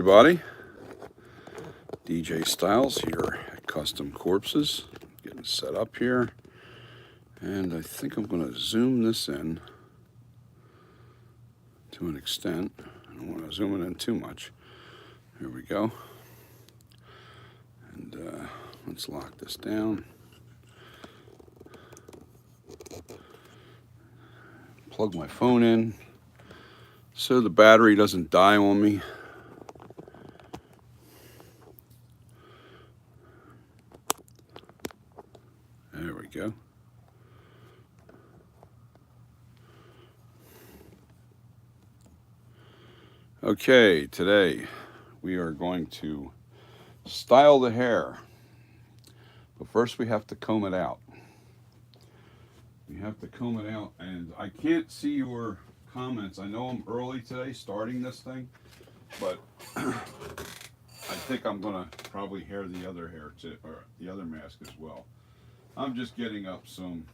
Everybody, DJ Styles here at Custom Corpses, getting set up here, and I think I'm going to zoom this in to an extent. I don't want to zoom it in too much. Here we go, and let's lock this down. Plug my phone in so the battery doesn't die on me. There we go. Okay, today we are going to style the hair, but first we have to comb it out. We have to comb it out, and I can't see your comments. I know I'm early today starting this thing, but I think I'm gonna probably hair the other hair too, or the other mask as well. I'm just getting up some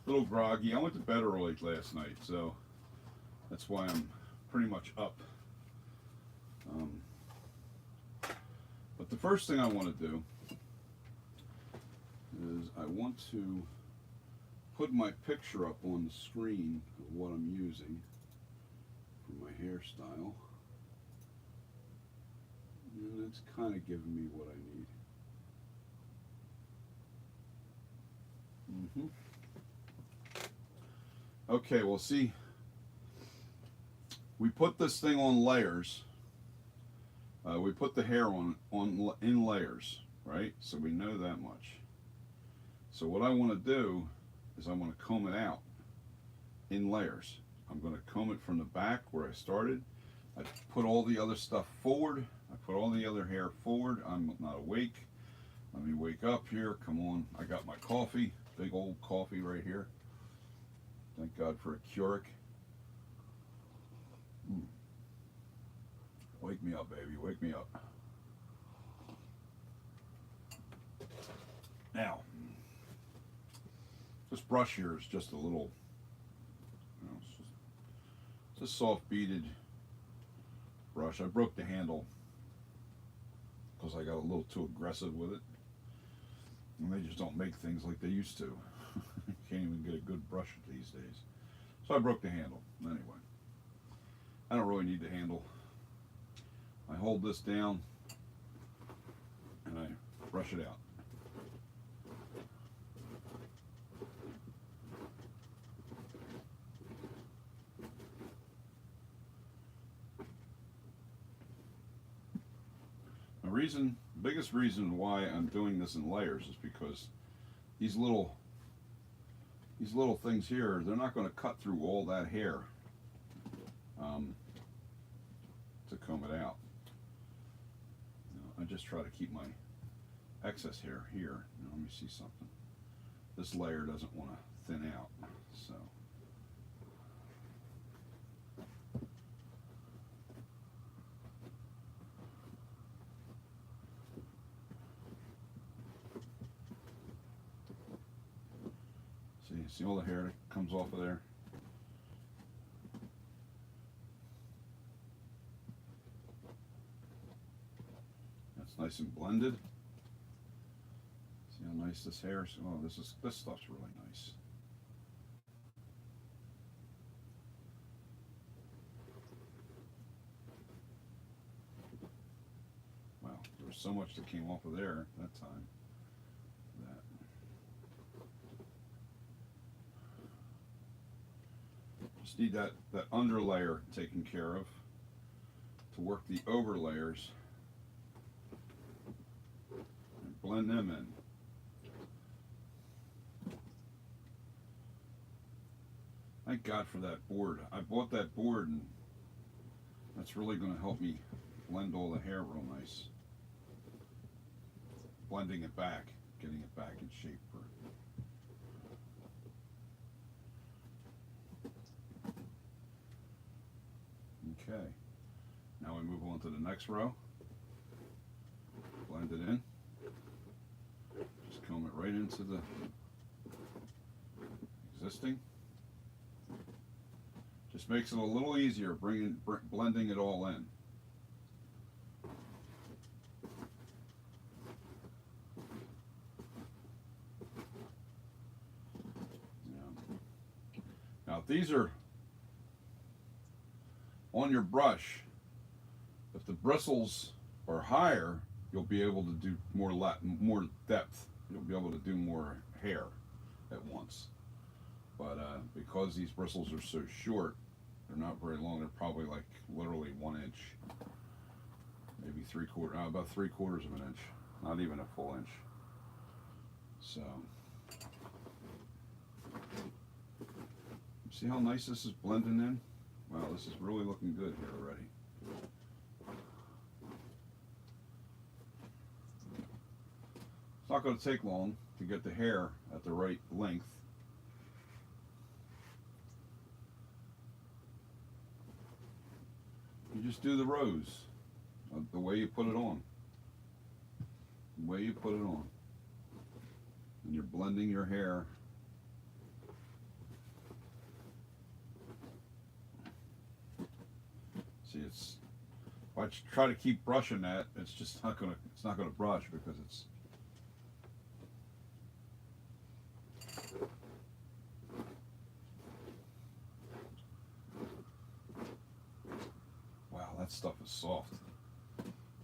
little groggy. I went to bed early last night, so that's why I'm pretty much up. But the first thing I want to do is I want to put my picture up on the screen of what I'm using for my hairstyle. And it's kind of giving me what I need. Okay, well, see, we put this thing on layers. We put the hair in layers, right? So we know that much. So what I want to do is I want to comb it out in layers. I'm going to comb it from the back where I started. I put all the other stuff forward. I put all the other hair forward. I'm not awake. Let me wake up here. Come on. I got my coffee. Big old coffee right here. Thank God for a Keurig. Wake me up, baby. Wake me up. Now, this brush here is just a little, it's a soft beaded brush. I broke the handle because I got a little too aggressive with it. And they just don't make things like they used to. You can't even get a good brush these days. So I broke the handle. Anyway, I don't really need the handle. I hold this down and I brush it out. The biggest reason why I'm doing this in layers is because these little things here, they're not going to cut through all that hair to comb it out. I just try to keep my excess hair here. Let me see something. This layer doesn't want to thin out, so. See all the hair that comes off of there? That's nice and blended. See how nice this hair is? Oh, this stuff's really nice. Wow, there was so much that came off of there that time. Just need that under layer taken care of to work the over layers and blend them in. Thank God for that board. I bought that board, and that's really going to help me blend all the hair real nice. Blending it back, getting it back in shape for Okay, now we move on to the next row. Blend it in. Just comb it right into the existing. Just makes it a little easier blending it all in. these are on your brush, if the bristles are higher, you'll be able to do more depth. You'll be able to do more hair at once. But because these bristles are so short, they're not very long. They're probably like literally 1 inch, maybe about 3/4 of an inch, not even a full inch. So, see how nice this is blending in? Wow, this is really looking good here already. It's not going to take long to get the hair at the right length. You just do the rows, the way you put it on. The way you put it on. And you're blending your hair. See, if I try to keep brushing that, it's just not gonna brush because it's. Wow, that stuff is soft.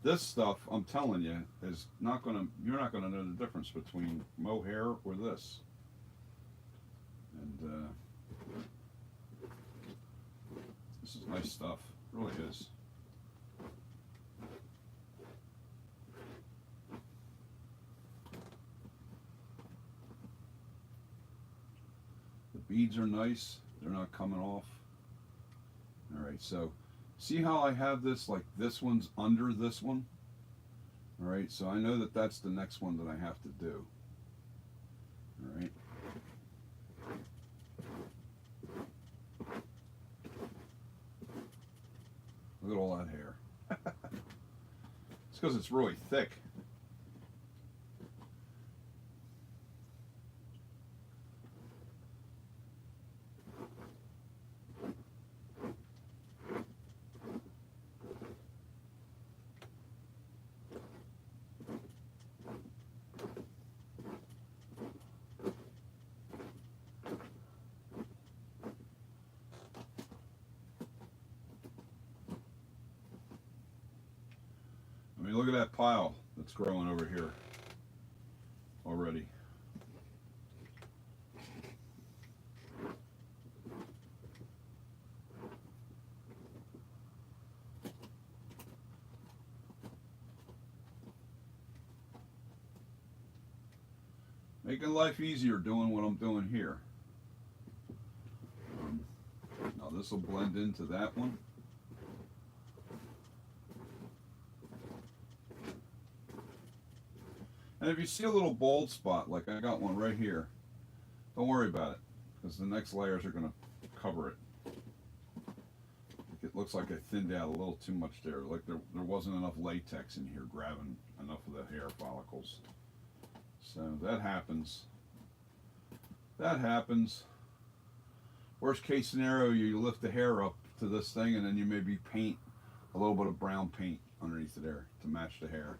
This stuff, I'm telling you, is not gonna. You're not gonna know the difference between mohair or this. And this is nice stuff. It really is. The beads are nice. They're not coming off. All right, so see how I have this, like this one's under this one? All right, so I know that that's the next one that I have to do. All right. Look at all that hair. It's because it's really thick. I mean, look at that pile that's growing over here already. Making life easier doing what I'm doing here. Now this will blend into that one. And if you see a little bald spot, like I got one right here, don't worry about it, because the next layers are going to cover it. It looks like I thinned out a little too much there, like there wasn't enough latex in here grabbing enough of the hair follicles. So that happens. That happens. Worst case scenario, you lift the hair up to this thing and then you maybe paint a little bit of brown paint underneath it there to match the hair.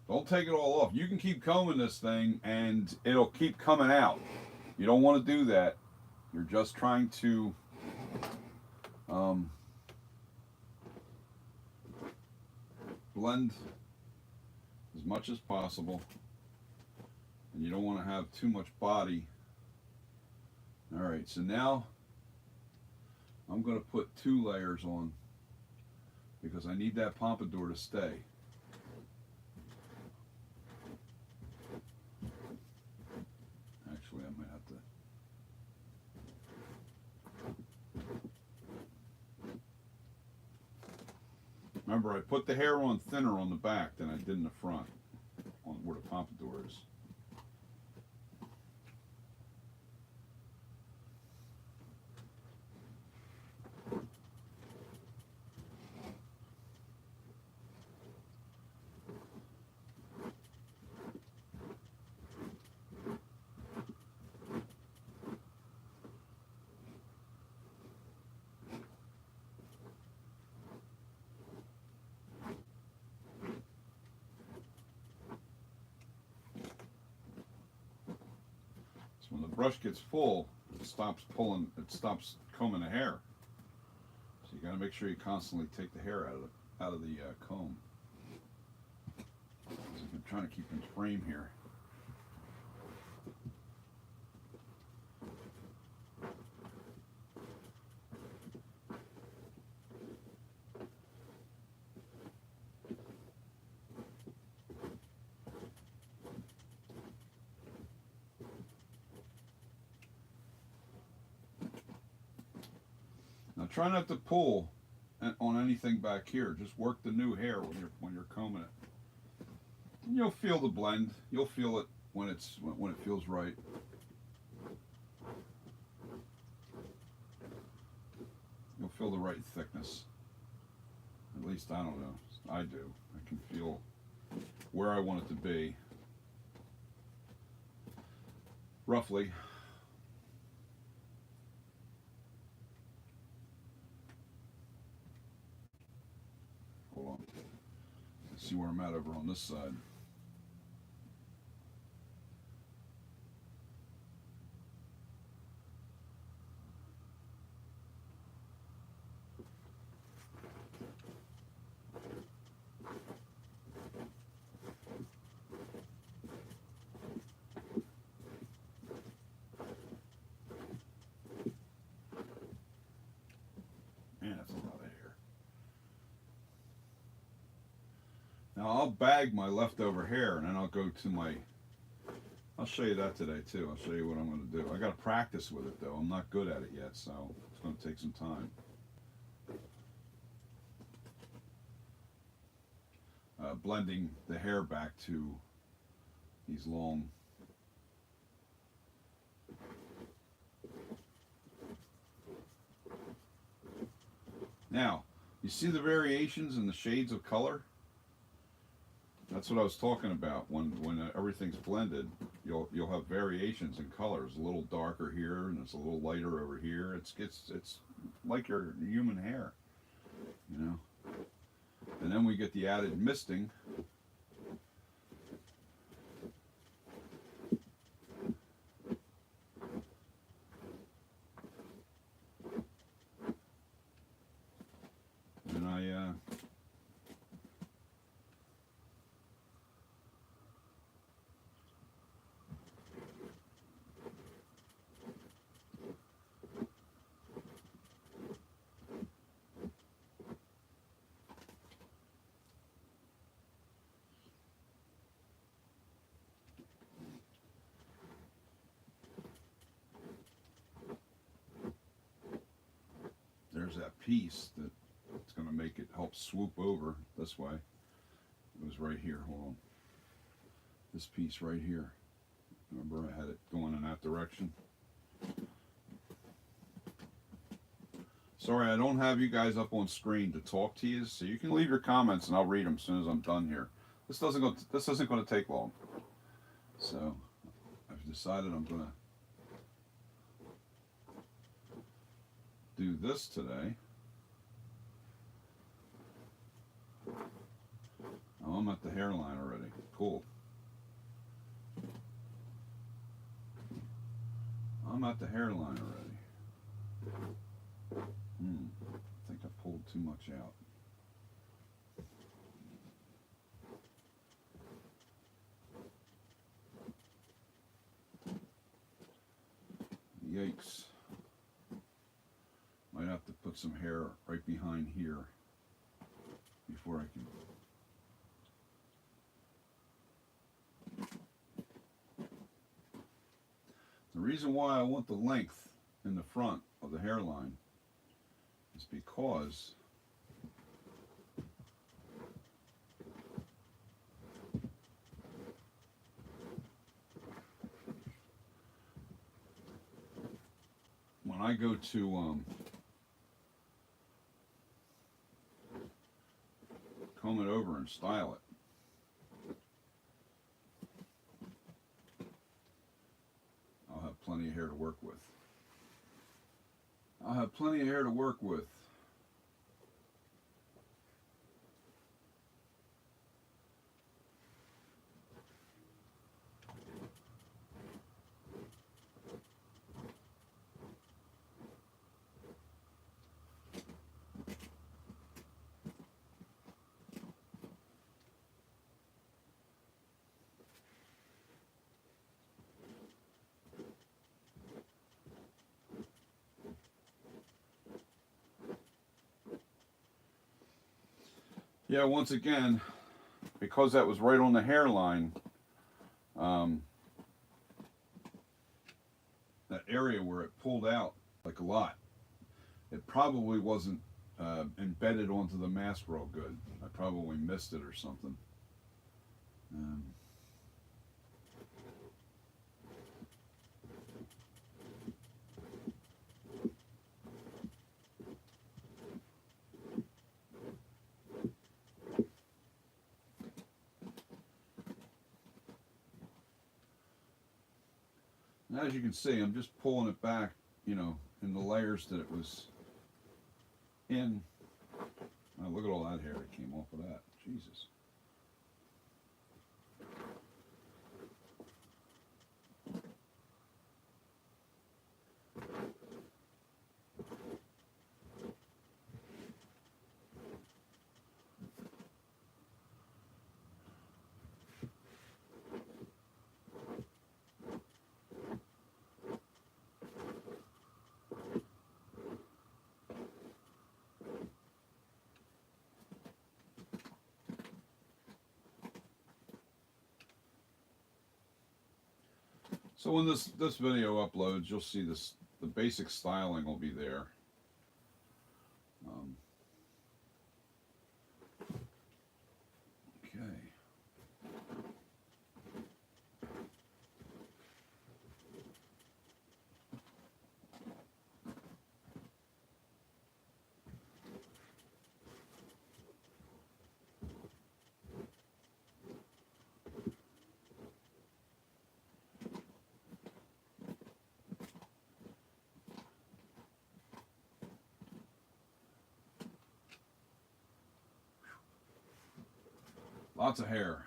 Don't take it all off. You can keep combing this thing and it'll keep coming out. You don't want to do that. You're just trying to blend as much as possible, and you don't want to have too much body. All right, so now I'm going to put 2 layers on because I need that pompadour to stay. Actually, I might have to. Remember, I put the hair on thinner on the back than I did in the front, on where the pompadour is. when the brush gets full, it stops pulling, it stops combing the hair. So you got to make sure you constantly take the hair out of the comb. I'm trying to keep in frame here. Now try not to pull on anything back here. Just work the new hair when you're combing it. And you'll feel the blend. You'll feel it when it feels right. You'll feel the right thickness. At least I don't know. I do. I can feel where I want it to be. Roughly. Hold on. Let's see where I'm at over on this side. Man, that's a lot of hair. Now I'll bag my leftover hair and then I'll go to my, I'll show you that today too. I'll show you what I'm going to do. I got to practice with it though. I'm not good at it yet, so it's going to take some time. Blending the hair back to these long. Now, you see the variations in the shades of color? That's what I was talking about. When everything's blended, you'll have variations in colors. A little darker here, and it's a little lighter over here. It's like your human hair, you know. And then we get the added misting. And there's that piece that it's going to make it help swoop over this way. It was right here. Hold on. This piece right here. Remember I had it going in that direction. Sorry, I don't have you guys up on screen to talk to you, so you can leave your comments and I'll read them as soon as I'm done here. This isn't going to take long. So I've decided I'm going to do this today. Oh, I'm at the hairline already. Cool. I'm at the hairline already. I think I pulled too much out. Yikes. Might have to put some hair right behind here before I can. The reason why I want the length in the front of the hairline is because when I go to comb it over and style it, I'll have plenty of hair to work with. I'll have plenty of hair to work with. Yeah, once again, because that was right on the hairline, that area where it pulled out like a lot, it probably wasn't embedded onto the mask real good. I probably missed it or something. And as you can see, I'm just pulling it back, you know, in the layers that it was in. Oh, look at all that hair that came off of that. Jesus. So when this video uploads, you'll see this. The basic styling will be there. Okay. Lots of hair.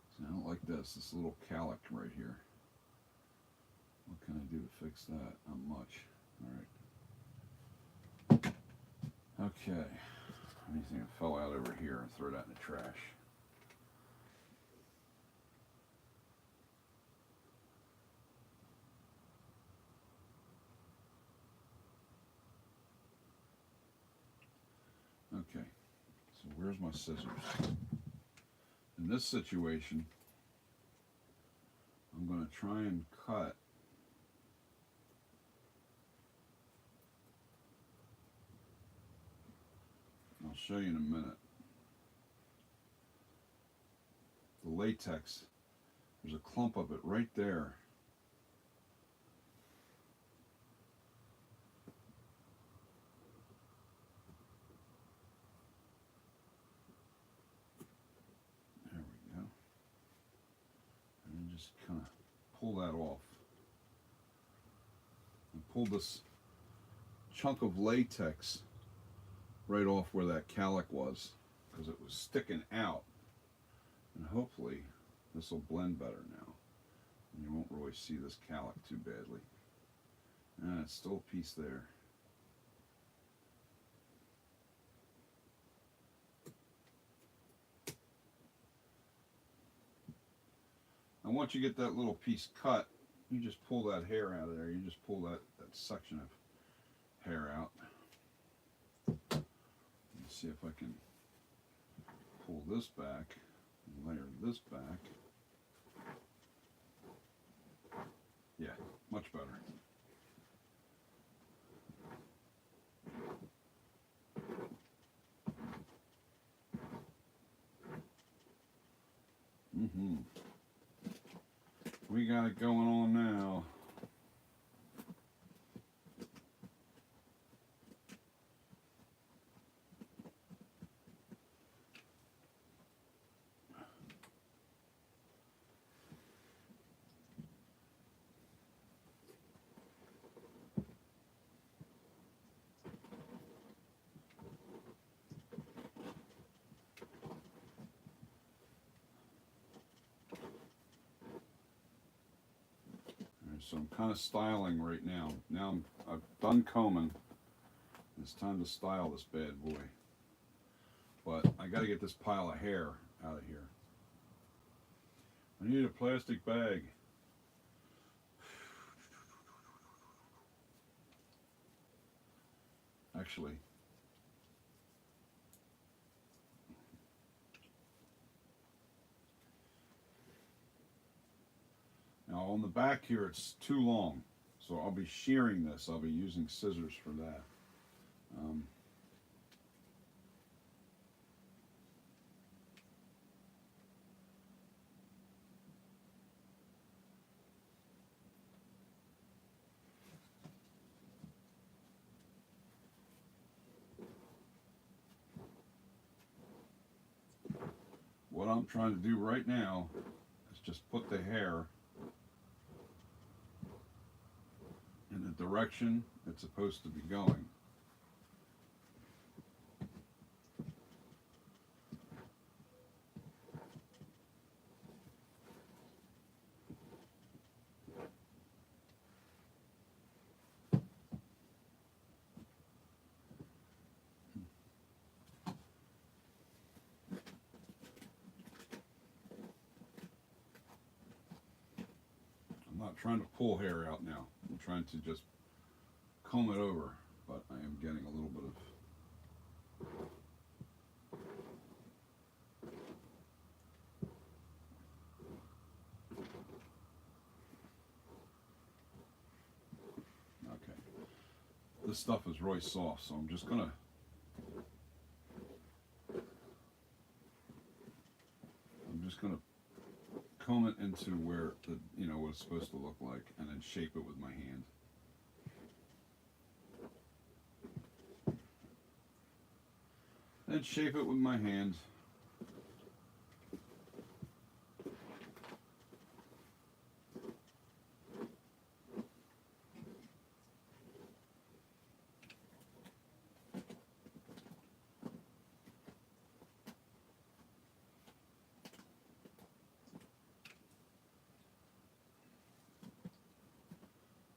See, I don't like this little calic right here. What can I do to fix that? Not much. All right. Okay. Anything that fell out over here, and throw that in the trash. Okay, so where's my scissors? In this situation, I'm going to try and cut I'll show you in a minute. The latex, there's a clump of it right there. There we go. And then just kind of pull that off. And pull this chunk of latex right off where that calic was, because it was sticking out. And hopefully this will blend better now, and you won't really see this calic too badly. And it's still a piece there. And once you get that little piece cut, you just pull that hair out of there. You just pull that section of hair out. Let's see if I can pull this back and layer this back. Yeah, much better. We got it going on now. So I'm kind of styling right now. Now I've done combing. It's time to style this bad boy. but I got to get this pile of hair out of here. I need a plastic bag. Actually, now on the back here it's too long, so I'll be shearing this. I'll be using scissors for that. What I'm trying to do right now is just put the hair in the direction it's supposed to be going. I'm not trying to pull hair out now. I'm trying to just comb it over, but I am getting a little bit of okay. This stuff is really soft, so I'm just gonna comb it into where the what it's supposed to look like, and then shape it with my hand. Then shape it with my hand.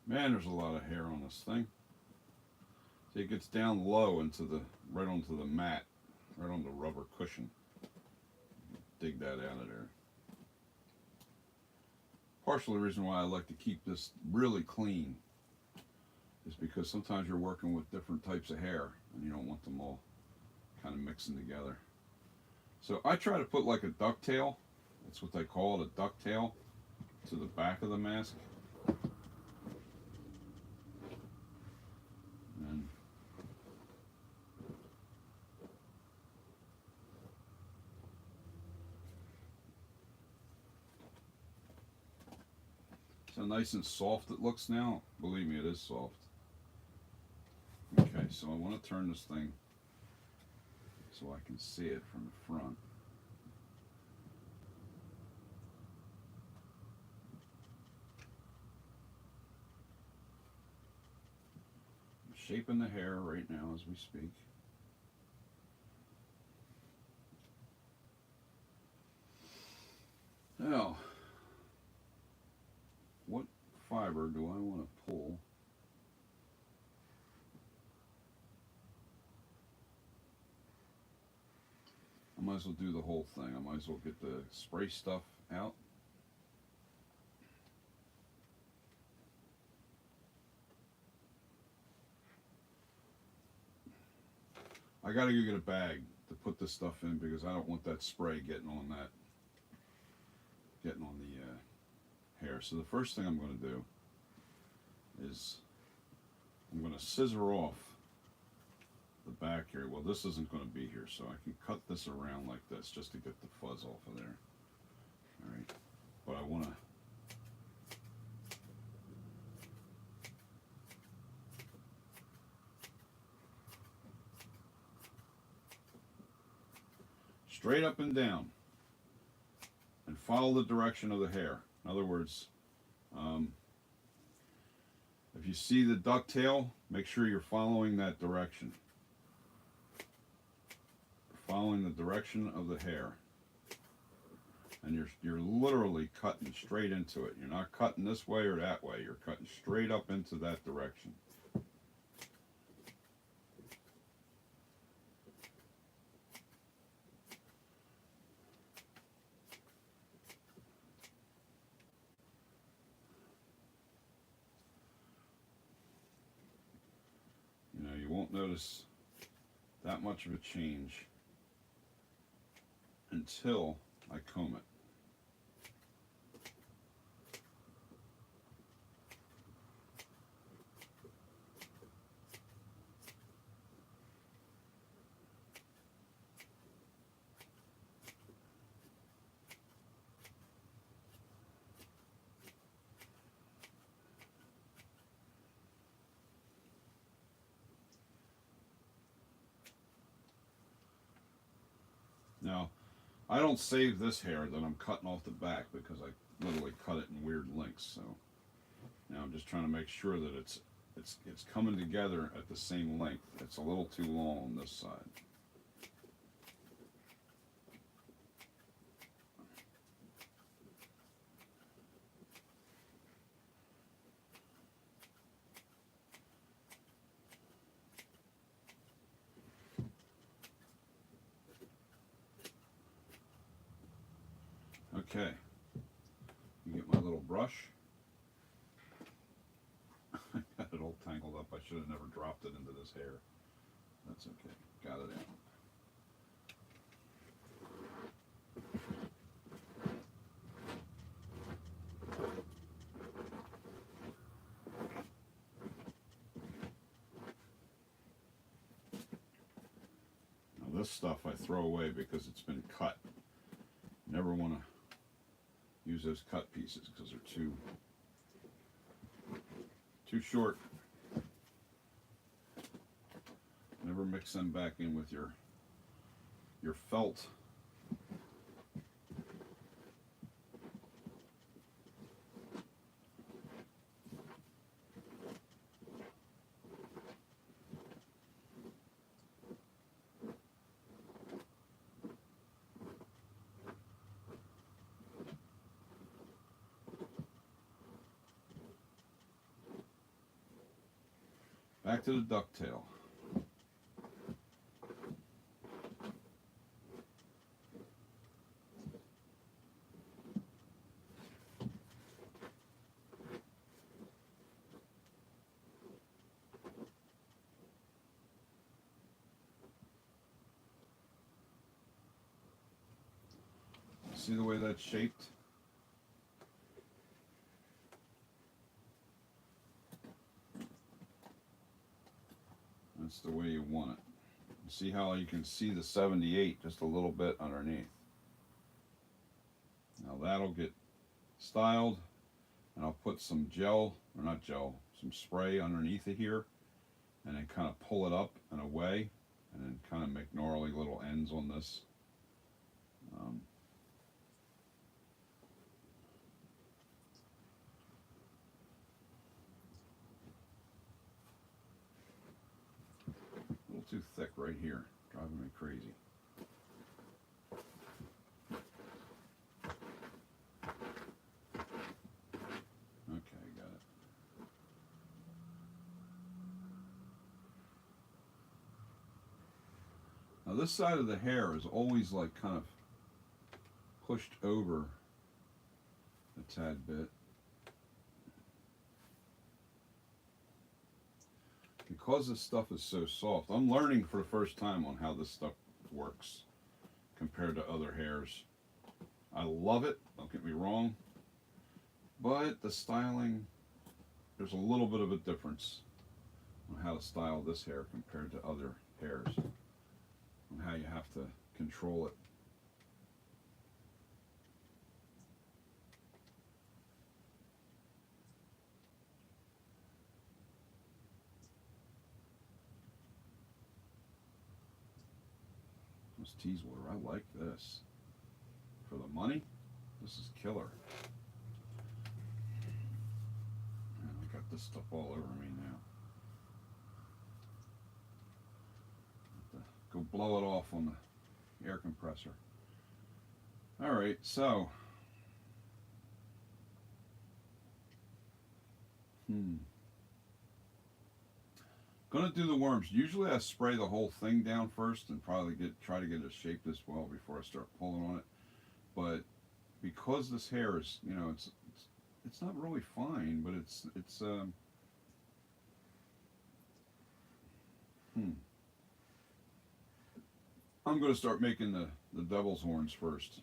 Man, there's a lot of hair on this thing. See, it gets down low into right onto the mat, right on the rubber cushion. Dig that out of there. Partially the reason why I like to keep this really clean is because sometimes you're working with different types of hair and you don't want them all kind of mixing together. So I try to put like a ducktail, that's what they call it, a ducktail, to the back of the mask. So nice and soft it looks now. Believe me, it is soft. Okay, so I want to turn this thing so I can see it from the front. I'm shaping the hair right now as we speak. Now, what fiber do I want to pull? I might as well do the whole thing. I might as well get the spray stuff out. I gotta go get a bag to put this stuff in because I don't want that spray getting on the hair. So the first thing I'm going to do is I'm going to scissor off the back here. Well, this isn't going to be here, so I can cut this around like this just to get the fuzz off of there. All right, but I want to straight up and down and follow the direction of the hair. In other words, if you see the ducktail, make sure you're following that direction. Following the direction of the hair. And you're literally cutting straight into it. You're not cutting this way or that way. You're cutting straight up into that direction. you won't notice that much of a change until I comb it. Now, I don't save this hair that I'm cutting off the back because I literally cut it in weird lengths. So now I'm just trying to make sure that it's coming together at the same length. It's a little too long on this side. Okay, you get my little brush. I got it all tangled up. I should have never dropped it into this hair. That's okay. Got it out. Now this stuff I throw away because it's been cut. Never want to use those cut pieces because they're too short. Never mix them back in with your felt. Back to the ducktail. See the way that's shaped? That's the way you want it. See how you can see the 78 just a little bit underneath. Now that'll get styled, and I'll put some gel, or not gel, some spray underneath it here, and then kind of pull it up and away, and then kind of make gnarly little ends on this. Too thick right here, driving me crazy. Okay, got it. Now this side of the hair is always like kind of pushed over a tad bit. Because this stuff is so soft, I'm learning for the first time on how this stuff works compared to other hairs. I love it, don't get me wrong, but the styling, there's a little bit of a difference on how to style this hair compared to other hairs, and how you have to control it. Tease water, I like this. For the money, this is killer. And I got this stuff all over me now. Have to go blow it off on the air compressor. Alright, so gonna do the worms. Usually I spray the whole thing down first and probably try to get it shaped as well before I start pulling on it. But because this hair is, you know, it's not really fine, but it's I'm going to start making the devil's horns first.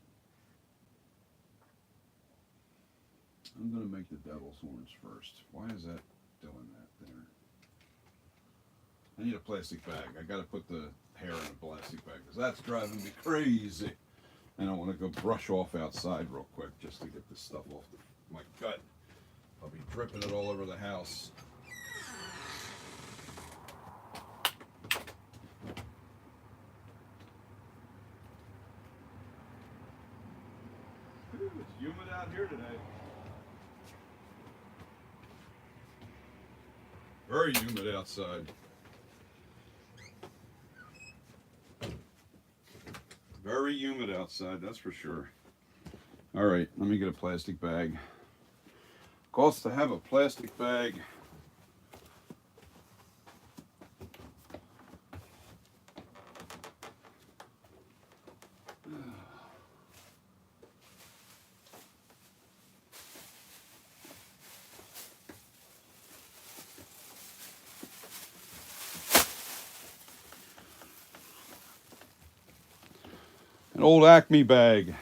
I'm going to make the devil's horns first. Why is that doing that there? I need a plastic bag. I got to put the hair in a plastic bag because that's driving me crazy. And I want to go brush off outside real quick just to get this stuff off my gut. I'll be dripping it all over the house. Ooh, it's humid out here today. Very humid outside. Very humid outside, that's for sure. All right, let me get a plastic bag. Costs to have a plastic bag. An old Acme bag.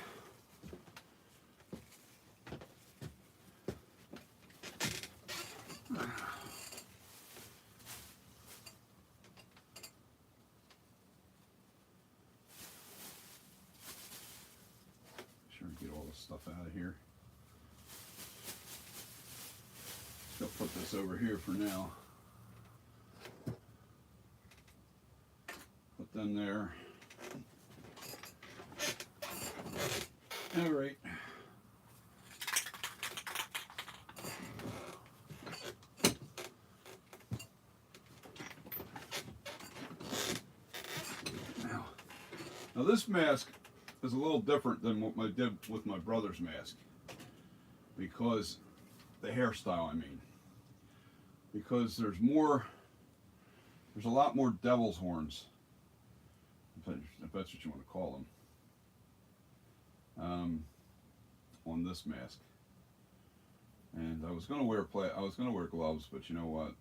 Sure, get all this stuff out of here. I'll put this over here for now. Put them there. All right. Now this mask is a little different than what I did with my brother's mask, because the hairstyle, I mean, because there's a lot more devil's horns, if that's what you want to call them, on this mask. And I was going to wear gloves, but you know what?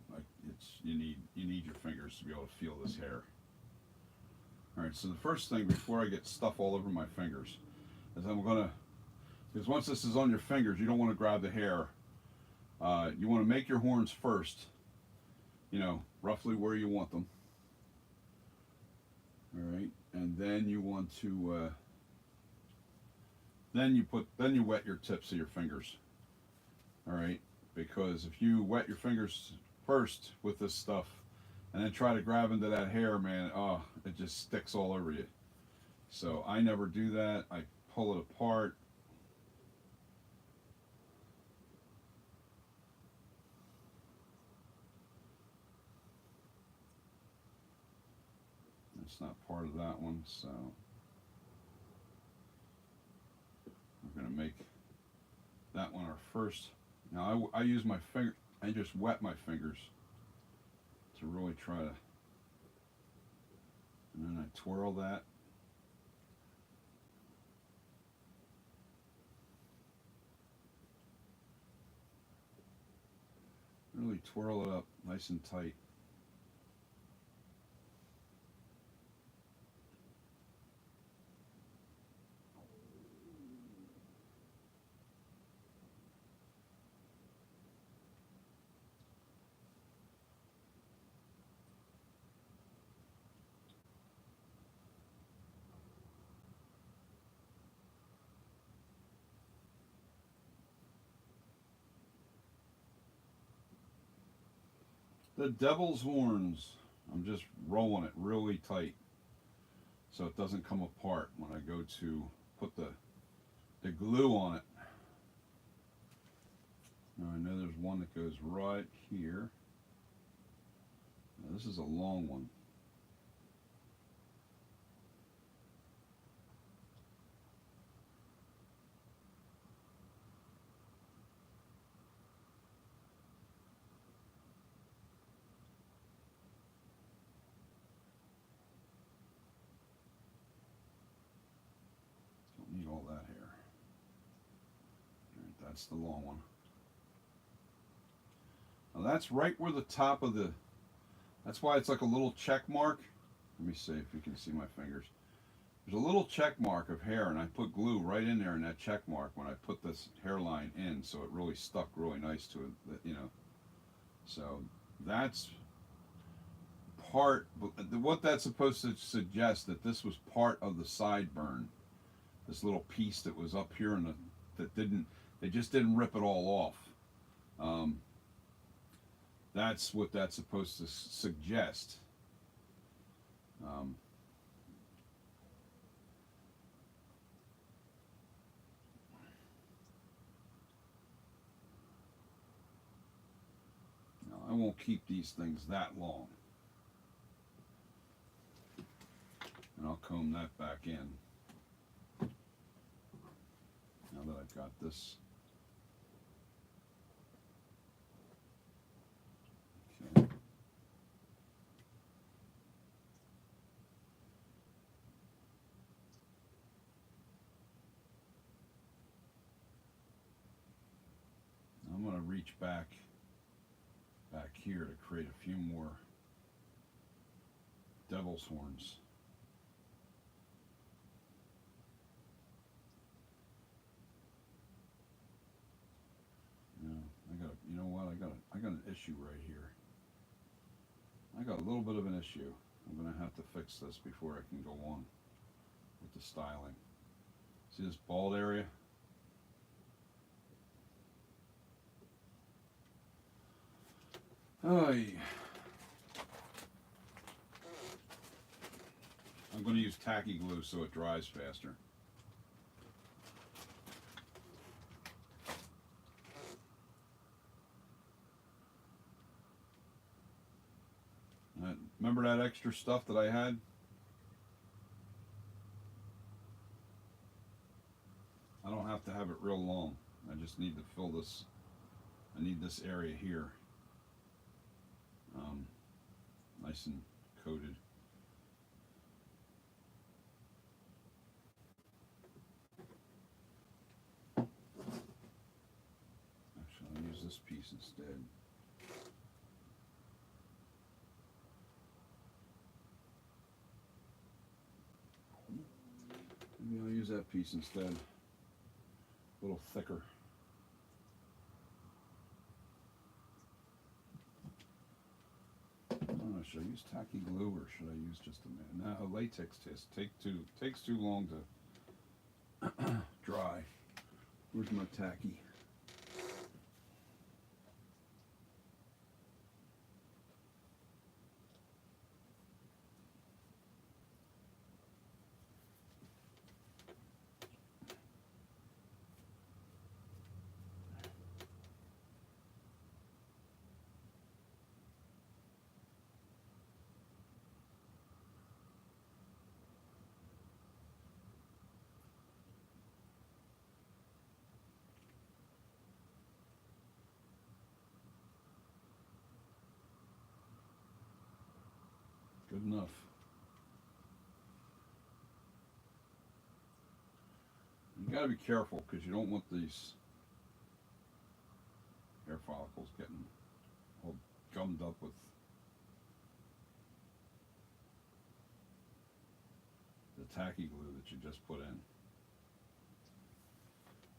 You need your fingers to be able to feel this hair. All right, so the first thing before I get stuff all over my fingers is because once this is on your fingers, you don't want to grab the hair. You want to make your horns first, roughly where you want them. All right, and then you want to, then you wet your tips of your fingers. All right, because if you wet your fingers first with this stuff, and then try to grab into that hair, man, it just sticks all over you. So I never do that. I pull it apart. It's not part of that one, so we're going to make that one our first. Now I use my finger, I just wet my fingers to really try to, and then I twirl that. Really twirl it up nice and tight. The devil's horns, I'm just rolling it really tight so it doesn't come apart when I go to put the glue on it. Now I know there's one that goes right here. Now this is a long one. Need all that hair. All right, that's the long one. Now that's right where the top of the That's why it's like a little check mark. Let me see if you can see my fingers. There's a little check mark of hair, and I put glue right in there in that check mark when I put this hairline in, so it really stuck really nice to it, you know. So that's part, what that's supposed to suggest, that this was part of the sideburn. This little piece that was up here, and that didn't, they just didn't rip it all off. That's what that's supposed to suggest. Um, now, I won't keep these things that long. And I'll comb that back in. Now that I've got this. Okay. I'm going to reach back here to create a few more devil's horns. You know what? I got an issue right here. I got a little bit of an issue. I'm going to have to fix this before I can go on with the styling. See this bald area? Oh, yeah. I'm going to use tacky glue so it dries faster. Remember that extra stuff that I had? I don't have to have it real long. I just need to fill this. I need this area here nice and coated. Actually, I'll use this piece instead. Maybe I'll use that piece instead. A little thicker. I don't know, should I use tacky glue or should I use just a minute? No, latex test. Takes too long to dry. Where's my tacky? Good enough. You got to be careful because you don't want these hair follicles getting all gummed up with the tacky glue that you just put in.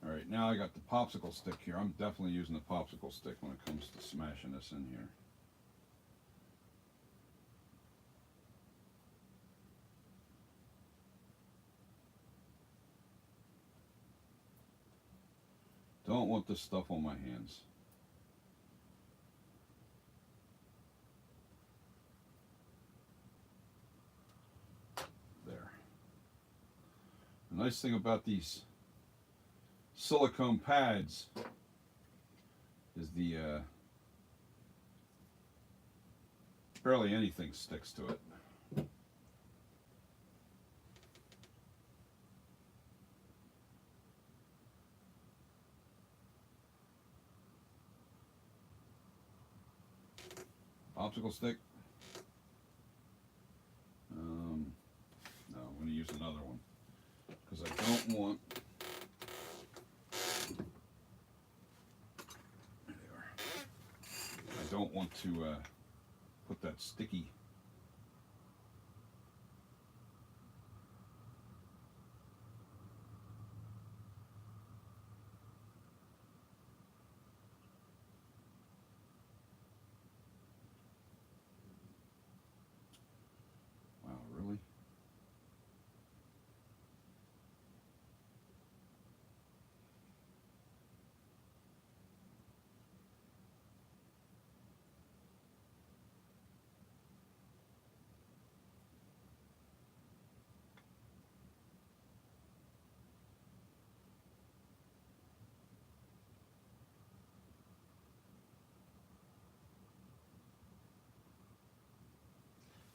Alright, now I got the popsicle stick here. I'm definitely using the popsicle stick when it comes to smashing this in here. Don't want this stuff on my hands. There. The nice thing about these silicone pads is barely anything sticks to it. Popsicle stick. No, I'm going to use another one because I don't want. There they are. I don't want to put that sticky. Wow, really?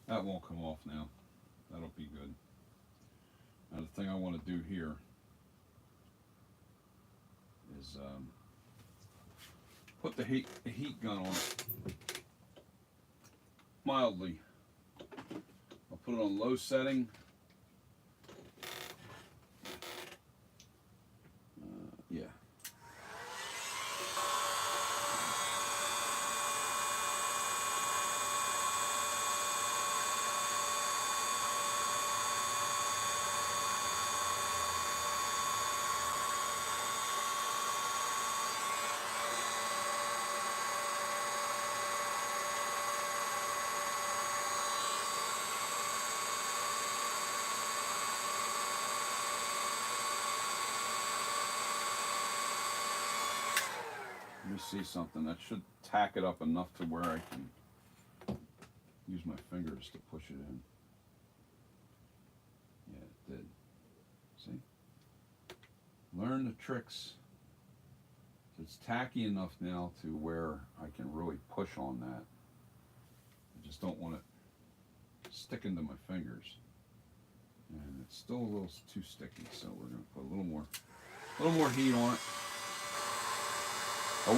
That won't come off now. That'll be good. Now the thing I want to do here is put the heat gun on it mildly. I'll put it on low setting. Yeah. Let me see something. That should tack it up enough to where I can use my fingers to push it in. Yeah, it did. See? Learn the tricks. It's tacky enough now to where I can really push on that. I just don't want it sticking to my fingers. And it's still a little too sticky, so we're going to put a little more heat on it.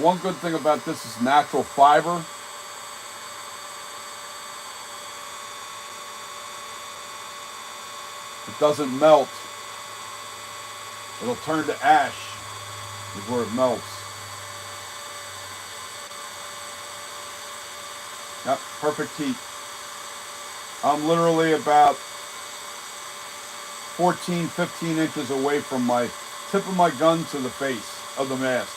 One good thing about this is natural fiber. It doesn't melt. It'll turn to ash is where it melts. Yep, perfect heat. I'm literally about 14, 15 inches away from my tip of my gun to the face of the mast.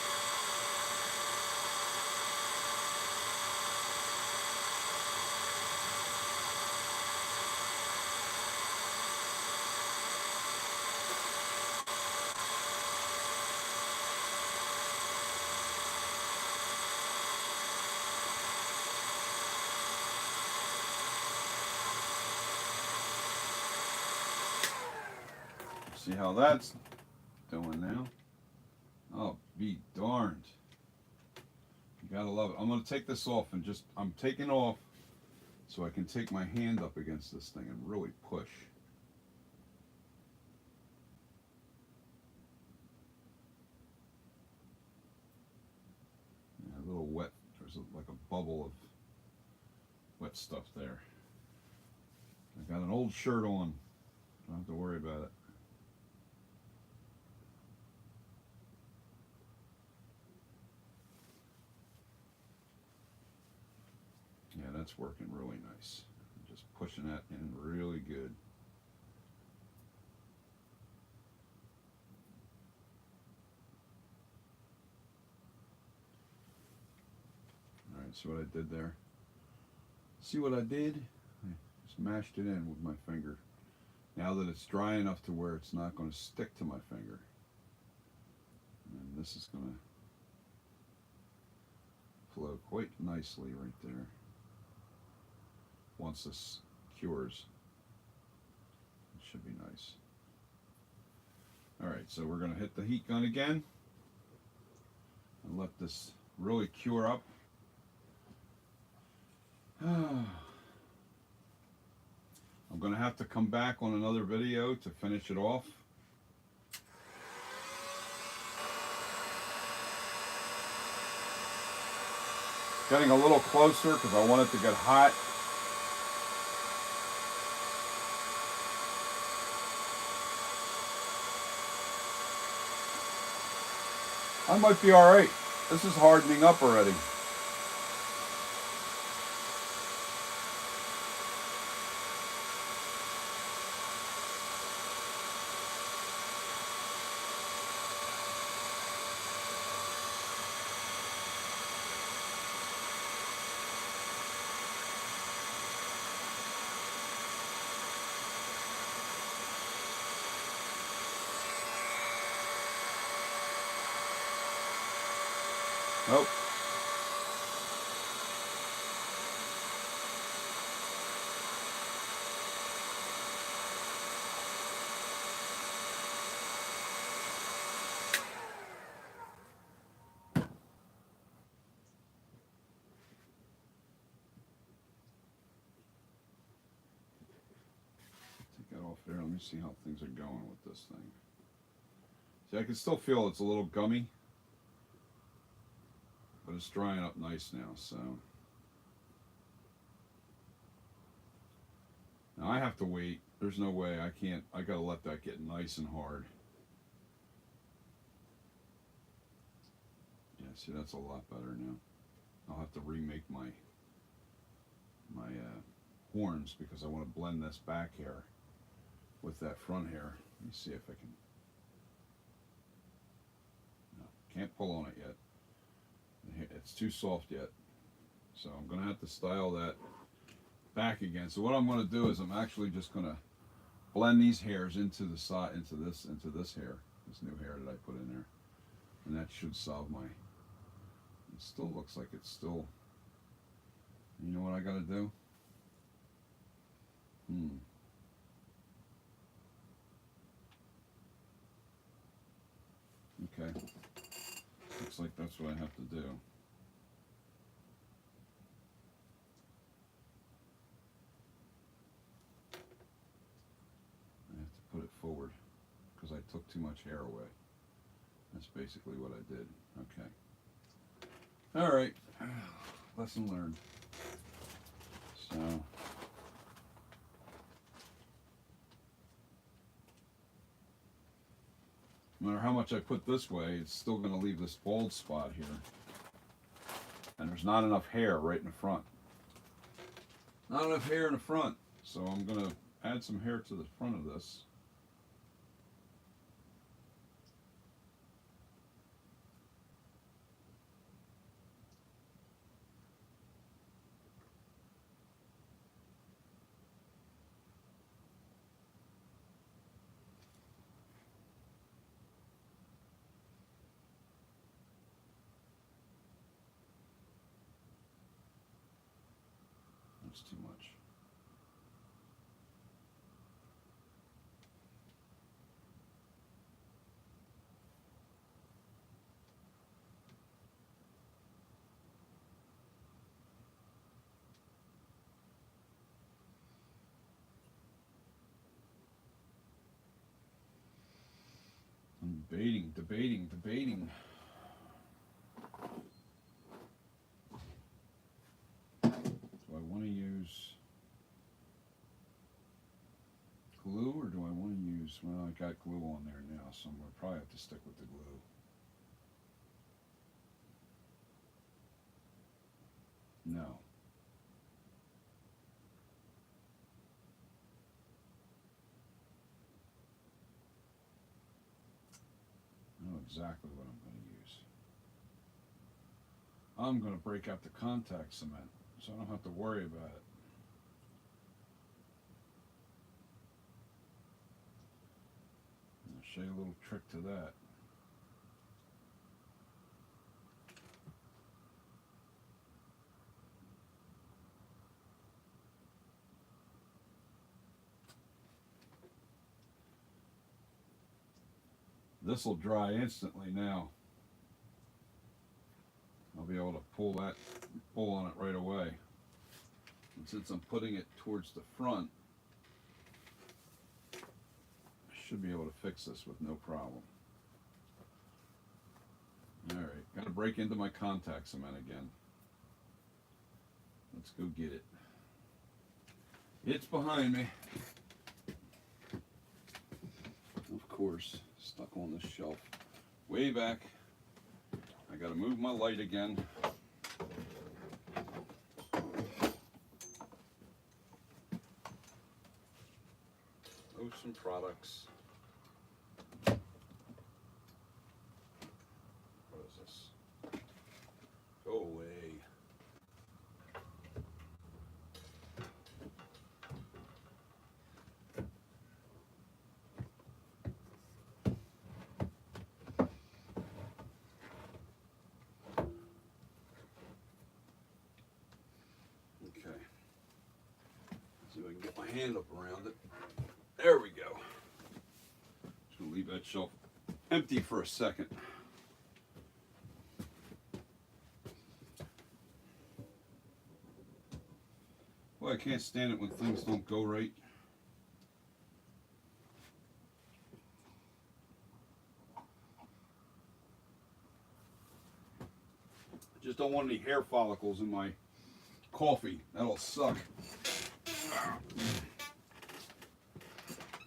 See how that's doing now? Oh, be darned. You gotta love it. I'm gonna take this off and I'm taking off so I can take my hand up against this thing and really push. Yeah, a little wet. There's like a bubble of wet stuff there. I got an old shirt on. Don't have to worry about it. Yeah, that's working really nice. Just pushing that in really good. All right, see what I did there? See what I did? I just mashed it in with my finger. Now that it's dry enough to where it's not going to stick to my finger. And this is going to flow quite nicely right there. Once this cures, it should be nice. All right, so we're going to hit the heat gun again and let this really cure up. I'm going to have to come back on another video to finish it off. Getting a little closer because I want it to get hot. I might be all right. This is hardening up already. Oh. Take that off there. Let me see how things are going with this thing. See, I can still feel it's a little gummy, but it's drying up nice now, so. Now I have to wait. There's no way. I can't. I gotta let that get nice and hard. Yeah, see, that's a lot better now. I'll have to remake my horns because I want to blend this back hair with that front hair. Let me see if I can. No, can't pull on it yet. It's too soft yet. So I'm gonna have to style that back again. So what I'm gonna do is I'm actually just gonna blend these hairs into the side, into this hair, this new hair that I put in there, and that should solve my. It still looks like it's still. You know what I gotta do? Okay. Looks like that's what I have to do. I have to put it forward because I took too much hair away. That's basically what I did. Okay. All right. Lesson learned. So. No matter how much I put this way, it's still going to leave this bald spot here. And there's not enough hair right in the front. Not enough hair in the front. So I'm going to add some hair to the front of this. That's too much. I'm debating. Do I want to use glue or do I want to use, well, I got glue on there now, so I'm going to probably have to stick with the glue. No. I know exactly what I'm going to use. I'm going to break out the contact cement so I don't have to worry about it. I'll show you a little trick to that. This will dry instantly now. I'll be able to pull on it right away. And since I'm putting it towards the front, I should be able to fix this with no problem. Alright, got to break into my contact cement again. Let's go get it. It's behind me. Of course, stuck on this shelf. Way back. I got to move my light again. Ocean Products. What is this? Go away. hand up around it. There we go. Just gonna leave that shelf empty for a second. Well, I can't stand it when things don't go right. I just don't want any hair follicles in my coffee. That'll suck.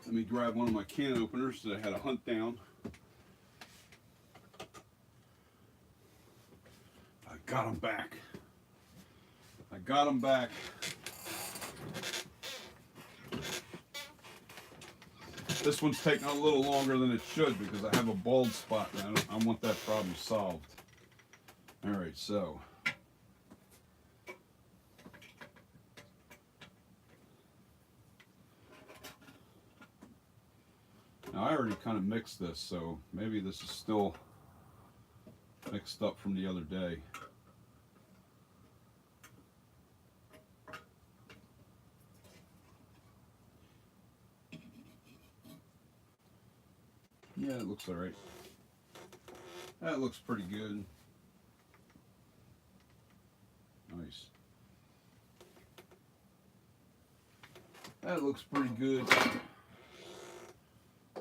Let me grab one of my can openers that I had to hunt down. I got them back. I got them back. This one's taking a little longer than it should because I have a bald spot and I want that problem solved. All right, so now I already kind of mixed this, so maybe this is still mixed up from the other day. Yeah, it looks all right. That looks pretty good. Nice. That looks pretty good.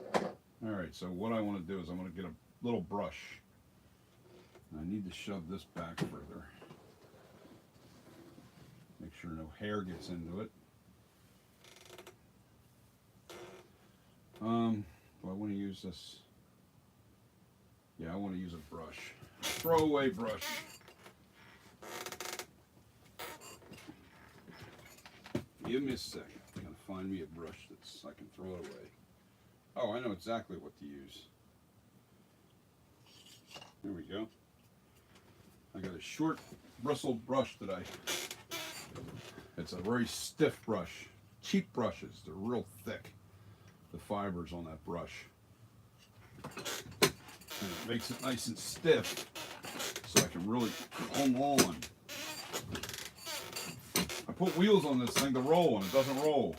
All right, so what I want to do is I'm going to get a little brush. I need to shove this back further. Make sure no hair gets into it. Do I want to use this? Yeah, I want to use a brush. Throwaway brush. Give me a second. I'm going to find me a brush that's I can throw it away. Oh, I know exactly what to use. There we go. I got a short bristled brush that it's a very stiff brush. Cheap brushes, they're real thick. The fibers on that brush. And it makes it nice and stiff so I can really comb on. I put wheels on this thing to roll and it doesn't roll.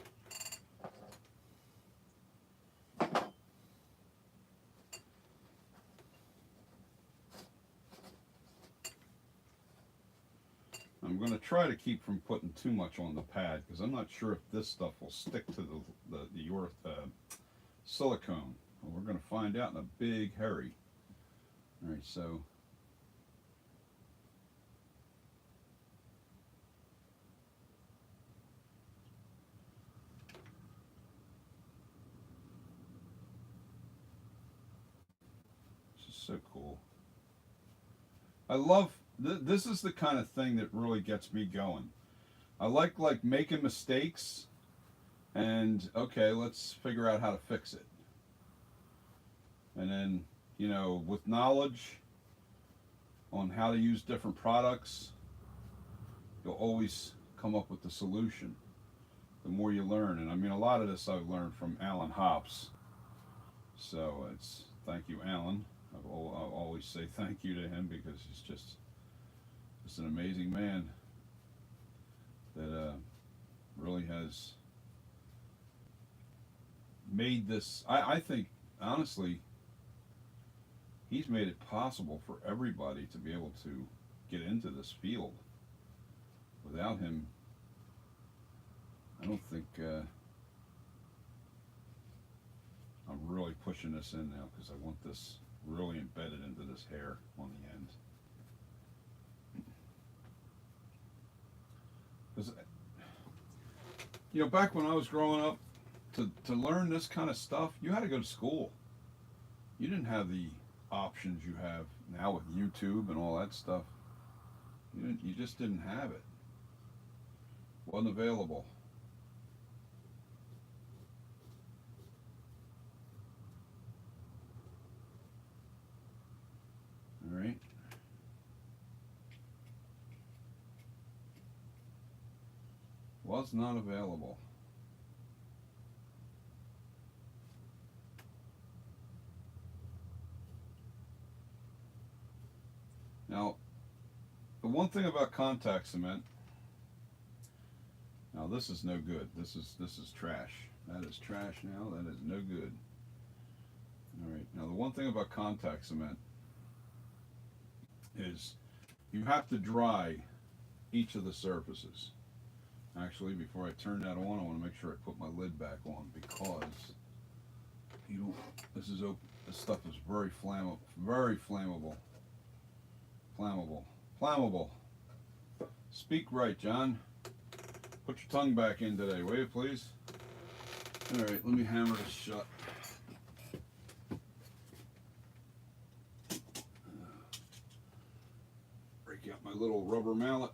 I'm going to try to keep from putting too much on the pad because I'm not sure if this stuff will stick to the silicone. Well, we're going to find out in a big hurry. All right, so this is so cool. I love this is the kind of thing that really gets me going. I like making mistakes and okay, let's figure out how to fix it. And then, you know, with knowledge on how to use different products, you'll always come up with the solution the more you learn. And I mean, a lot of this I've learned from Alan Hops. So it's thank you, Alan. I'll always say thank you to him because he's just an amazing man that really has made this. I think, honestly, he's made it possible for everybody to be able to get into this field. Without him, I don't think I'm really pushing this in now because I want this really embedded into this hair on the end. Because, you know, back when I was growing up, to learn this kind of stuff, you had to go to school. You didn't have the options you have now with YouTube and all that stuff. You just didn't have it. Wasn't available. All right. Was not available. Now, the one thing about contact cement, now Now this is no good. This is trash. That is trash now. That is no good. All right. Now the one thing about contact cement is you have to dry each of the surfaces. Actually, before I turn that on, I want to make sure I put my lid back on, because you don't. This is open. This stuff is very flammable. Very flammable. Flammable. Speak right, John. Put your tongue back in today, will you, please? All right, let me hammer this shut. Break out my little rubber mallet.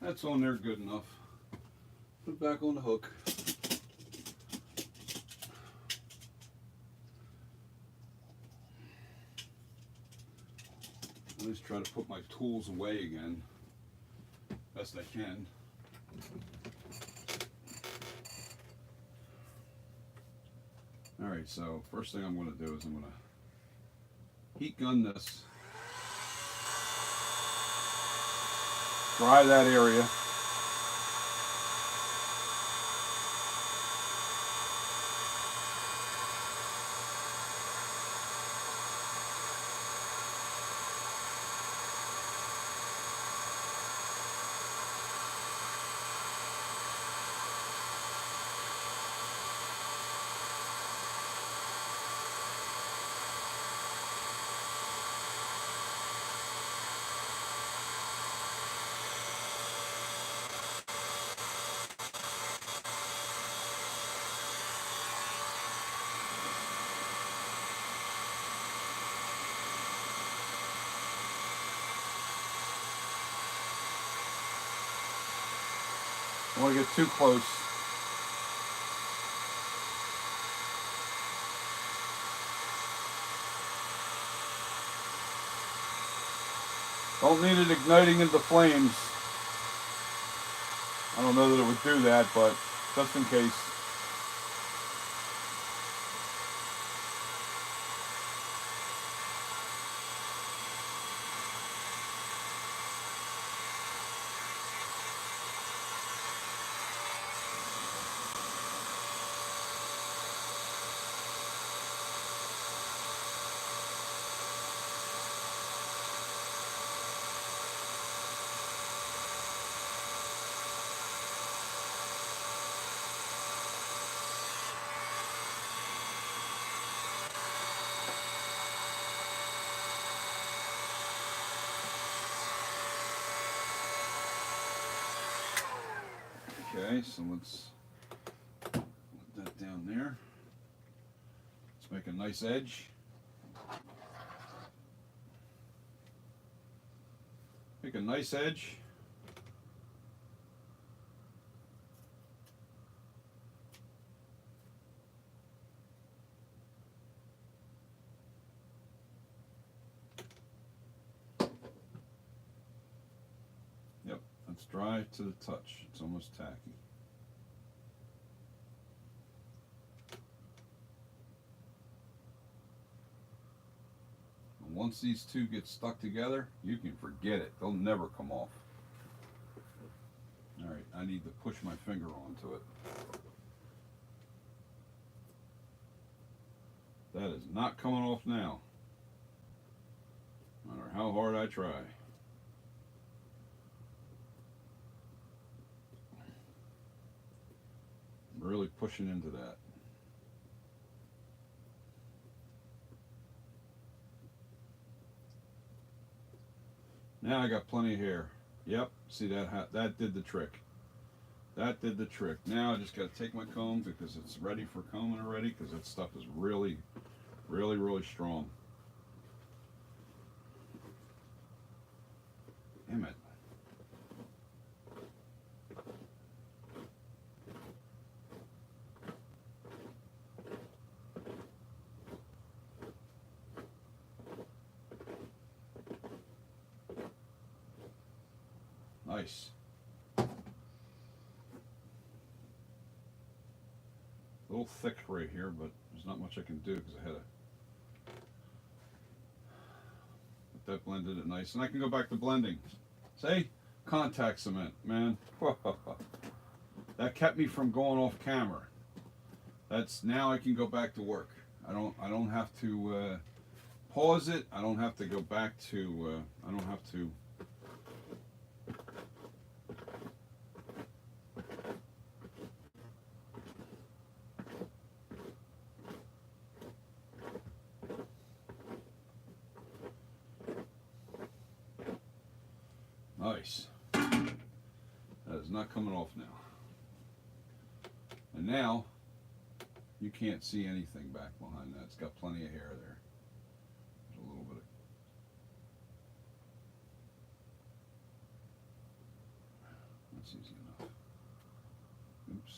That's on there good enough. Put it back on the hook. I always try to put my tools away again, best I can. Alright, so first thing I'm going to do is I'm going to heat gun this. Dry that area. I don't want to get too close. Don't need it igniting into flames. I don't know that it would do that, but just in case. Okay, so let's put that down there. Let's make a nice edge. Make a nice edge. Yep, that's dry to the touch. It's almost tacky. Once these two get stuck together, you can forget it. They'll never come off. All right, I need to push my finger onto it. That is not coming off now, no matter how hard I try. I'm really pushing into that. Now I got plenty of hair. Yep, see that did the trick. That did the trick. Now I just got to take my comb, because it's ready for combing already, because that stuff is really, really, really strong. Damn it. Nice. A little thick right here, but there's not much I can do because I had to. But that blended it nice. And I can go back to blending. See? Contact cement, man. That kept me from going off camera. That's now I can go back to work. I don't have to pause it. I don't have to go back to I don't have to nice. That is not coming off now. And now you can't see anything back behind that. It's got plenty of hair there. There's a little bit of... That's easy enough. Oops.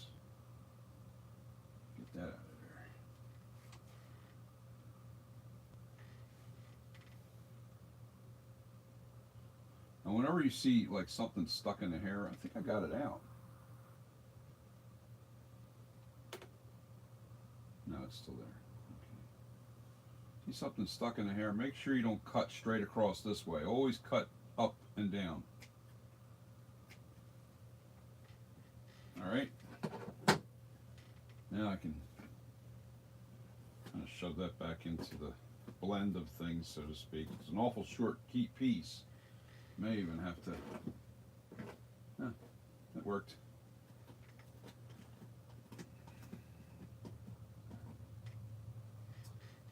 Get that out of there. Now whenever you see like something stuck in the hair, I think I got it out. No, it's still there. Okay. See something stuck in the hair, make sure you don't cut straight across this way. Always cut up and down. Alright. Now I can kind of shove that back into the blend of things, so to speak. It's an awful short piece. May even have to... That worked.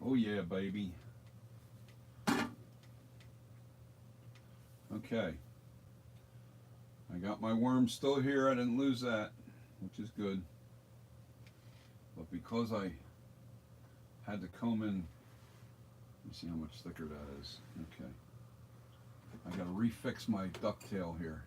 Oh yeah, baby. Okay. I got my worm still here. I didn't lose that, which is good. But because I had to comb in, let me see how much thicker that is. Okay. I got to refix my ducktail here.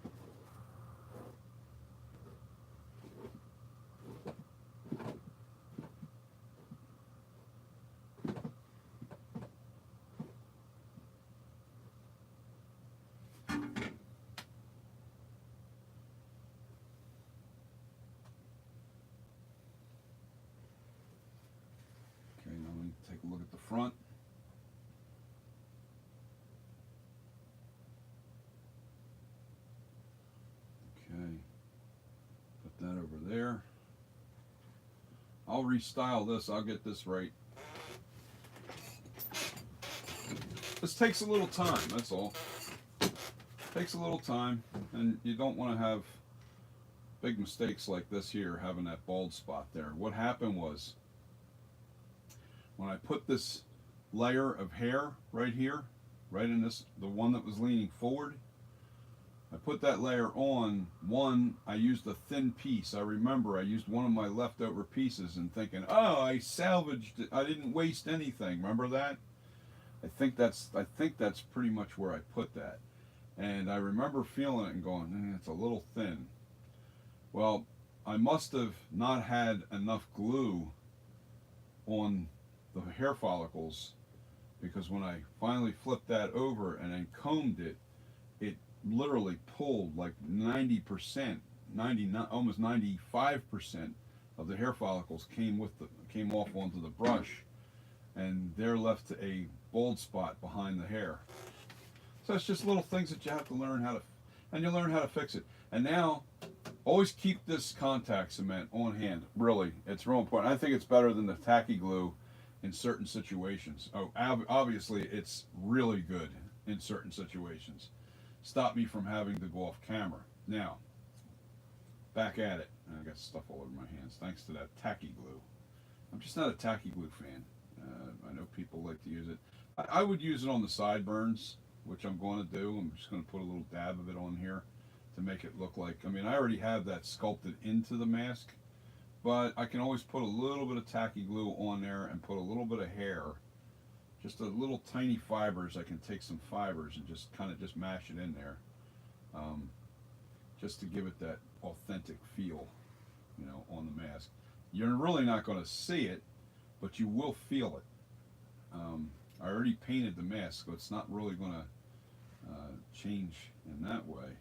Okay, now let me take a look at the front. Okay, put that over there. I'll restyle this, I'll get this right. This takes a little time, that's all. Takes a little time, and you don't want to have big mistakes like this here, having that bald spot there. What happened was, when I put this layer of hair right here, right in this, the one that was leaning forward, I put that layer on. One, I used a thin piece. I remember I used one of my leftover pieces and thinking, oh, I salvaged it. I didn't waste anything. Remember that? I think that's pretty much where I put that. And I remember feeling it and going, it's a little thin. Well, I must have not had enough glue on the hair follicles, because when I finally flipped that over and then combed it, it literally pulled like 90%, 99, almost 95% of the hair follicles came off onto the brush, and there left a bald spot behind the hair. So it's just little things that you have to learn how to, and you learn how to fix it. And now, always keep this contact cement on hand. Really, it's real important. I think it's better than the tacky glue in certain situations. Oh, obviously, it's really good in certain situations. Stop me from having to go off camera. Now, back at it. I got stuff all over my hands thanks to that tacky glue. I'm just not a tacky glue fan. I know people like to use it. I would use it on the sideburns, which I'm going to do. I'm just going to put a little dab of it on here to make it look like, I mean, I already have that sculpted into the mask, but I can always put a little bit of tacky glue on there and put a little bit of hair, just a little tiny fibers. I can take some fibers and just kind of just mash it in there, just to give it that authentic feel, you know, on the mask. You're really not going to see it, but you will feel it. I already painted the mask, so it's not really going to change in that way.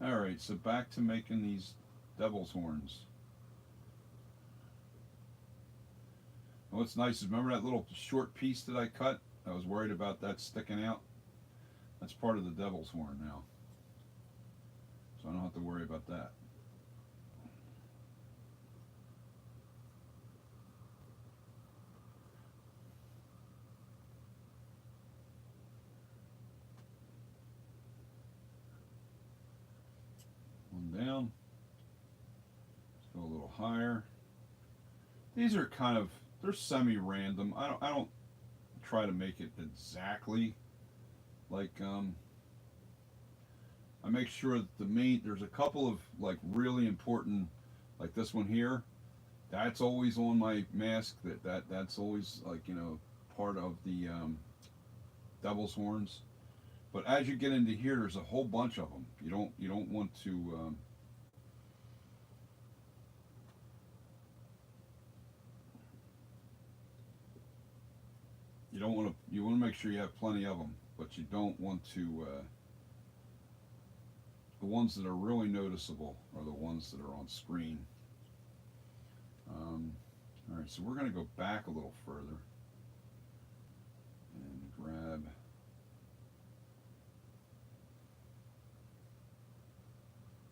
Alright, so back to making these devil's horns. And what's nice is, remember that little short piece that I cut? I was worried about that sticking out. That's part of the devil's horn now. So I don't have to worry about that. One down. Let's go a little higher. These are kind of, they're semi-random. I don't try to make it exactly like I make sure that there's a couple of like really important, like this one here. That's always on my mask. That's always, like, part of the devil's horns. But as you get into here, there's a whole bunch of them. You don't want to you want to make sure you have plenty of them, but you don't want to. The ones that are really noticeable are the ones that are on screen. All right, so we're going to go back a little further and grab.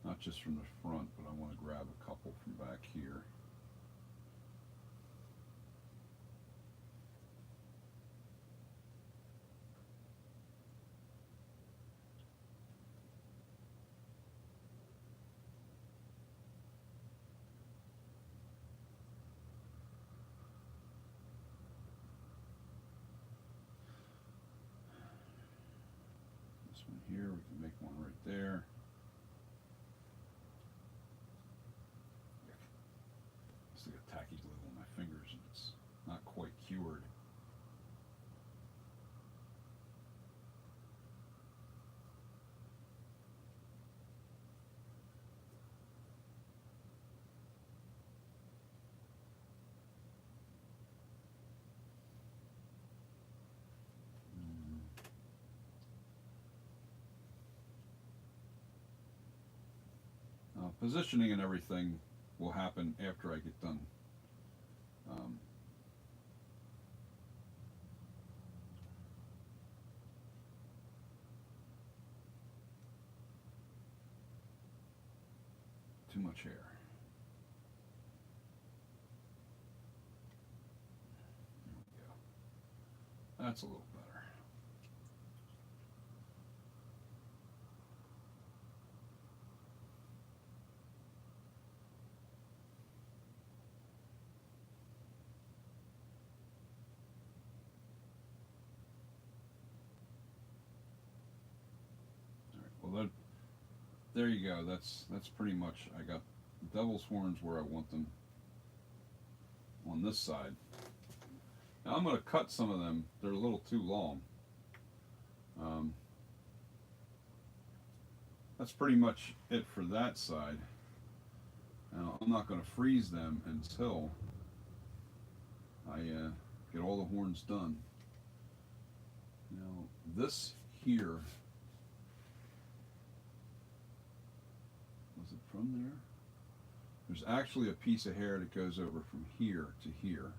Not just from the front, but I want to grab a couple from back here. This one here, we can make one right there. It's like a tacky glue on my fingers, and it's not quite cured. Positioning and everything will happen after I get done. Um, Too much hair. There we go. That's a little better. Well, there you go. That's pretty much. I got the devil's horns where I want them on this side. Now I'm going to cut some of them. They're a little too long. That's pretty much it for that side. Now I'm not going to freeze them until I get all the horns done. Now this here, was it from there? There's actually a piece of hair that goes over from here to here.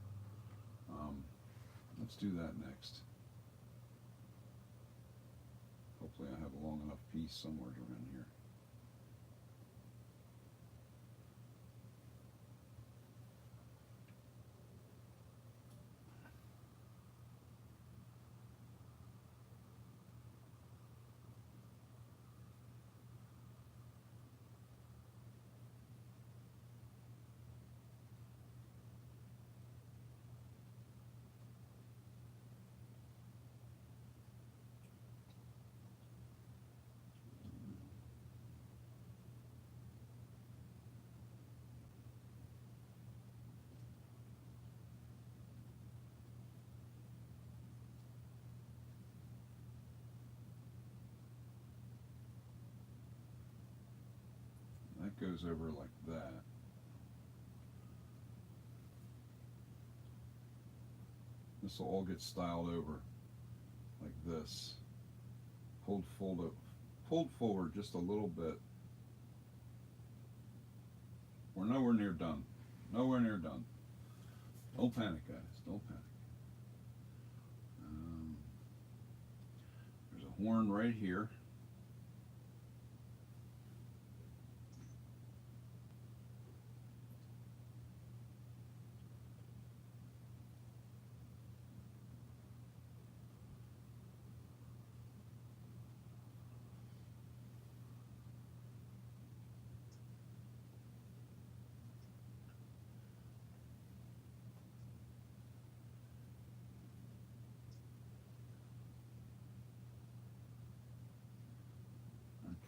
Let's do that next. Hopefully I have a long enough piece somewhere around here. That goes over like that. This will all get styled over like this. Pulled forward just a little bit We're nowhere near done. Nowhere near done. Don't panic, guys. Don't panic. There's a horn right here.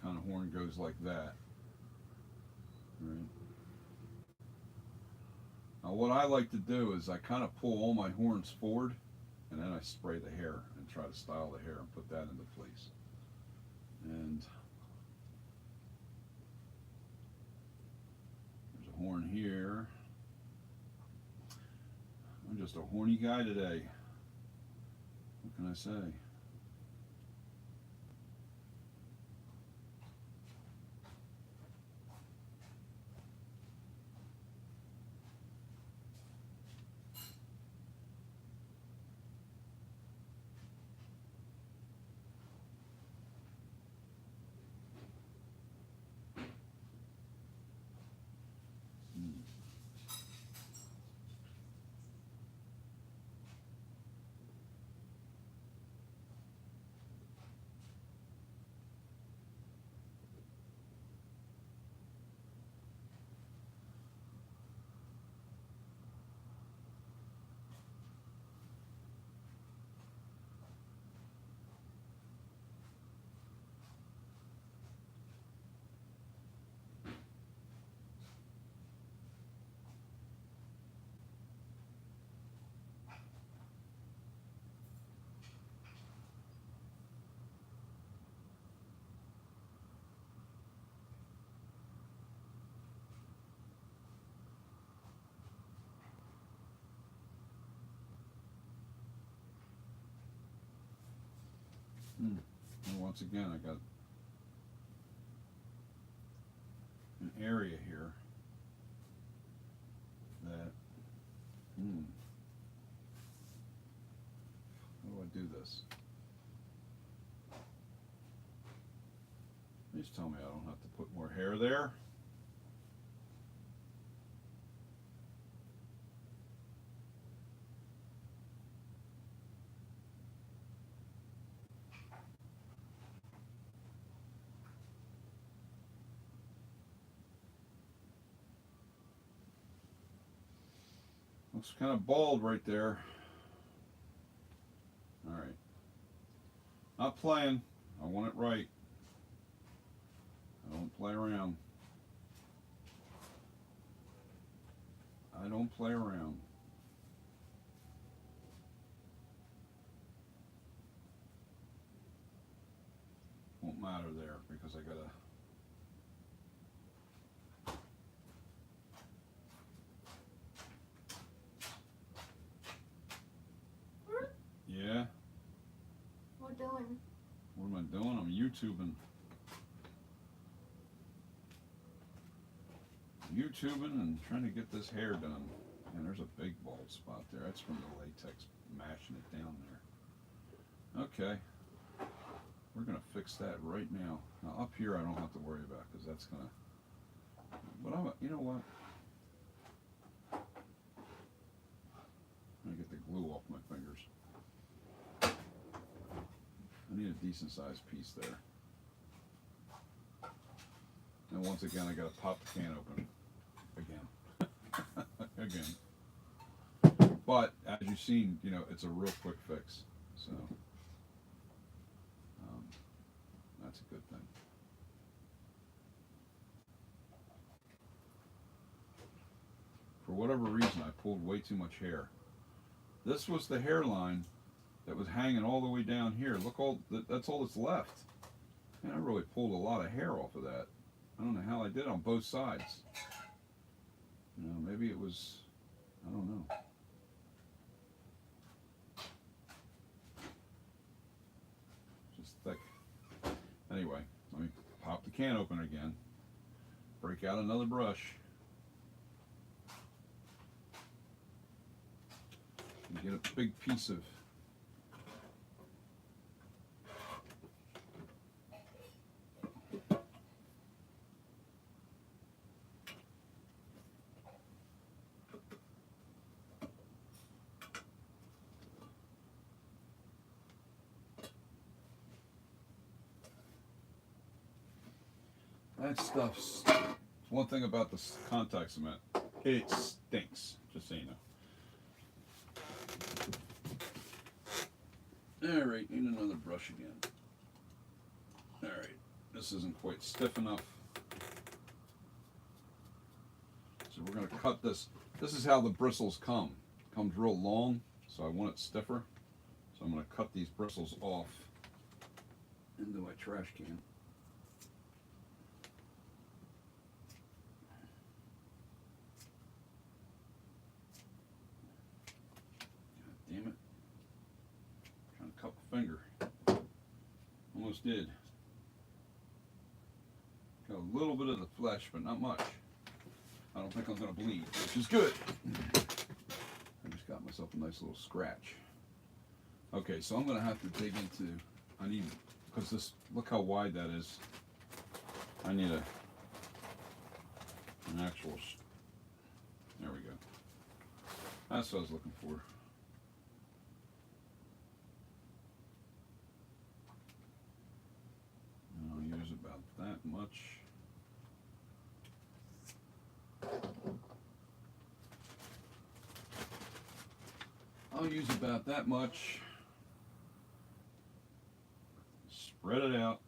Kind of horn goes like that. Right. Now what I like to do is I kind of pull all my horns forward and then I spray the hair and try to style the hair and put that into place. And there's a horn here. I'm just a horny guy today. What can I say? And once again, I got an area here that, how do I do this? Please tell me I don't have to put more hair there. Looks kind of bald right there. All right. Not playing. I want it right. I don't play around. I don't play around. Won't matter there because I gotta. Yeah. What doing? What am I doing? I'm YouTubing. And trying to get this hair done. And there's a big bald spot there. That's from the latex mashing it down there. Okay. We're going to fix that right now. Now up here I don't have to worry about because that's going to... But you know what? I'm going to get the glue off my fingers. I need a decent sized piece there. And once again, I got to pop the can open. Again. Again. But as you've seen, you know, it's a real quick fix. So that's a good thing. For whatever reason, I pulled way too much hair. This was the hairline that was hanging all the way down here. Look, that's all that's left. And I really pulled a lot of hair off of that. I don't know how I did on both sides. You know, maybe it was, I don't know. Just thick. Anyway, let me pop the can open again. Break out another brush. You get a big piece of that stuff's one thing about this contact cement. It stinks, just so you know. Alright, need another brush again. Alright, this isn't quite stiff enough. So we're going to cut this. This is how the bristles come. It comes real long, so I want it stiffer. So I'm going to cut these bristles off into my trash can. God damn it. I'm trying to cut my finger. Almost did. Got a little bit of the flesh, but not much. I don't think I'm going to bleed, which is good. I just got myself a nice little scratch. Okay, so I'm going to have to dig into, I need, because this, look how wide that is. I need an actual, there we go. That's what I was looking for. And I'll use about that much. I'll use about that much. Spread it out.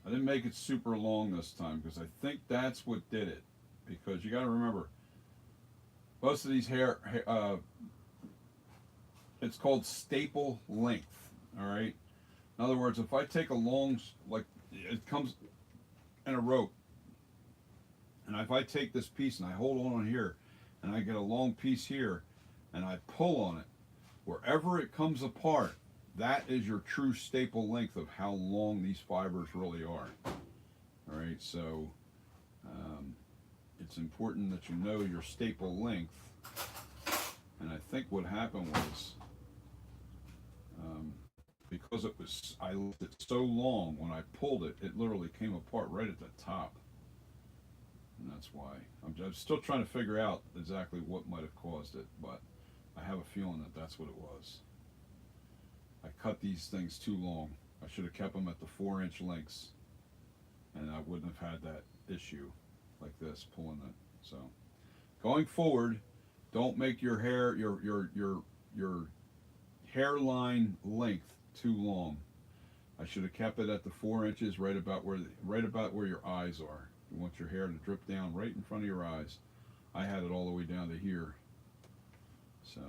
I didn't make it super long this time because I think that's what did it. Because you got to remember, most of these it's called staple length. All right. In other words, if I take a long, like it comes in a rope, and if I take this piece and I hold on here, and I get a long piece here, and I pull on it, wherever it comes apart, that is your true staple length of how long these fibers really are. All right, so it's important that you know your staple length. And I think what happened was, because I left it so long, when I pulled it, it literally came apart right at the top. And that's why. I'm still trying to figure out exactly what might have caused it, but I have a feeling that that's what it was. I cut these things too long. I should have kept them at the 4-inch lengths, and I wouldn't have had that issue like this, pulling it. So, going forward, don't make your hair, your hairline length too long. I should have kept it at the 4 inches, right about where your eyes are. You want your hair to drip down right in front of your eyes. I had it all the way down to here. So.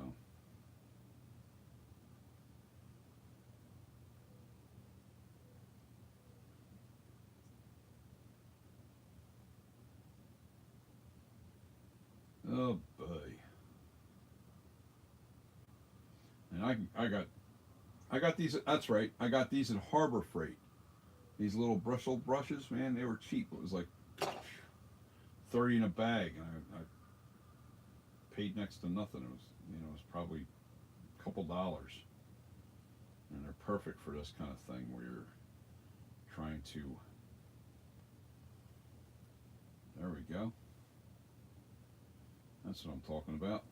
Oh boy. And I got these, that's right, I got these at Harbor Freight. These little bristle brushes, man, they were cheap. It was like 30 in a bag, and I paid next to nothing. It was, it was probably a couple dollars. And they're perfect for this kind of thing where you're trying to, there we go. That's what I'm talking about.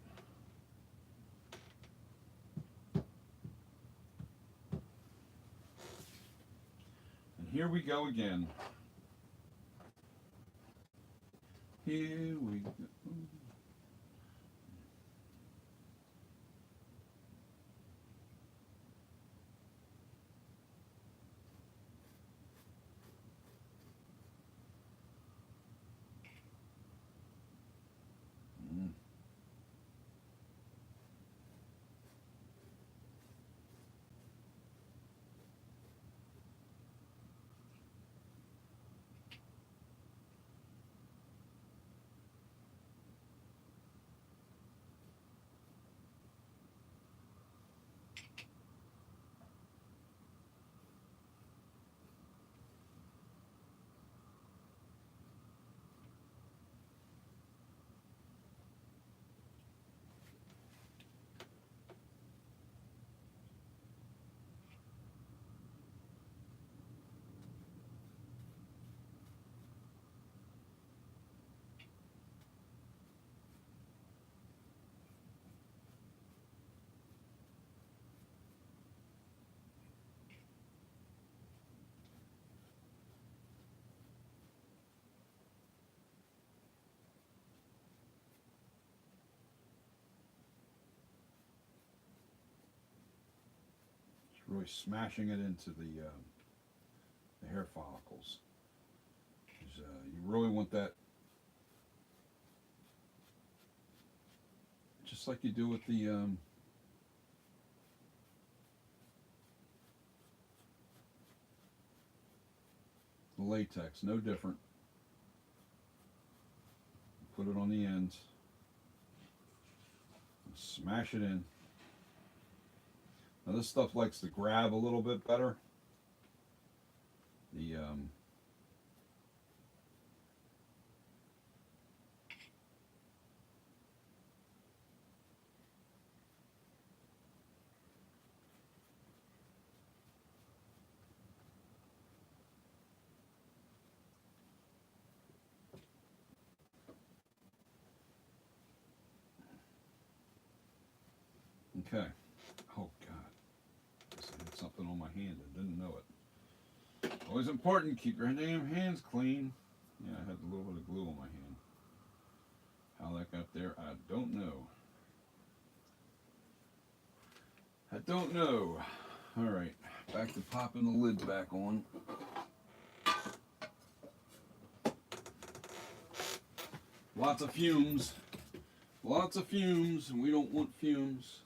And here we go again. Here we go. really smashing it into the hair follicles. You really want that, just like you do with the latex, no different. Put it on the ends, and smash it in. Now this stuff likes to grab a little bit better. The okay. Oh God, I had something on my hand and didn't know it. Always important, keep your damn hands clean. Yeah, I had a little bit of glue on my hand. How that got there, I don't know. I don't know. All right, back to popping the lid back on. Lots of fumes. Lots of fumes, and we don't want fumes.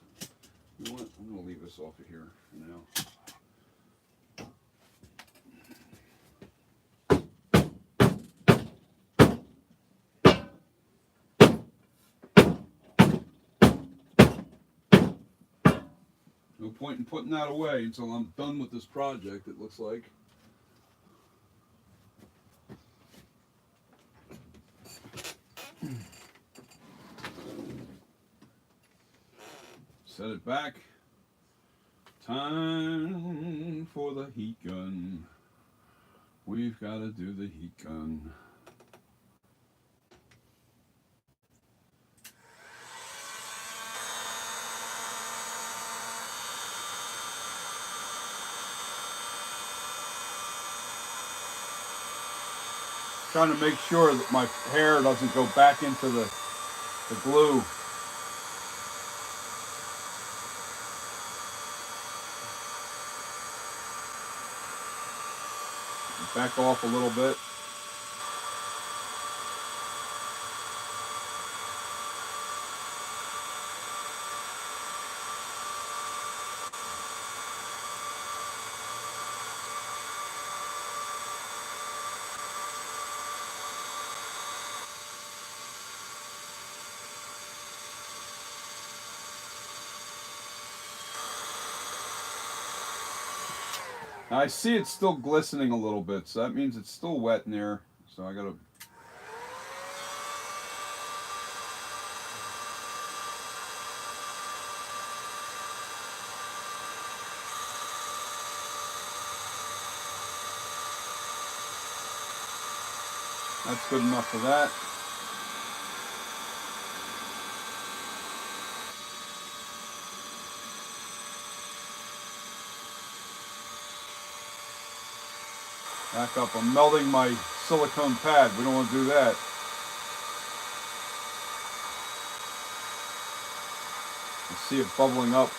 I'm going to leave this off of here for now. No point in putting that away until I'm done with this project, it looks like. Set it back. Time for the heat gun. We've got to do the heat gun. Trying to make sure that my hair doesn't go back into the glue. Back off a little bit. Now I see it's still glistening a little bit, so that means it's still wet in there. So I gotta. That's good enough for that. Back up. I'm melting my silicone pad. We don't want to do that. I see it bubbling up.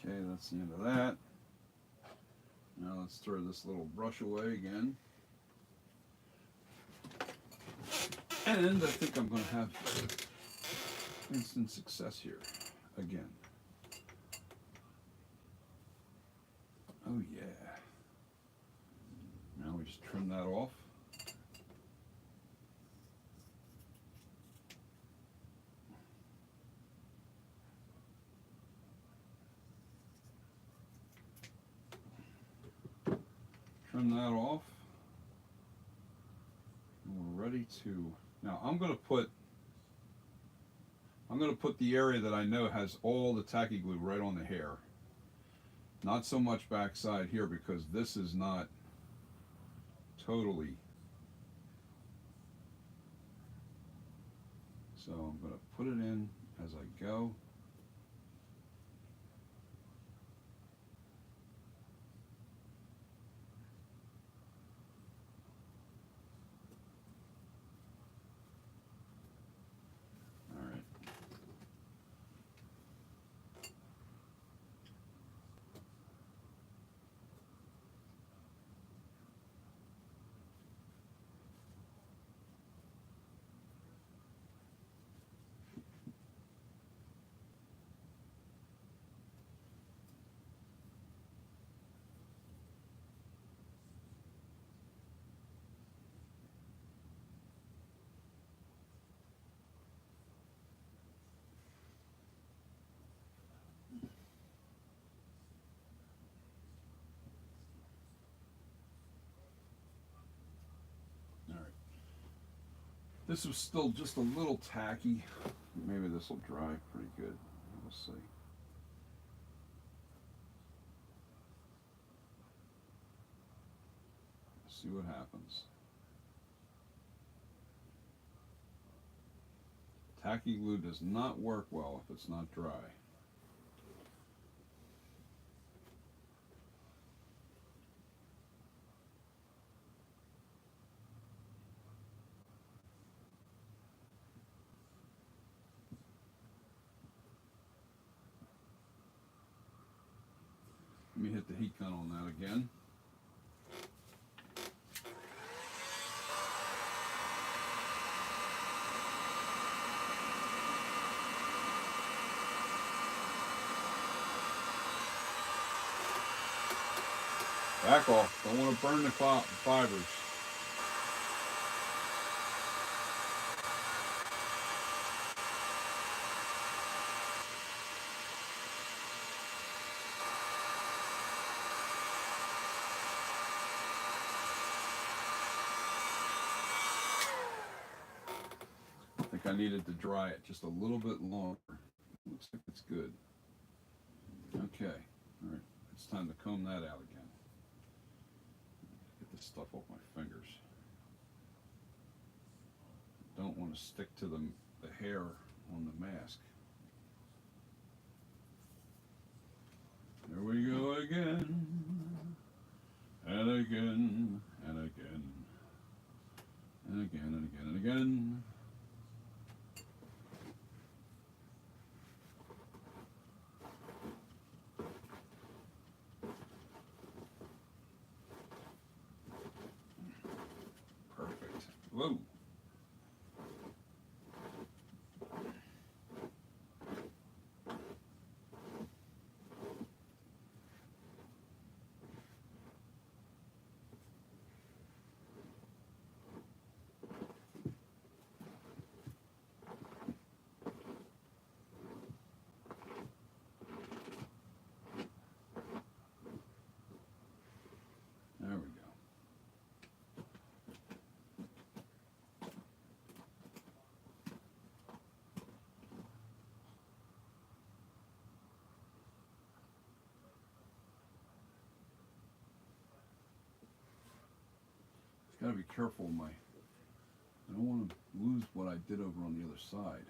Okay, that's the end of that. Now let's throw this little brush away again. And I think I'm going to have instant success here again. Oh yeah. Now we just trim that off. Trim that off. And we're ready to, now I'm going to put I'm going to put the area that I know has all the tacky glue right on the hair. Not so much backside here because this is not totally. So I'm going to put it in as I go. All right. All right. This was still just a little tacky. Maybe this will dry pretty good. We'll see. See what happens. Tacky glue does not work well if it's not dry. Let me hit the heat gun on that again. Back off. Don't want to burn the fibers. I think I needed to dry it just a little bit longer. Looks like it's good. Okay. All right. It's time to comb that out again. Get this stuff off my fingers. Don't want to stick to the hair on the mask. There we go again. And again. And again. And again and again and again. Perfect. Whoa. There we go. Got to be careful of I don't want to lose what I did over on the other side.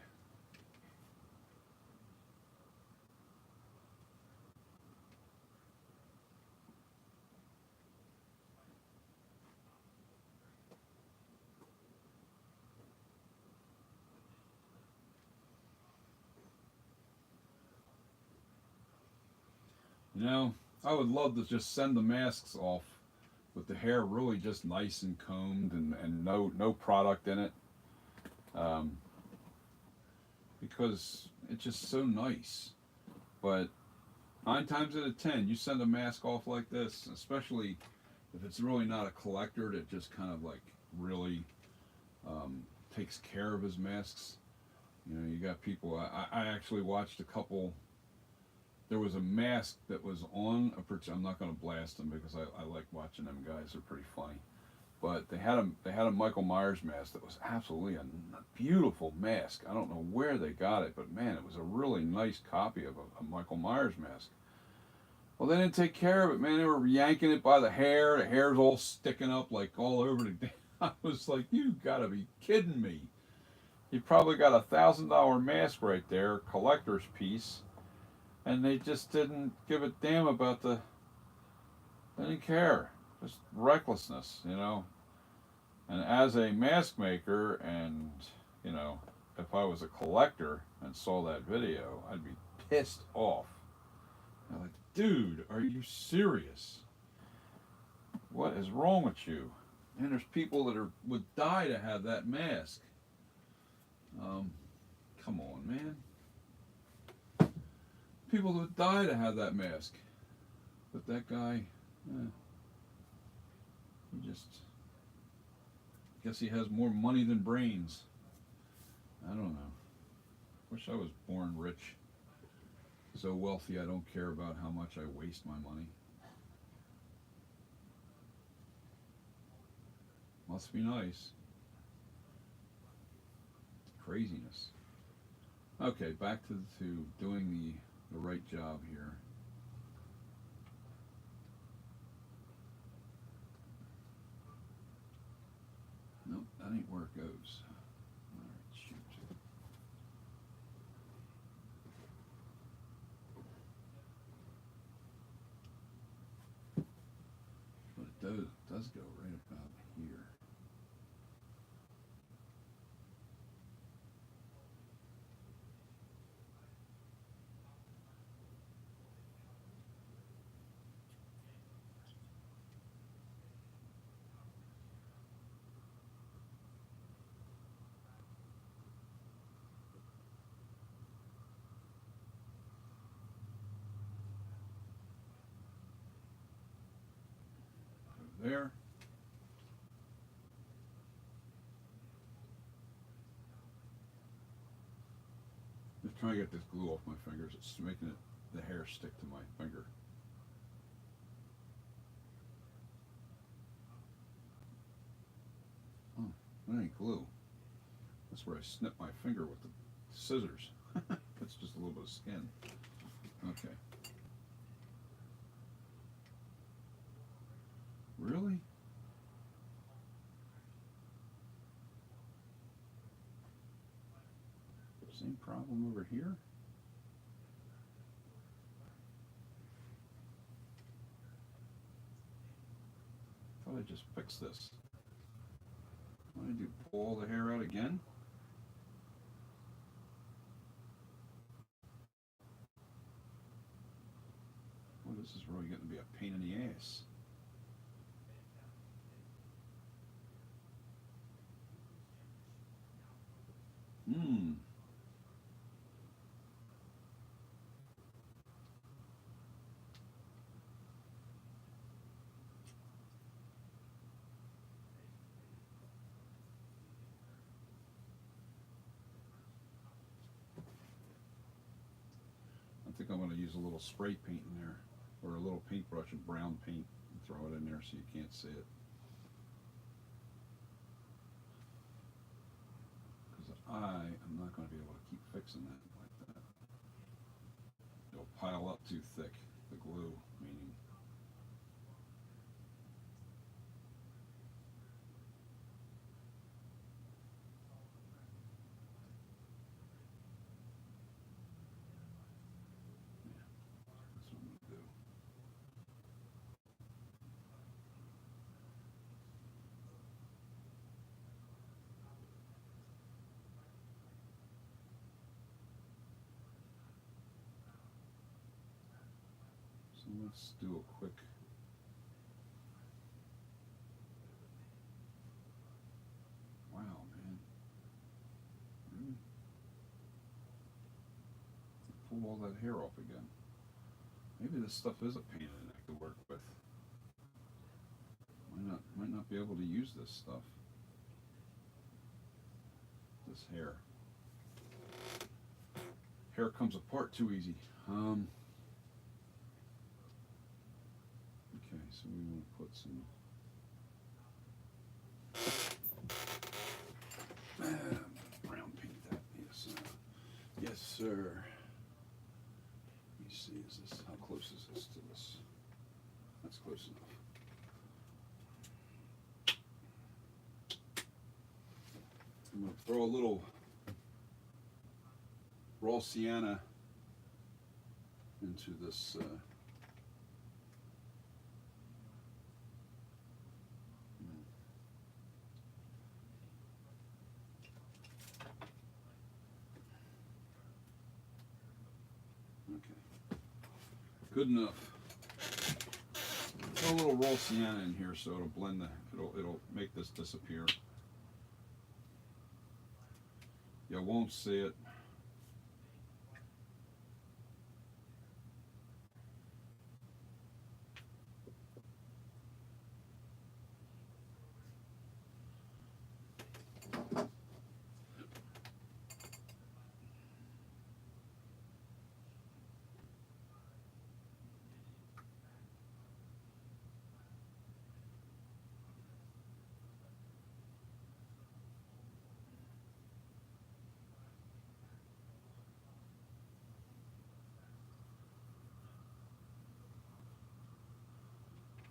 You know, I would love to just send the masks off with the hair really just nice and combed and no product in it. Because it's just so nice. But 9 times out of 10, you send a mask off like this, especially if it's really not a collector that just kind of like really takes care of his masks. You know, you got people. I actually watched a couple. There was a mask that was on a. I'm not going to blast them because I like watching them guys. They're pretty funny. But they had a Michael Myers mask that was absolutely a beautiful mask. I don't know where they got it, but man, it was a really nice copy of a Michael Myers mask. Well, they didn't take care of it, man. They were yanking it by the hair. The hair's all sticking up like all over the. I was like, you gotta be kidding me. You probably got $1,000 mask right there, collector's piece, and they just didn't give a damn about the. They didn't care. Just recklessness, you know. And as a mask maker, and you know, if I was a collector and saw that video, I'd be pissed off. I'm like, dude, are you serious? What is wrong with you? And there's people that would die to have that mask. Come on, man. People would die to have that mask. But that guy, he just, I guess he has more money than brains. I don't know. Wish I was born rich. So wealthy I don't care about how much I waste my money. Must be nice. Craziness. Okay, back to doing the right job here. Nope, that ain't where it goes. Alright, shoot. But it does go right about here. Go there. Just trying to get this glue off my fingers. It's making the hair stick to my finger. Oh, that ain't glue. That's where I snip my finger with the scissors. That's just a little bit of skin. Okay. Really? Same problem over here? I thought I just fixed this. What did I do? Pull all the hair out again? Well, this is really getting to be a pain in the ass. Hmm. I think I'm going to use a little spray paint in there, or a little paintbrush of brown paint, and throw it in there so you can't see it. Because I am not going to be able to keep fixing that like that. It'll pile up too thick, the glue, meaning. That's what I'm going to do. So let's do a quick. Wow, man. Really? Pull all that hair off again. Maybe this stuff is a pain in the neck to work with. Might not be able to use this stuff. This hair. Hair comes apart too easy. Okay, so we want to put some Brown paint that. Yes, yes, sir. Let me see. Is this how close is this to this? That's close enough. I'm going to throw a little raw sienna into this. Okay, good enough. Throw a little raw sienna in here so it'll blend the. It'll make this disappear. You won't see it.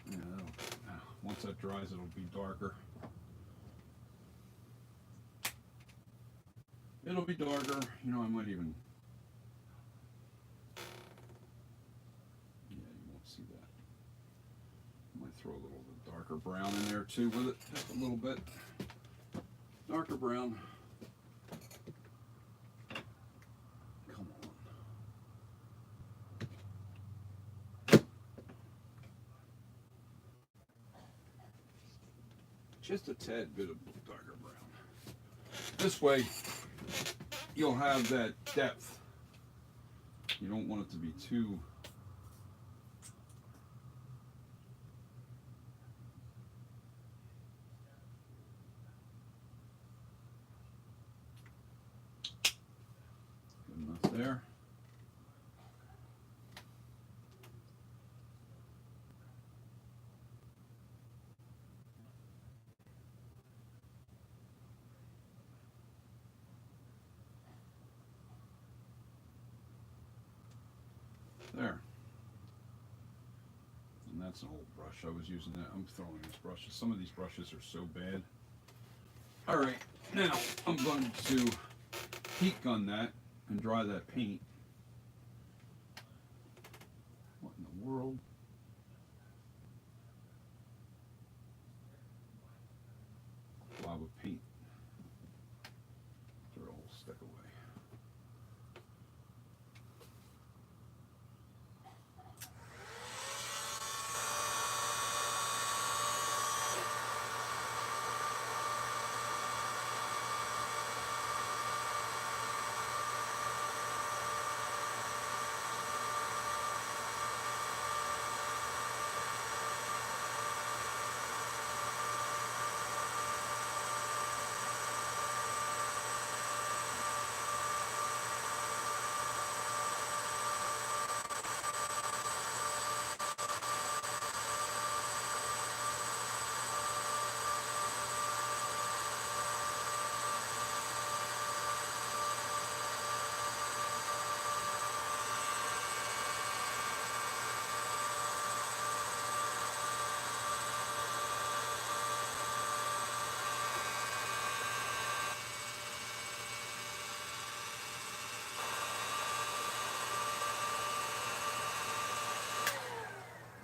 Yeah, once that dries, it'll be darker. It'll be darker. You know, I might even. Yeah, you won't see that. I might throw a little bit darker brown in there too with it. Just a little bit. Darker brown. Come on. Just a tad bit of darker brown. This way, you'll have that depth. You don't want it to be too. Good enough there. There. And that's an old brush. I was using that. I'm throwing these brushes. Some of these brushes are so bad. All right, now I'm going to heat gun that and dry that paint. What in the world? Blob of paint. Throw a whole stick away.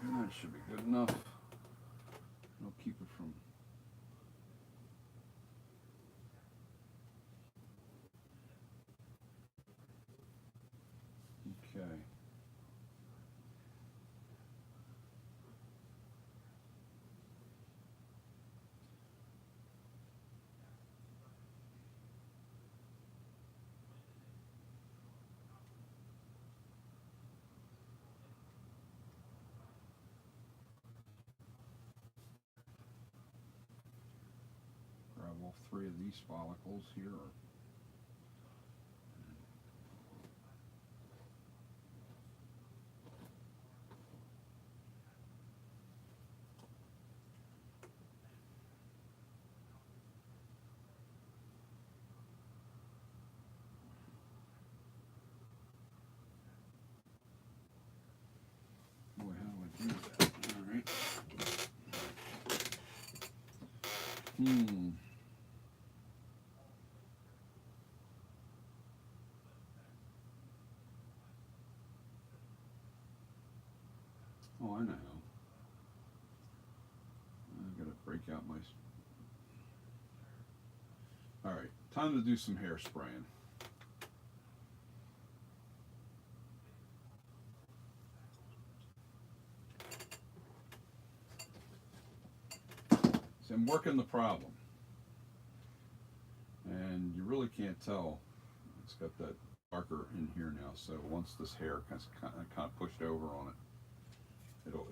That should be good enough. I'll keep it from. Okay. Grab all three of these follicles here. Oh, I know. I gotta break out my. All right, time to do some hairspraying. See, I'm working the problem, and you really can't tell. It's got that marker in here now, so once this hair kind of pushed over on it, it'll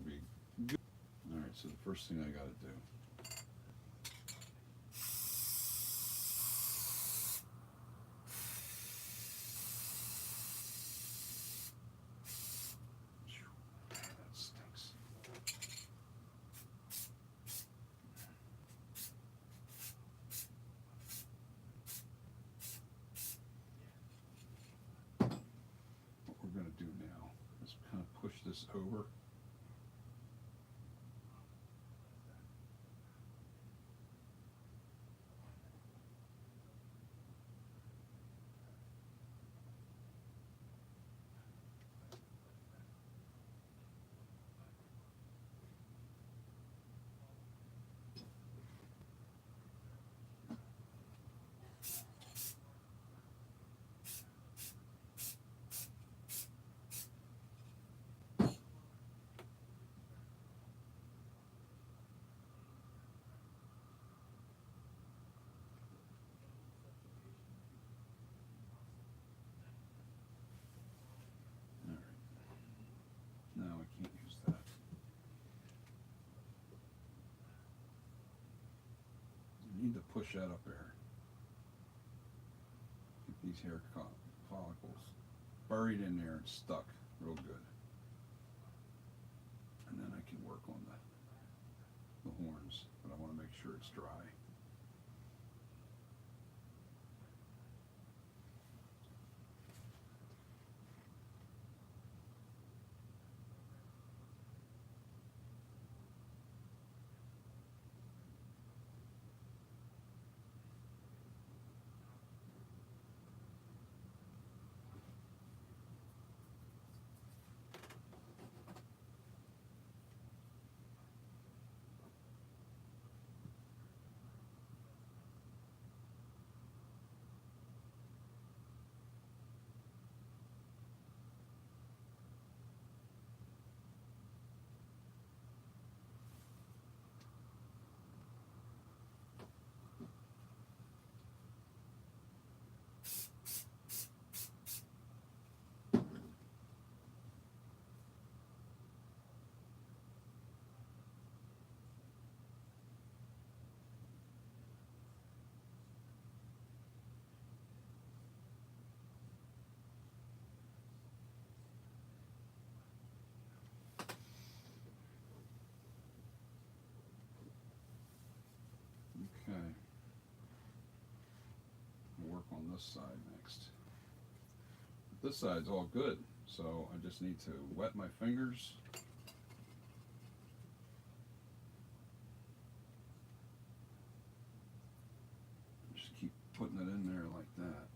be good. All right, so the first thing I got to do. That stinks. What we're going to do now is kind of push this over. All right. No, I can't use that. I need to push that up there. Get these hair follicles buried in there and stuck real good. And then I can work on the horns, but I want to make sure it's dry. Okay. We'll work on this side next. This side's all good, so I just need to wet my fingers. Just keep putting it in there like that.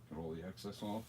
Get all the excess off.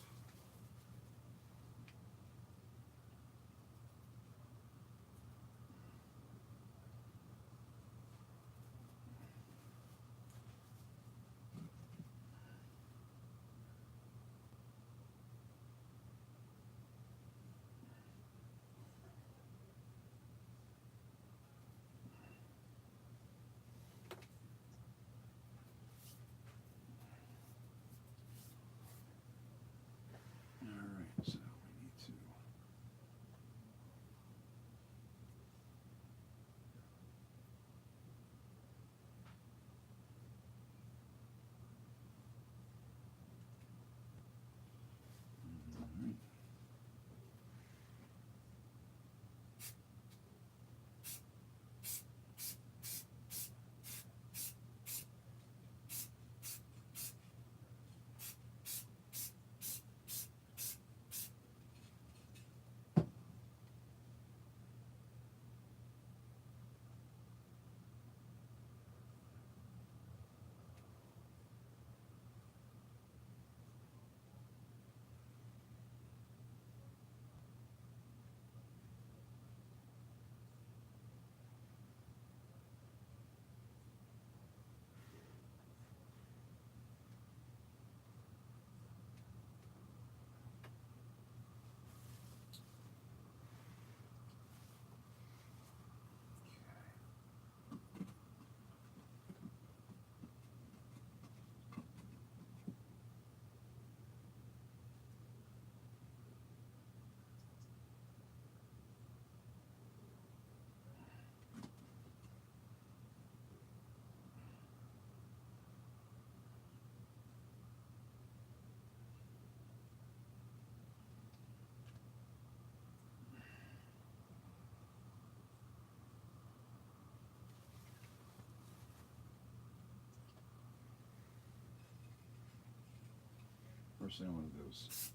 First thing I want to do is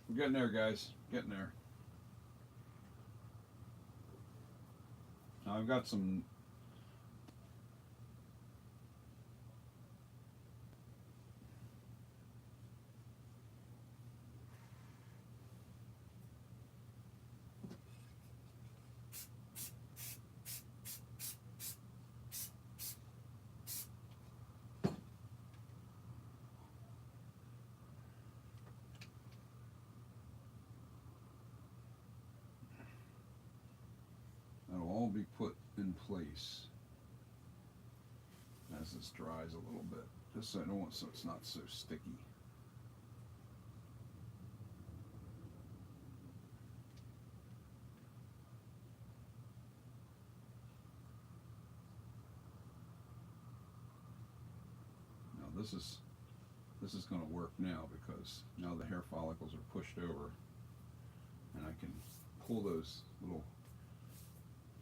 we're getting there, guys. Getting there. Now I've got some that'll all be put in place as this dries a little bit, just so I don't want so it's not so sticky. Now this is going to work now because now the hair follicles are pushed over, and I can pull those little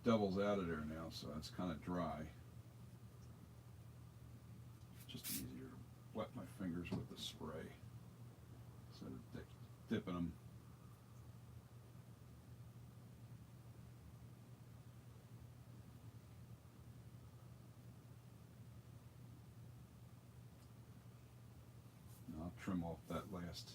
devils out of there now, so it's kind of dry. Just easier to wet my fingers with the spray instead of dipping them. Now I'll trim off that last.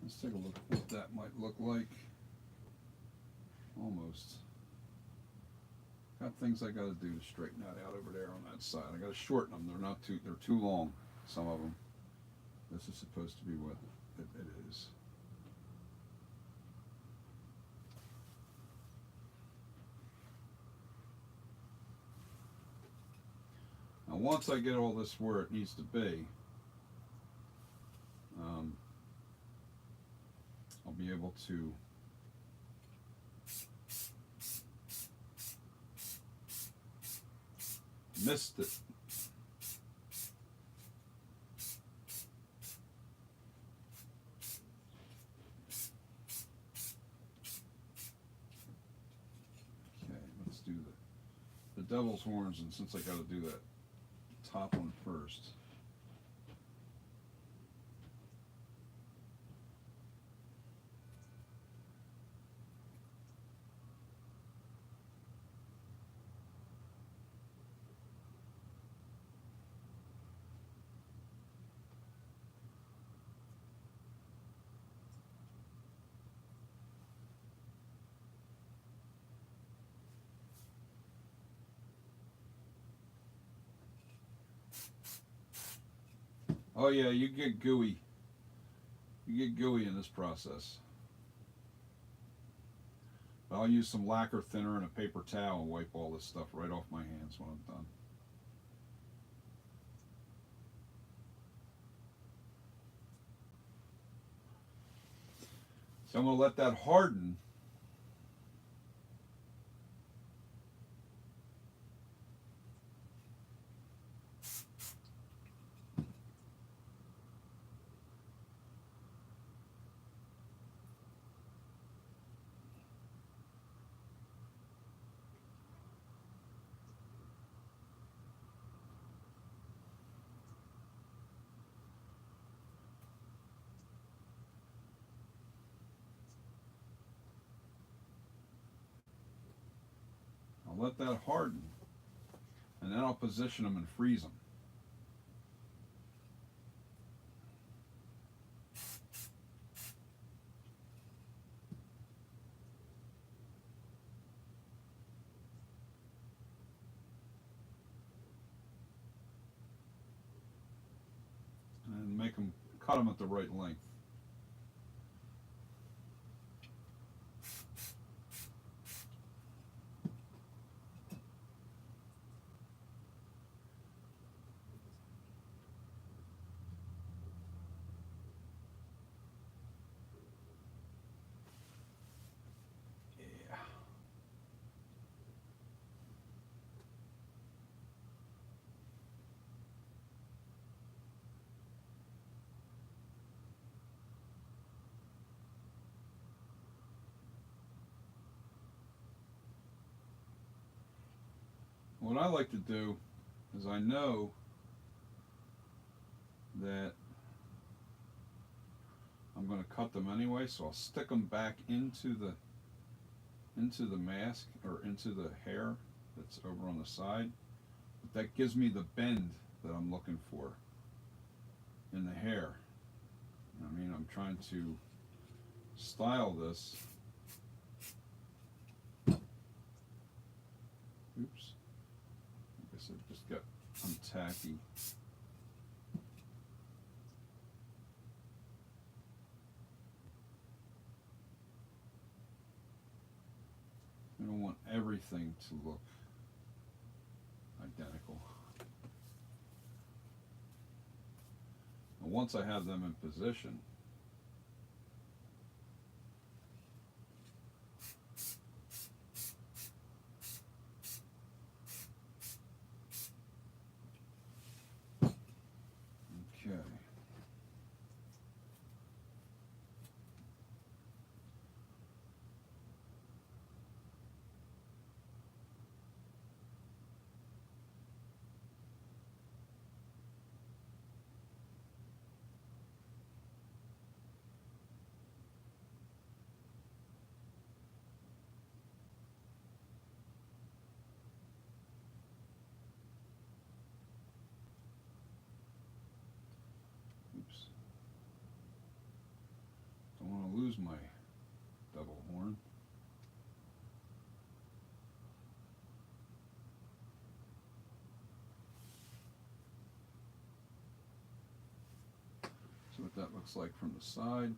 Let's take a look at what that might look like. Almost. Got things I got to do to straighten that out over there on that side. I got to shorten them. They're too long, some of them. This is supposed to be what it is. Now once I get all this where it needs to be, I'll be able to mist it. Okay, let's do the devil's horns, and since I got to do that top one first. Oh yeah, you get gooey. You get gooey in this process. But I'll use some lacquer thinner and a paper towel and wipe all this stuff right off my hands when I'm done. So I'm going to let that harden. let that harden, and then I'll position them and freeze them. And make them, cut them at the right length. Yeah. What I like to do is I know that I'm going to cut them anyway, so I'll stick them back into the mask or into the hair that's over on the side. But that gives me the bend that I'm looking for in the hair. I mean, I'm trying to style this. Oops. I guess I just got untacky. I don't want everything to look identical. And once I have them in position, okay. Oops. Don't want to lose my double horn. See what that looks like from the side.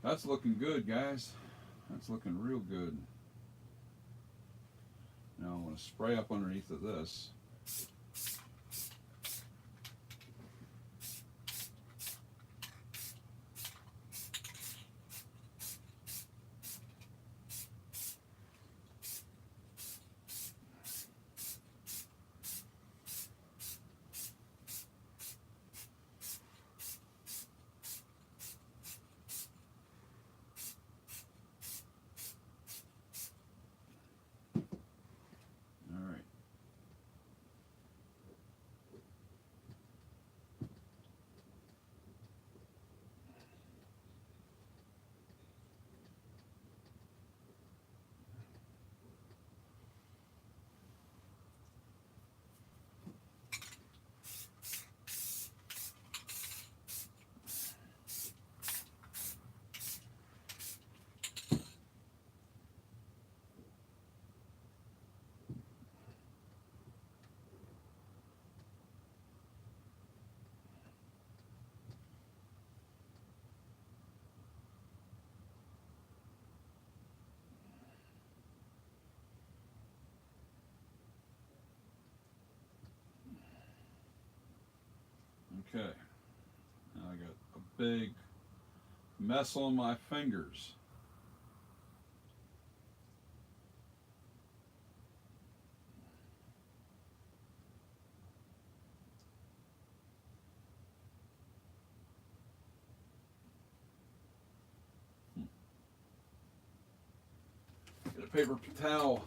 That's looking good, guys. That's looking real good. Now I'm going to spray up underneath of this. All right. Okay. Now I got a big mess on my fingers. paper towel.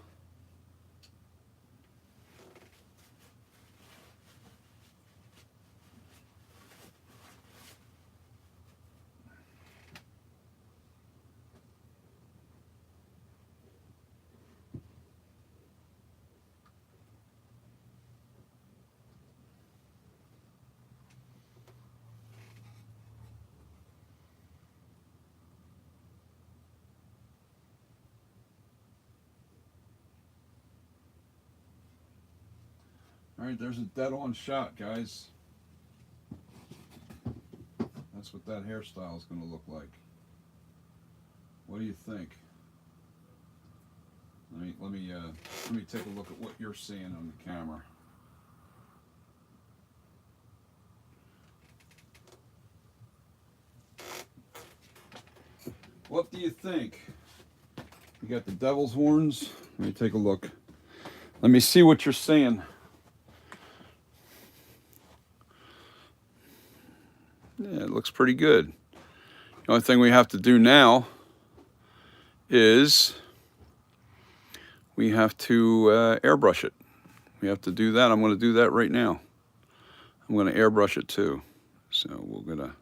All right, there's a dead-on shot, guys. That's what that hairstyle is going to look like. What do you think? Let me take a look at what you're seeing on the camera. What do you think? You got the devil's horns. Let me take a look. Let me see what you're seeing. Yeah, it looks pretty good. The only thing we have to do now is we have to airbrush it. We have to do that. I'm going to do that right now. I'm going to airbrush it too. So we're going to,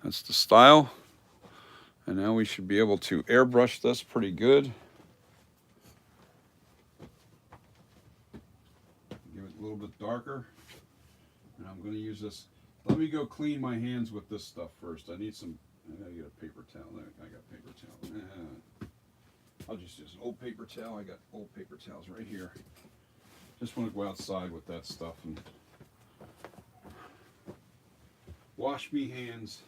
that's the style. And now we should be able to airbrush this pretty good. Give it a little bit darker. And I'm going to use this. Let me go clean my hands with this stuff first. I gotta get a paper towel. I got paper towel. I'll just use an old paper towel. I got old paper towels right here. Just want to go outside with that stuff and wash me hands.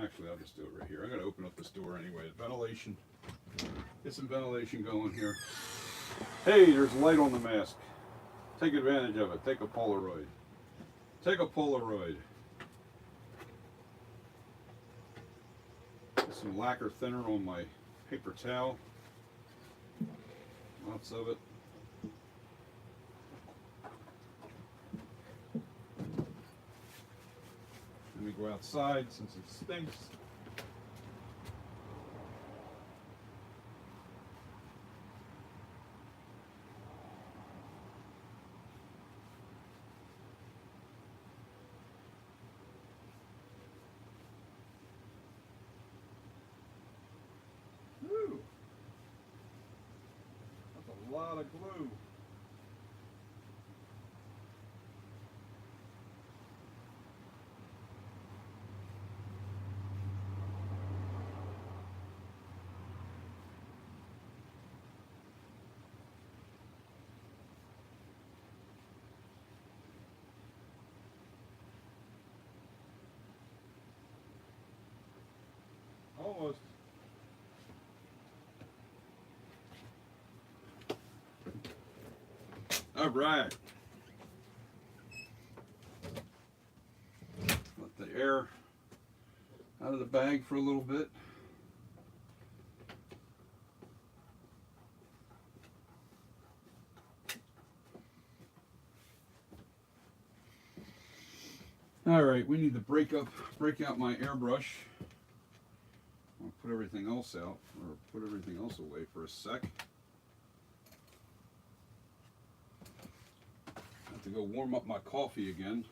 Actually, I'll just do it right here. I gotta open up this door anyway. Ventilation. Get some ventilation going here. Hey, there's light on the mask. Take advantage of it. Take a Polaroid. Take a Polaroid. Put some lacquer thinner on my paper towel. Lots of it. Let me go outside since it stinks. Woo! That's a lot of glue. Almost. All right. Let the air out of the bag for a little bit. All right, we need to break out my airbrush. I'll put everything else out, or put everything else away for a sec. Have to go warm up my coffee again.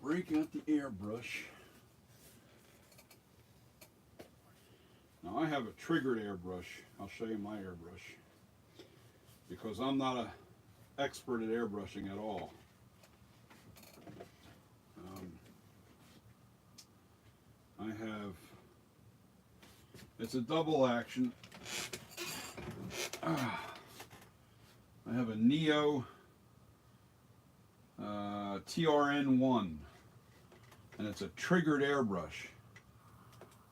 Break out the airbrush. Now I have a triggered airbrush. I'll show you my airbrush because I'm not an expert at airbrushing at all. It's a double action. I have a Neo TRN1 and it's a triggered airbrush.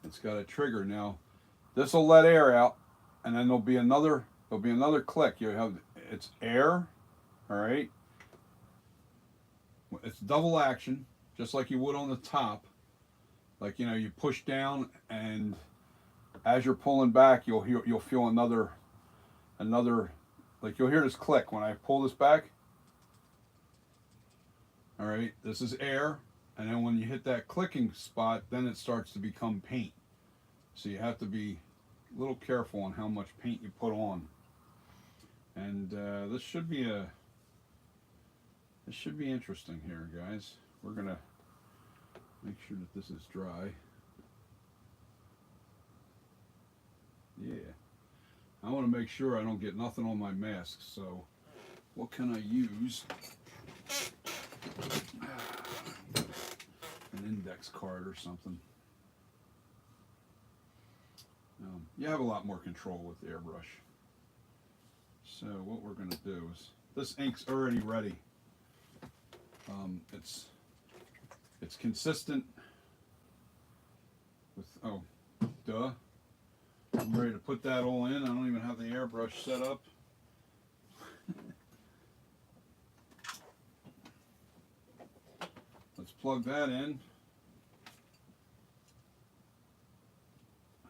It's got a trigger. Now this will let air out and then there'll be another click. You have, it's air, all right? It's double action, just like you would on the top. Like, you know, you push down and as you're pulling back, you'll feel another, like you'll hear this click when I pull this back. All right, this is air, and then when you hit that clicking spot, then it starts to become paint. So you have to be a little careful on how much paint you put on. And this should be interesting here, guys. We're gonna make sure that this is dry. Yeah, I want to make sure I don't get nothing on my mask. So, what can I use? An index card or something. You have a lot more control with the airbrush. So what we're going to do is, this ink's already ready. It's consistent with, oh, duh. I'm ready to put that all in. I don't even have the airbrush set up. Let's plug that in.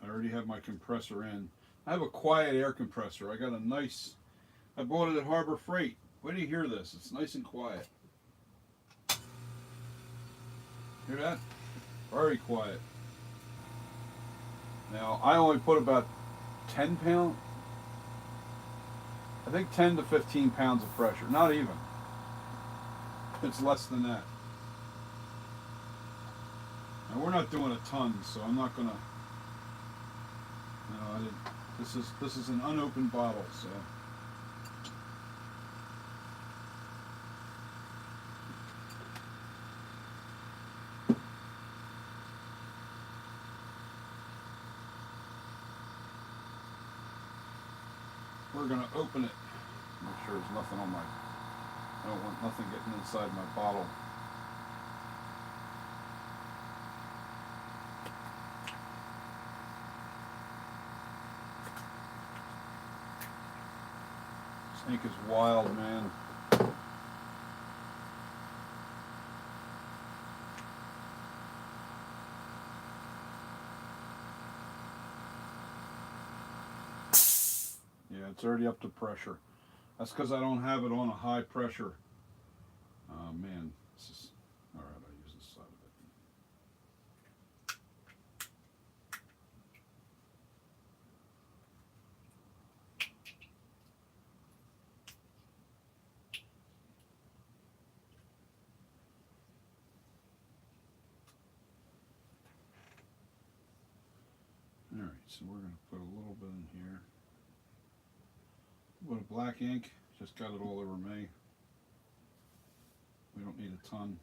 I already have my compressor in. I have a quiet air compressor. I got a nice, I bought it at Harbor Freight. Wait till you hear this. It's nice and quiet. Hear that? Very quiet. Now, I only put about 10 pounds, I think 10 to 15 pounds of pressure. Not even. It's less than that. Now, we're not doing a ton, so I'm not going to, no, I didn't. This is an unopened bottle, so. We're gonna open it. Make sure there's nothing on my, I don't want nothing getting inside my bottle. This ink is wild, man. Yeah, it's already up to pressure. That's because I don't have it on a high pressure. Oh man, this is, all right, I'll use this side of it. All right, so we're going to put a little bit in here. A little bit of black ink, just got it all over me. We don't need a ton.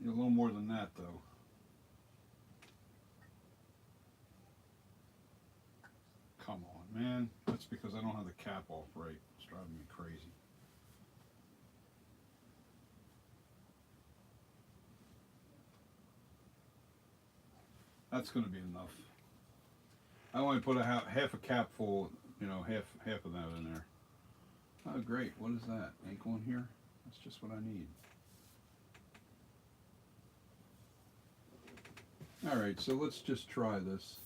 Need a little more than that, though. Come on, man. That's because I don't have the cap off right. It's driving me crazy. That's going to be enough. I only put a half a cap full, you know, half of that in there. Oh, great. What is that? Ink on here? That's just what I need. All right, so let's just try this.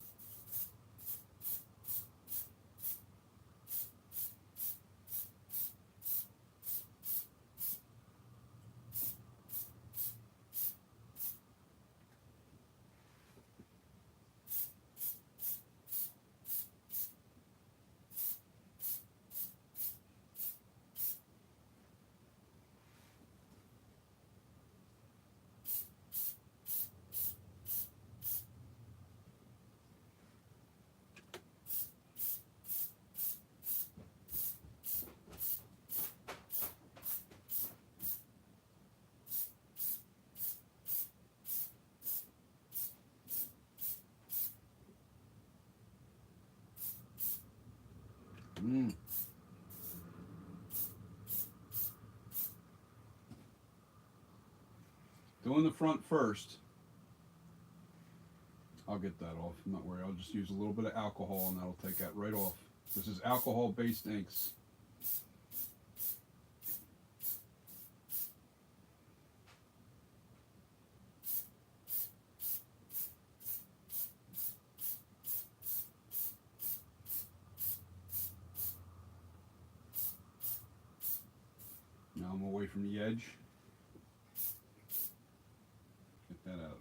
Doing the front first. I'll get that off. I'm not worried. I'll just use a little bit of alcohol and that'll take that right off. This is alcohol-based inks. Now I'm away from the edge. Get that out of the way.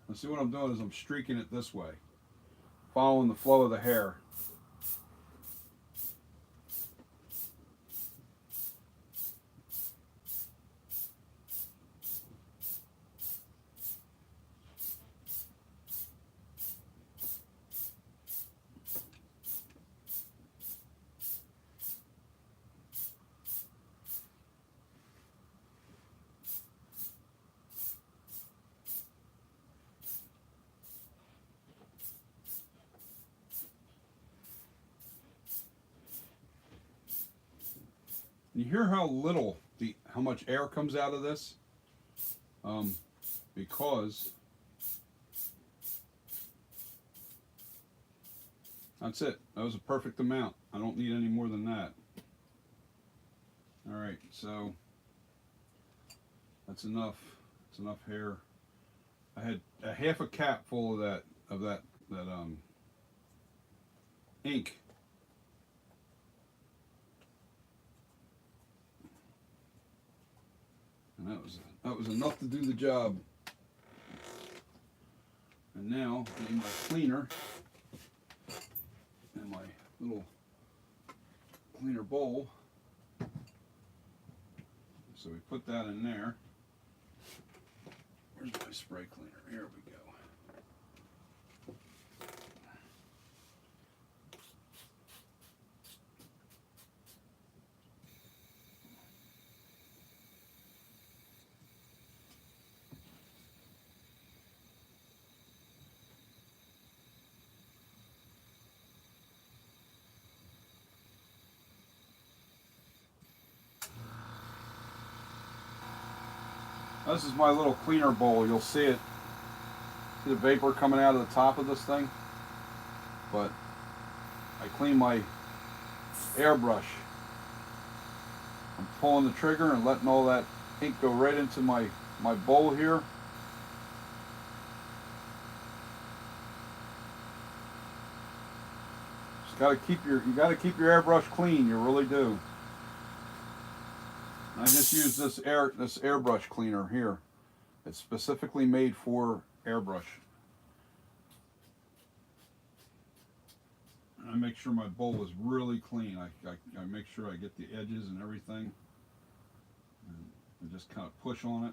Now see what I'm doing is I'm streaking it this way, following the flow of the hair. You hear how how much air comes out of this? Because that's it. That was a perfect amount. I don't need any more than that. All right, so that's enough. It's enough hair. I had a half a cap full of that ink. And that was enough to do the job. And now I need my cleaner and my little cleaner bowl. So we put that in there. Where's my spray cleaner? Here we go. This is my little cleaner bowl. You'll see it. See the vapor coming out of the top of this thing? But I clean my airbrush. I'm pulling the trigger and letting all that ink go right into my bowl here. Just you gotta keep your airbrush clean, you really do. I just use this airbrush cleaner here. It's specifically made for airbrush. And I make sure my bowl is really clean. I make sure I get the edges and everything. And I just kind of push on it.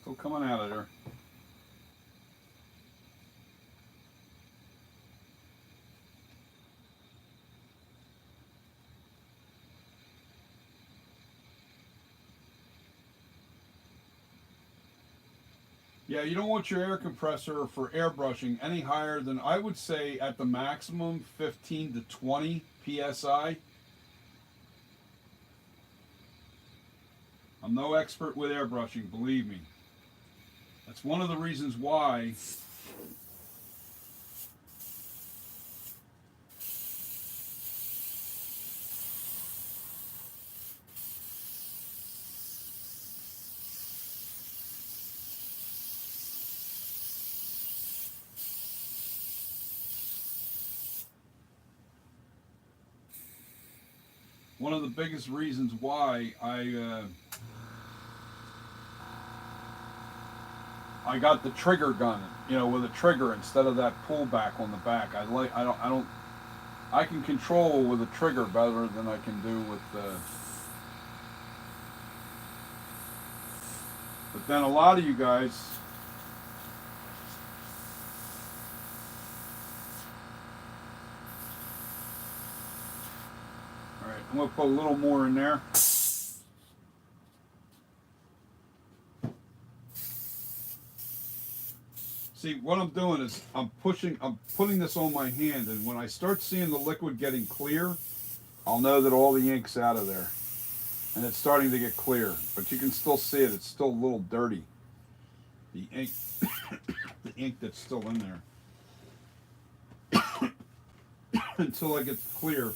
Still coming out of there. Yeah, you don't want your air compressor for airbrushing any higher than, I would say at the maximum 15 to 20 psi. I'm no expert with airbrushing, believe me. That's one of the reasons why one of the biggest reasons why I got the trigger gun, you know, with a trigger instead of that pullback on the back. I can control with a trigger better than I can do with but then a lot of you guys, all right, I'm gonna put a little more in there. See, what I'm doing is I'm putting this on my hand, and when I start seeing the liquid getting clear, I'll know that all the ink's out of there. And it's starting to get clear, but you can still see it. It's still a little dirty. The ink, the ink that's still in there. Until I get clear.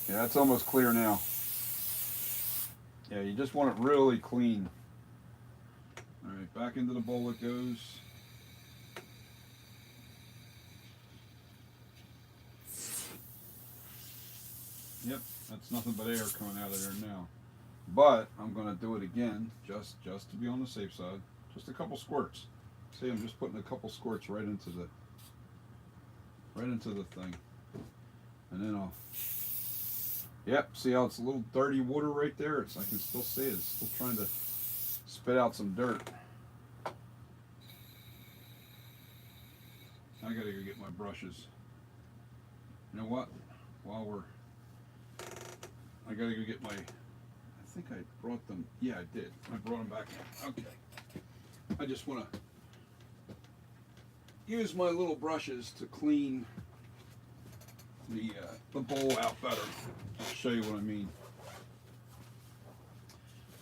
Yeah, that's almost clear now. Yeah, you just want it really clean. All right, back into the bowl it goes. Yep, that's nothing but air coming out of there now. But I'm going to do it again, just to be on the safe side. Just a couple squirts. See, I'm just putting a couple squirts right into the thing, and then I'll. Yep, see how it's a little dirty water right there? I can still see it. It's still trying to spit out some dirt. I gotta go get my brushes. You know what? I gotta go get my. I think I brought them. Yeah, I did. I brought them back in. Okay. I just want to use my little brushes to clean the bowl out better. I'll show you what I mean.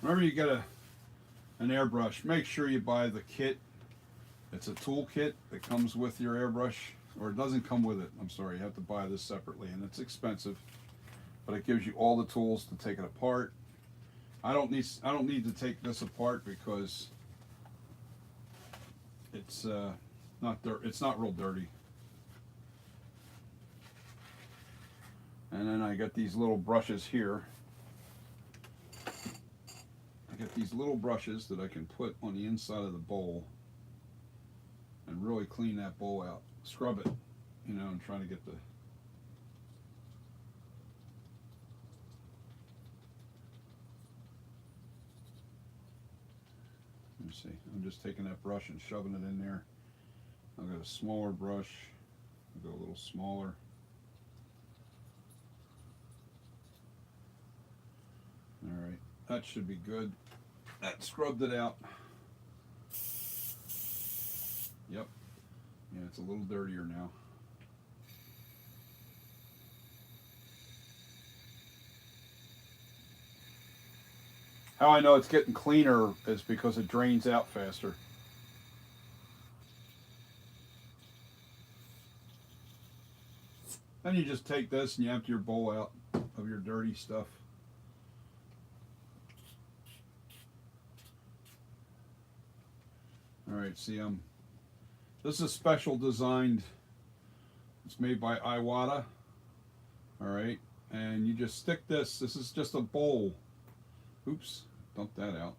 Remember, you get an airbrush. Make sure you buy the kit. It's a tool kit that comes with your airbrush, or it doesn't come with it. I'm sorry, you have to buy this separately, and it's expensive. But it gives you all the tools to take it apart. I don't need to take this apart because it's it's not real dirty. And then I got these little brushes here. I got these little brushes that I can put on the inside of the bowl and really clean that bowl out. Scrub it, you know, and trying to get the. Let me see. I'm just taking that brush and shoving it in there. I've got a smaller brush. I'll go a little smaller. All right, that should be good. That scrubbed it out. Yep. Yeah, it's a little dirtier now. How I know it's getting cleaner is because it drains out faster. Then you just take this and you empty your bowl out of your dirty stuff. All right, see, this is special designed. It's made by Iwata. All right, and you just stick this. This is just a bowl. Oops, dump that out.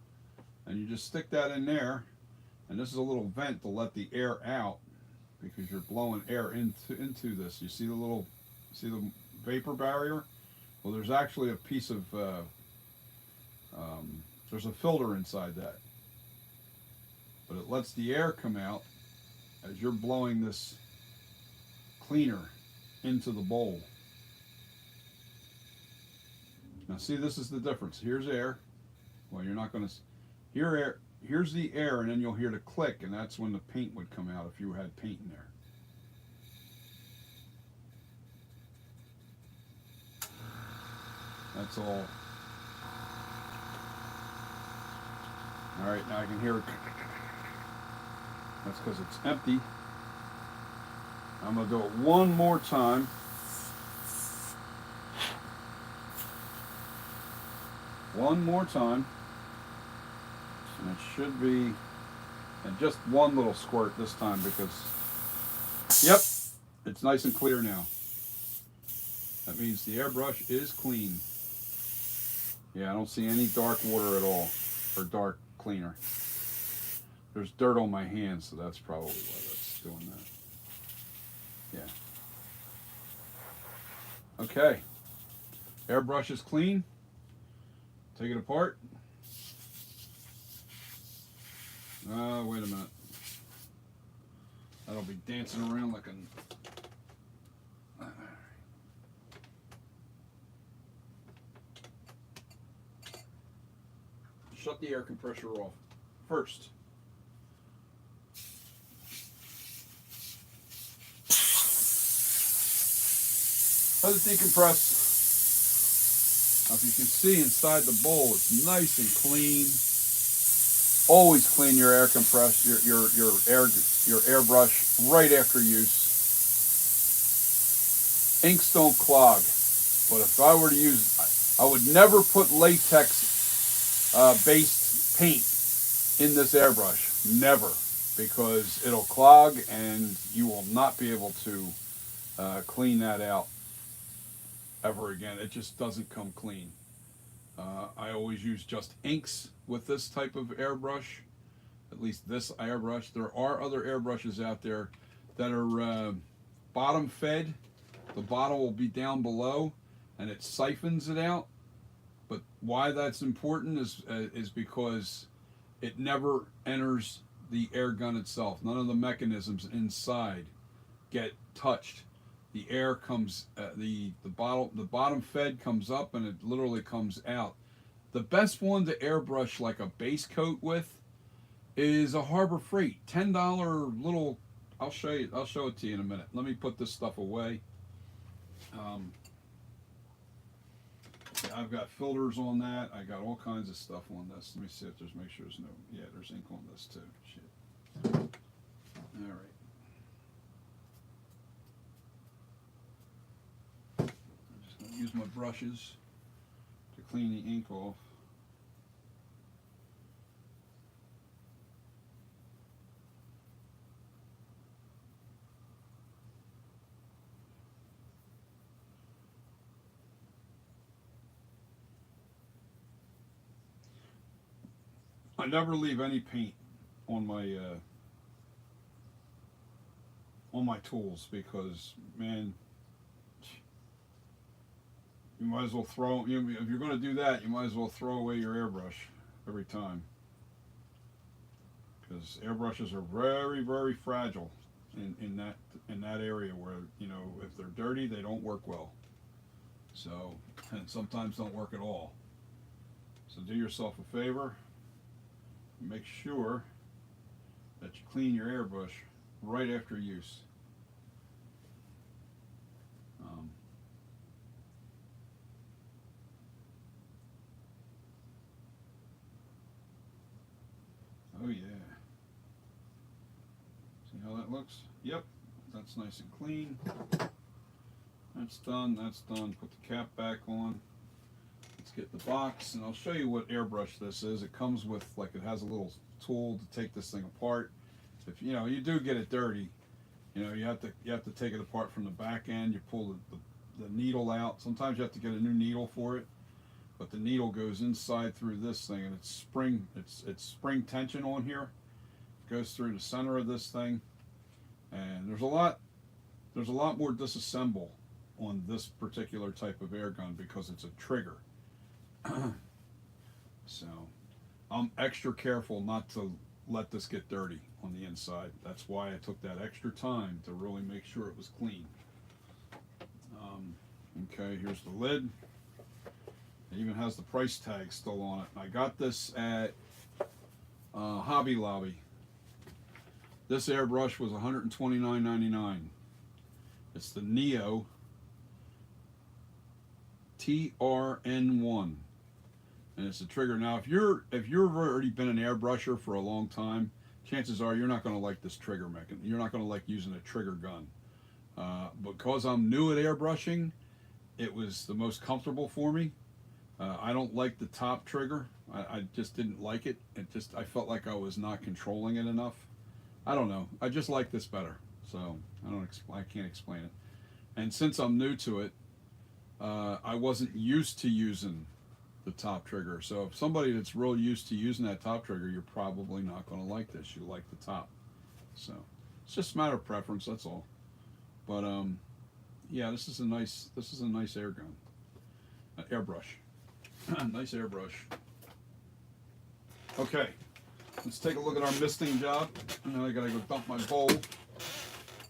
And you just stick that in there, and this is a little vent to let the air out because you're blowing air into this. You see the vapor barrier? Well, there's actually a piece of there's a filter inside that. But it lets the air come out as you're blowing this cleaner into the bowl. Now see, this is the difference. Here's air. Well, you're not going to hear air. Here's the air, and then you'll hear the click, and that's when the paint would come out if you had paint in there. That's all. All right, now I can hear it. That's because it's empty. I'm going to do it one more time. One more time. And it should be, and just one little squirt this time because, yep, it's nice and clear now. That means the airbrush is clean. Yeah, I don't see any dark water at all, or dark cleaner. There's dirt on my hands, so that's probably why that's doing that. Yeah. Okay. Airbrush is clean. Take it apart. Wait a minute. That'll be dancing around like a... Shut the air compressor off first. Let it decompress. Now, if you can see inside the bowl, it's nice and clean. Always clean your air compressor, your airbrush right after use. Inks don't clog, but if I were to use, I would never put latex based paint in this airbrush. Never, because it'll clog and you will not be able to clean that out ever again. It just doesn't come clean. I always use just inks with this type of airbrush, at least this airbrush. There are other airbrushes out there that are bottom fed. The bottle will be down below and it siphons it out. But why that's important is because it never enters the air gun itself. None of the mechanisms inside get touched. The air comes, the bottom fed comes up and it literally comes out. The best one to airbrush like a base coat with is a Harbor Freight $10 little. I'll show it to you in a minute. Let me put this stuff away. I've got filters on that. I got all kinds of stuff on this. Let me see if make sure there's no. Yeah, there's ink on this too. Shit. All right. Use my brushes to clean the ink off. I never leave any paint on my tools because, man, you might as well if you're going to do that, you might as well throw away your airbrush every time. Because airbrushes are very, very fragile in that area where, if they're dirty, they don't work well. So, and sometimes don't work at all. So do yourself a favor, make sure that you clean your airbrush right after use. Oh yeah. See how that looks? Yep, that's nice and clean. That's done, that's done. Put the cap back on. Let's get the box, and I'll show you what airbrush this is. It comes with, it has a little tool to take this thing apart. If you do get it dirty, you have to take it apart from the back end. You pull the needle out. Sometimes you have to get a new needle for it. But the needle goes inside through this thing, and it's spring tension on here. It goes through the center of this thing, and there's a lot more disassemble on this particular type of air gun because it's a trigger. So I'm extra careful not to let this get dirty on the inside. That's why I took that extra time to really make sure it was clean. Okay, here's the lid. It even has the price tag still on it. I got this at Hobby Lobby. This airbrush was $129.99. It's the Neo TRN1. and it's a trigger. Now, if you've already been an airbrusher for a long time, chances are you're not going to like this trigger mechanism. You're not going to like using a trigger gun. Because I'm new at airbrushing, it was the most comfortable for me. I don't like the top trigger. I just didn't like it. I felt like I was not controlling it enough. I don't know. I just like this better. So I can't explain it. And since I'm new to it, I wasn't used to using the top trigger. So if somebody that's real used to using that top trigger, you're probably not going to like this. You like the top. So it's just a matter of preference. That's all. But yeah, this is a nice air gun, airbrush. Nice airbrush. Okay, let's take a look at our misting job. Now I gotta go dump my bowl,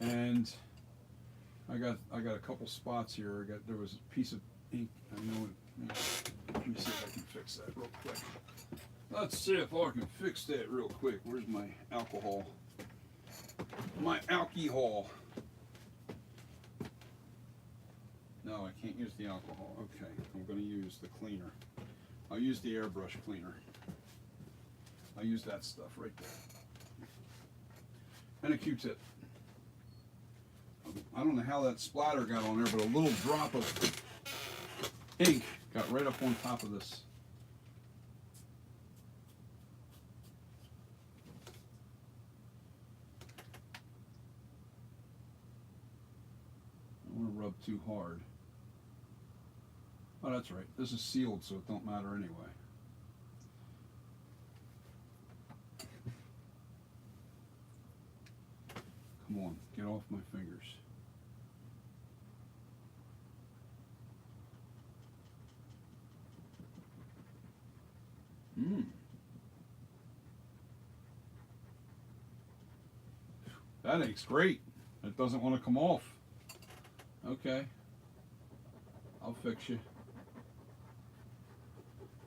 and I got a couple spots here. There was a piece of ink. I know it. Let me see if I can fix that real quick. Let's see if I can fix that real quick. Where's my alcohol? My alcohol. No, I can't use the alcohol. Okay, I'm going to use the cleaner. I'll use the airbrush cleaner. I'll use that stuff right there. And a Q-tip. I don't know how that splatter got on there, but a little drop of ink got right up on top of this. I don't want to rub too hard. Oh, that's right. This is sealed, so it don't matter anyway. Come on, get off my fingers. That ink's great. It doesn't want to come off. Okay. I'll fix you.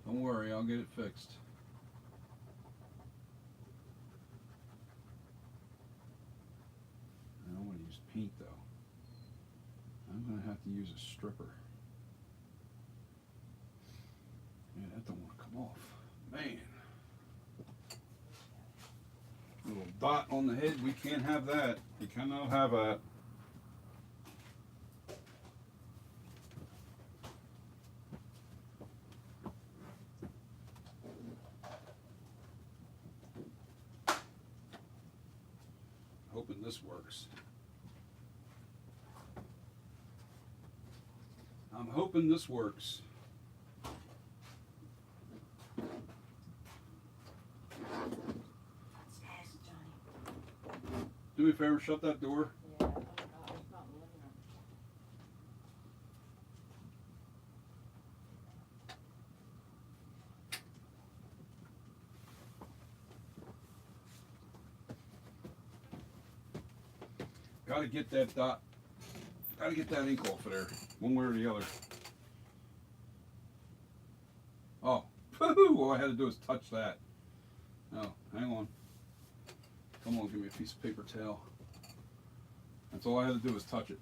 Don't worry, I'll get it fixed. I don't want to use paint though. I'm going to have to use a stripper. Yeah, that don't want to come off. Man. Little dot on the head, we can't have that. You cannot have that. Hoping this works. I'm hoping this works. Do me a favor, shut that door. Yeah, it's not in the living room. Gotta get that dot. Gotta get that ink off of there, one way or the other. Oh, all I had to do was touch that. Oh, hang on. Come on, give me a piece of paper towel. That's all I had to do was touch it.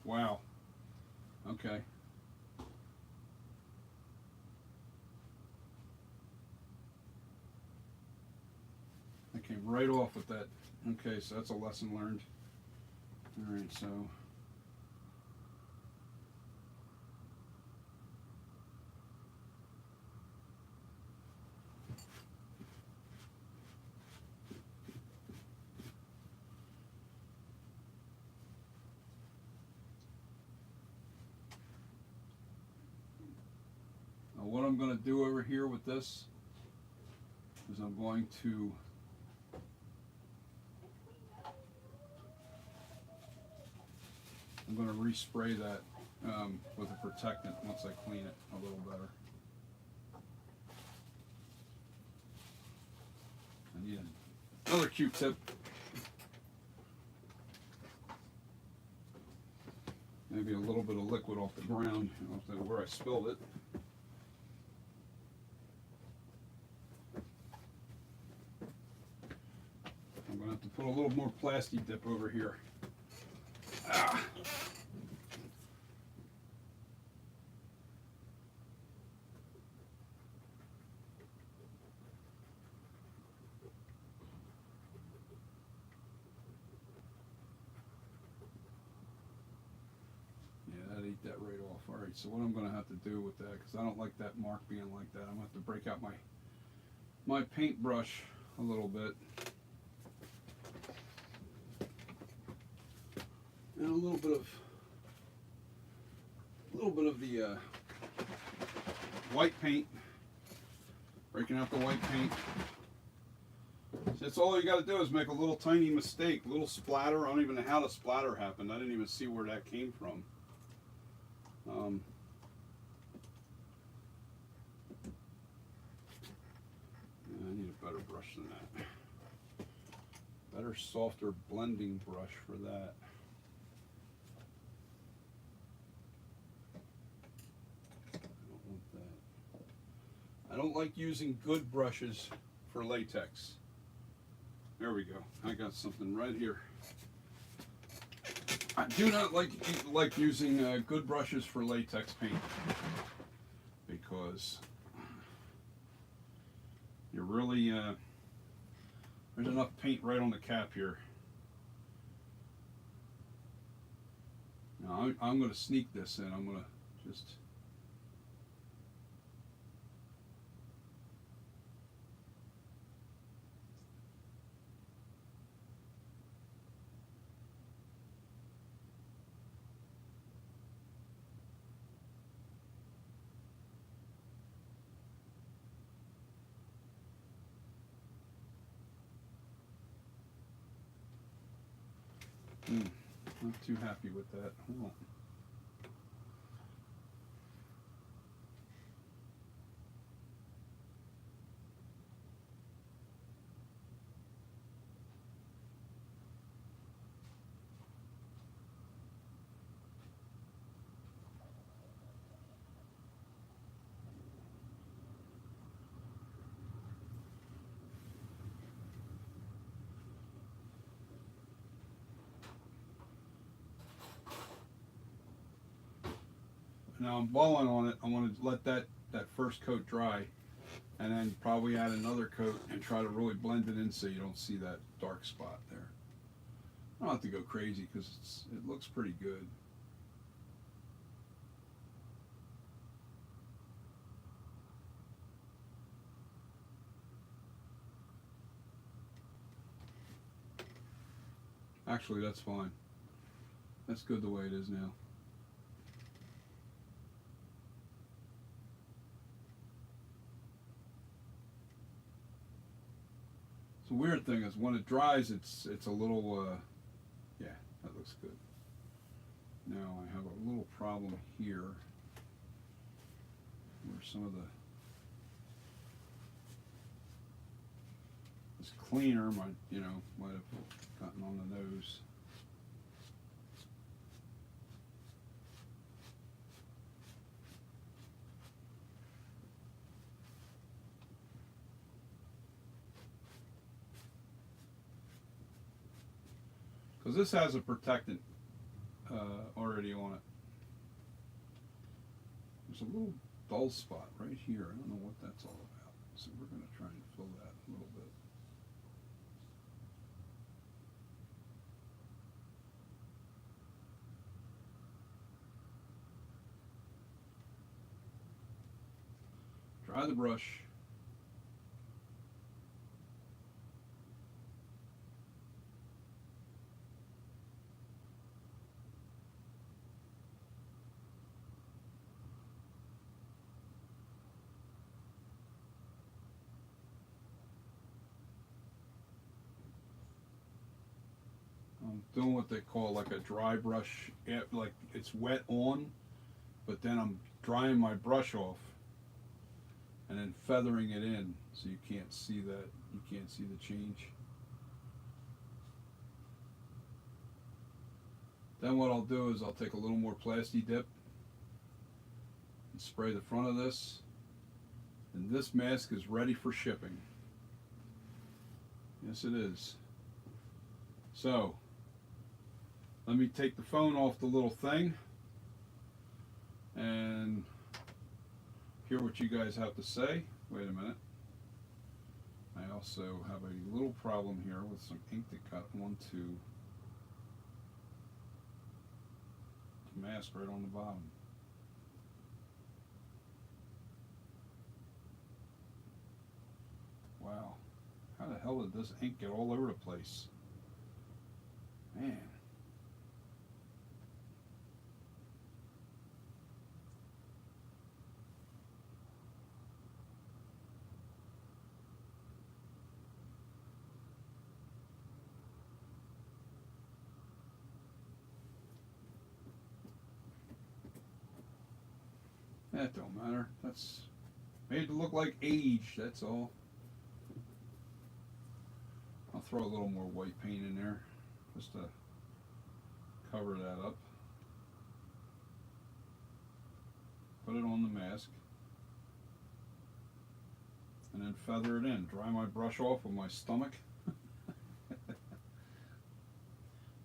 Wow. Okay. I came right off with that. Okay, so that's a lesson learned. All right, so. Now what I'm going to do over here with this is I'm going to respray that with a protectant once I clean it a little better. I need another Q-tip. Maybe a little bit of liquid off the ground, where I spilled it. I'm going to have to put a little more plastic dip over here. Ah. Alright, so what I'm going to have to do with that, because I don't like that mark being like that, I'm going to have to break out my paintbrush a little bit. And a little bit of the white paint, breaking out the white paint. That's all you got to do is make a little tiny mistake, a little splatter. I don't even know how the splatter happened. I didn't even see where that came from. Yeah, I need a better brush than that. Better, softer blending brush for that. I don't like using good brushes for latex. There we go. I got something right here. I do not like using good brushes for latex paint because you're really there's enough paint right on the cap here. Now I'm going to sneak this in. I'm going to just. Not too happy with that. Hold on. Now I'm balling on it. I want to let that first coat dry and then probably add another coat and try to really blend it in so you don't see that dark spot there. I don't have to go crazy because it looks pretty good. Actually, that's fine. That's good the way it is now. The weird thing is when it dries, it's a little, yeah, that looks good. Now I have a little problem here where some of this cleaner might have gotten on the nose. Because this has a protectant already on it. There's a little dull spot right here. I don't know what that's all about. So we're going to try and fill that a little bit. Dry the brush. I'm doing what they call like a dry brush, like it's wet on, but then I'm drying my brush off and then feathering it in so you can't see that, you can't see the change. Then what I'll do is I'll take a little more Plasti Dip and spray the front of this, and this mask is ready for shipping. Yes, it is. So let me take the phone off the little thing and hear what you guys have to say. Wait a minute. I also have a little problem here with some ink that got onto the mask right on the bottom. Wow. How the hell did this ink get all over the place? Man. That don't matter. That's made to look like age, that's all. I'll throw a little more white paint in there just to cover that up. Put it on the mask. And then feather it in. Dry my brush off with my stomach.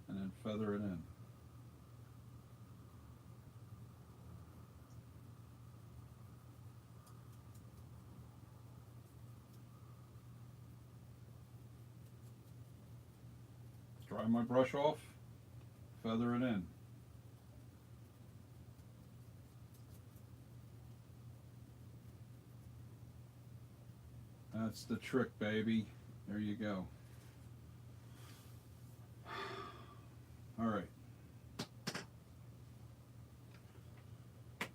And then feather it in. Dry my brush off, feather it in. That's the trick, baby. There you go. All right.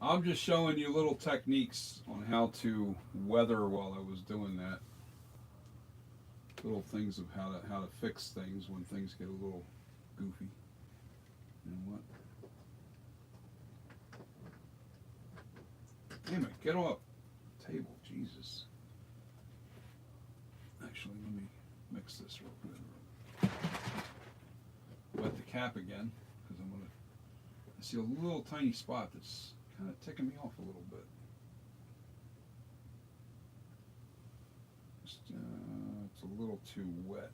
I'm just showing you little techniques on how to weather while I was doing that. Little things of how to fix things when things get a little goofy. You know what? Damn it, get off table, Jesus. Actually, let me mix this real quick. Wet the cap again, because I see a little tiny spot that's kind of ticking me off a little bit. Just, it's a little too wet.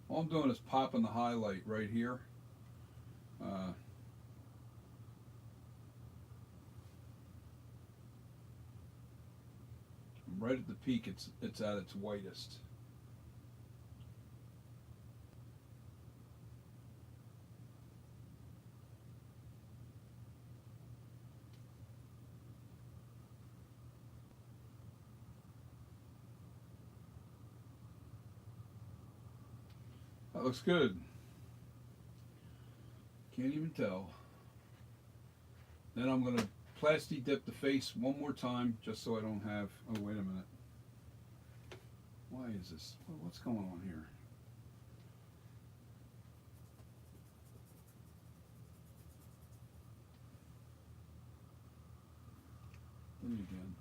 All I'm doing is popping the highlight right here. Right at the peak, it's at its whitest. That looks good. Can't even tell. Then I'm going to plasti dip the face one more time just so I don't have, oh wait a minute. Why is this, what's going on here? Let me again.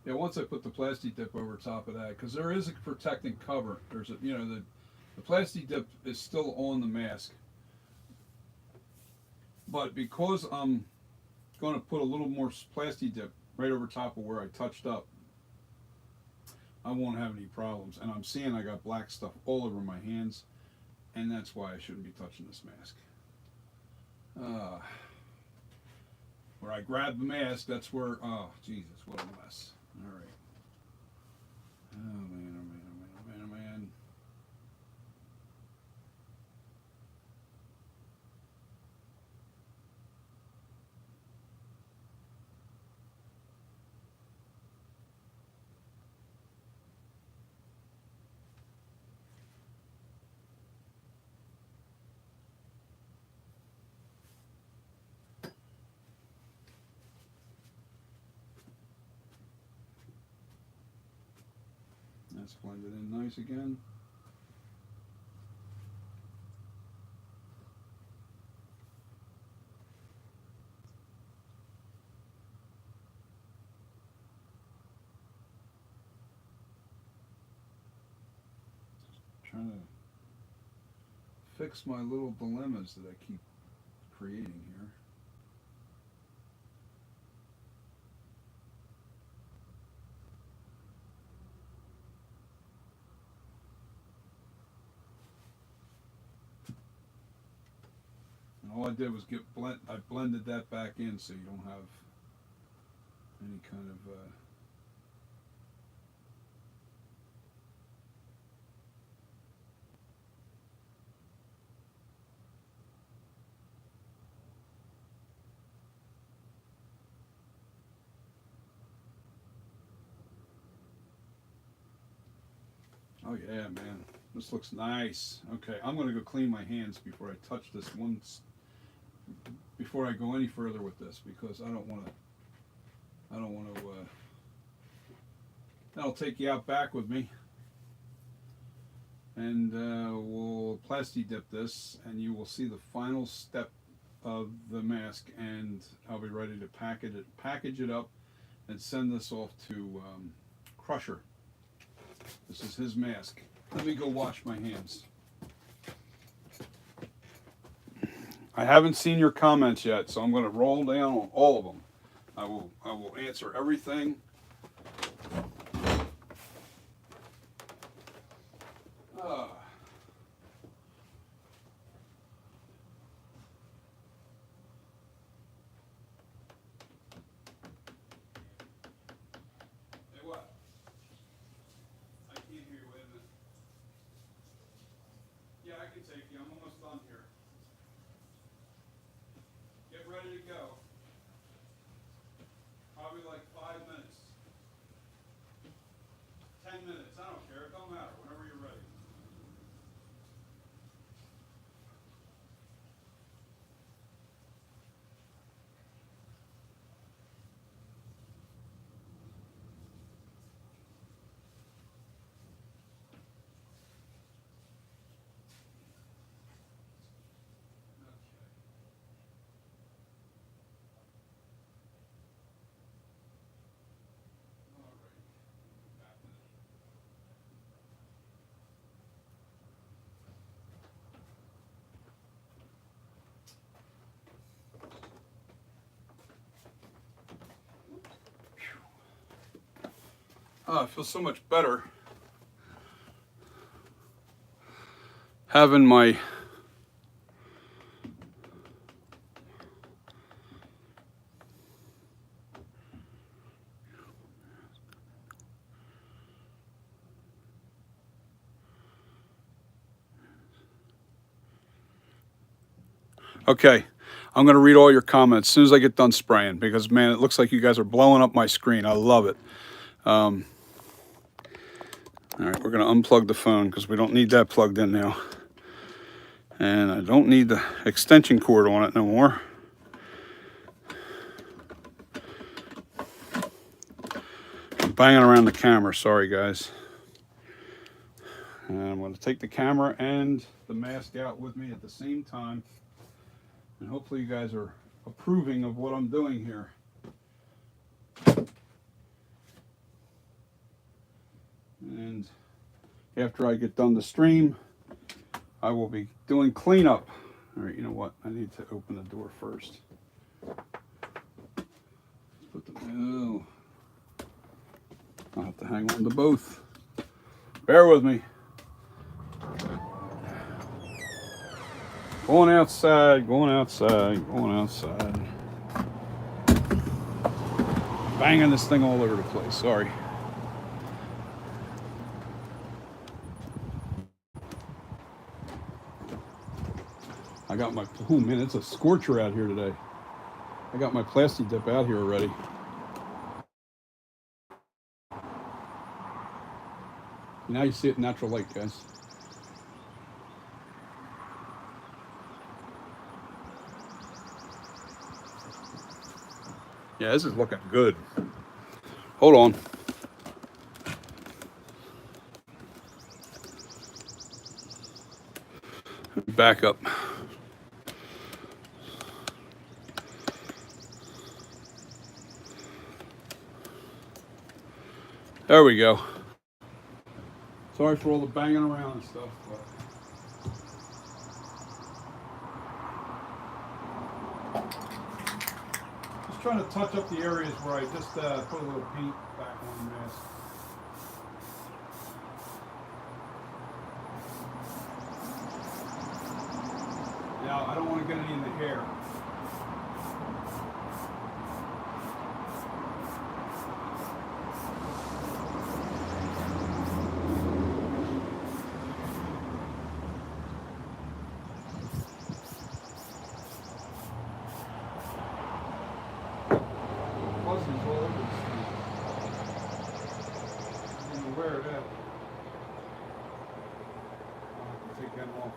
Yeah, once I put the plasti dip over top of that, because there is a protecting cover. There's a, you know, the plasti dip is still on the mask, but because I'm going to put a little more plasti dip right over top of where I touched up, I won't have any problems. And I'm seeing I got black stuff all over my hands, and that's why I shouldn't be touching this mask. Where I grab the mask, that's where, oh Jesus, what a mess. All right. Oh man, oh man, oh man, oh man, oh man. That's blended in nice again. Trying to fix my little dilemmas that I keep creating here. And all I did was I blended that back in so you don't have any kind of oh yeah, man, this looks nice. Okay, I'm gonna go clean my hands before I touch this before I go any further with this, because I don't want to that'll take you out back with me, and we'll plasti dip this, and you will see the final step of the mask, and I'll be ready to package it up and send this off to Crusher. This is his mask. Let me go wash my hands. I haven't seen your comments yet, so I'm going to roll down on all of them. I will answer everything. Hey, what? I can't hear you. Wait a minute. Yeah, I can take you. I'm almost done here. Get ready to go. Probably like 5 minutes. 10 minutes. I don't care. It don't matter. Whenever you're ready. Oh, it feels so much better having my okay, I'm going to read all your comments as soon as I get done spraying, because, man, it looks like you guys are blowing up my screen. I love it. All right, we're going to unplug the phone because we don't need that plugged in now. And I don't need the extension cord on it no more. I'm banging around the camera. Sorry, guys. And I'm going to take the camera and the mask out with me at the same time. And hopefully you guys are approving of what I'm doing here. And after I get done the stream, I will be doing cleanup. All right, you know what? I need to open the door first. Put the, oh, I'll have to hang on to both. Bear with me. Going outside, going outside, going outside. Banging this thing all over the place, sorry. I got my, oh man, it's a scorcher out here today. I got my plasti dip out here already. Now you see it in natural light, guys. Yeah, this is looking good. Hold on. Back up. There we go. Sorry for all the banging around and stuff, but Just trying to touch up the areas where I just put a little paint back on the mask. Now, I don't want to get any in the hair. Fuzzies all over this thing. I don't know where it is. I'll have to take them off.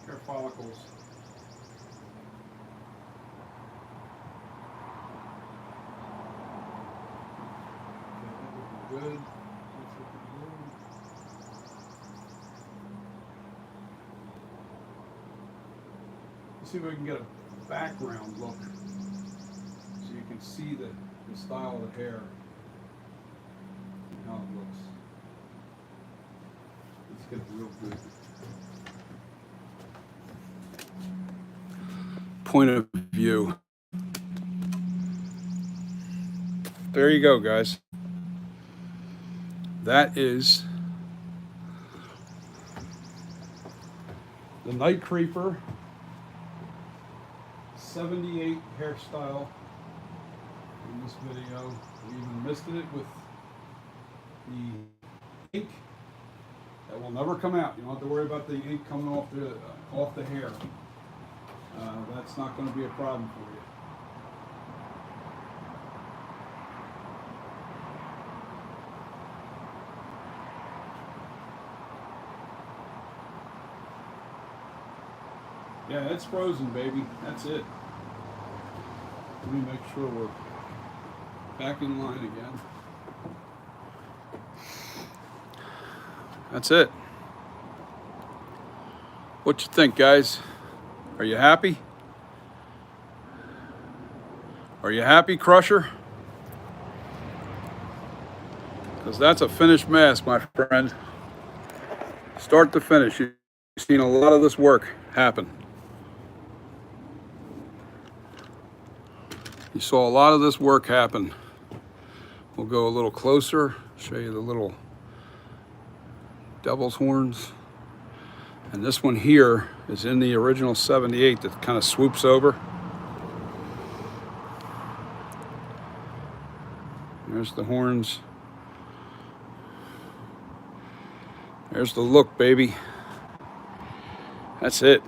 Hair follicles. Okay, that looking good. That's looking good. Let's see if we can get a background look so you can see the style of the hair and how it looks. Let's get it real good. Point of view. There you go, guys. That is the NightCreeper 78 hairstyle in this video. We even misted it with the ink that will never come out. You don't have to worry about the ink coming off the hair. That's not going to be a problem for you. Yeah, it's frozen, baby. That's it. Let me make sure we're back in line again. That's it. What you think, guys? Are you happy? Are you happy, Crusher? Because that's a finished mask, my friend. Start to finish. You've seen a lot of this work happen. You saw a lot of this work happen. We'll go a little closer, show you the little devil's horns. And this one here is in the original 78 that kind of swoops over. There's the horns. There's the look, baby. That's it.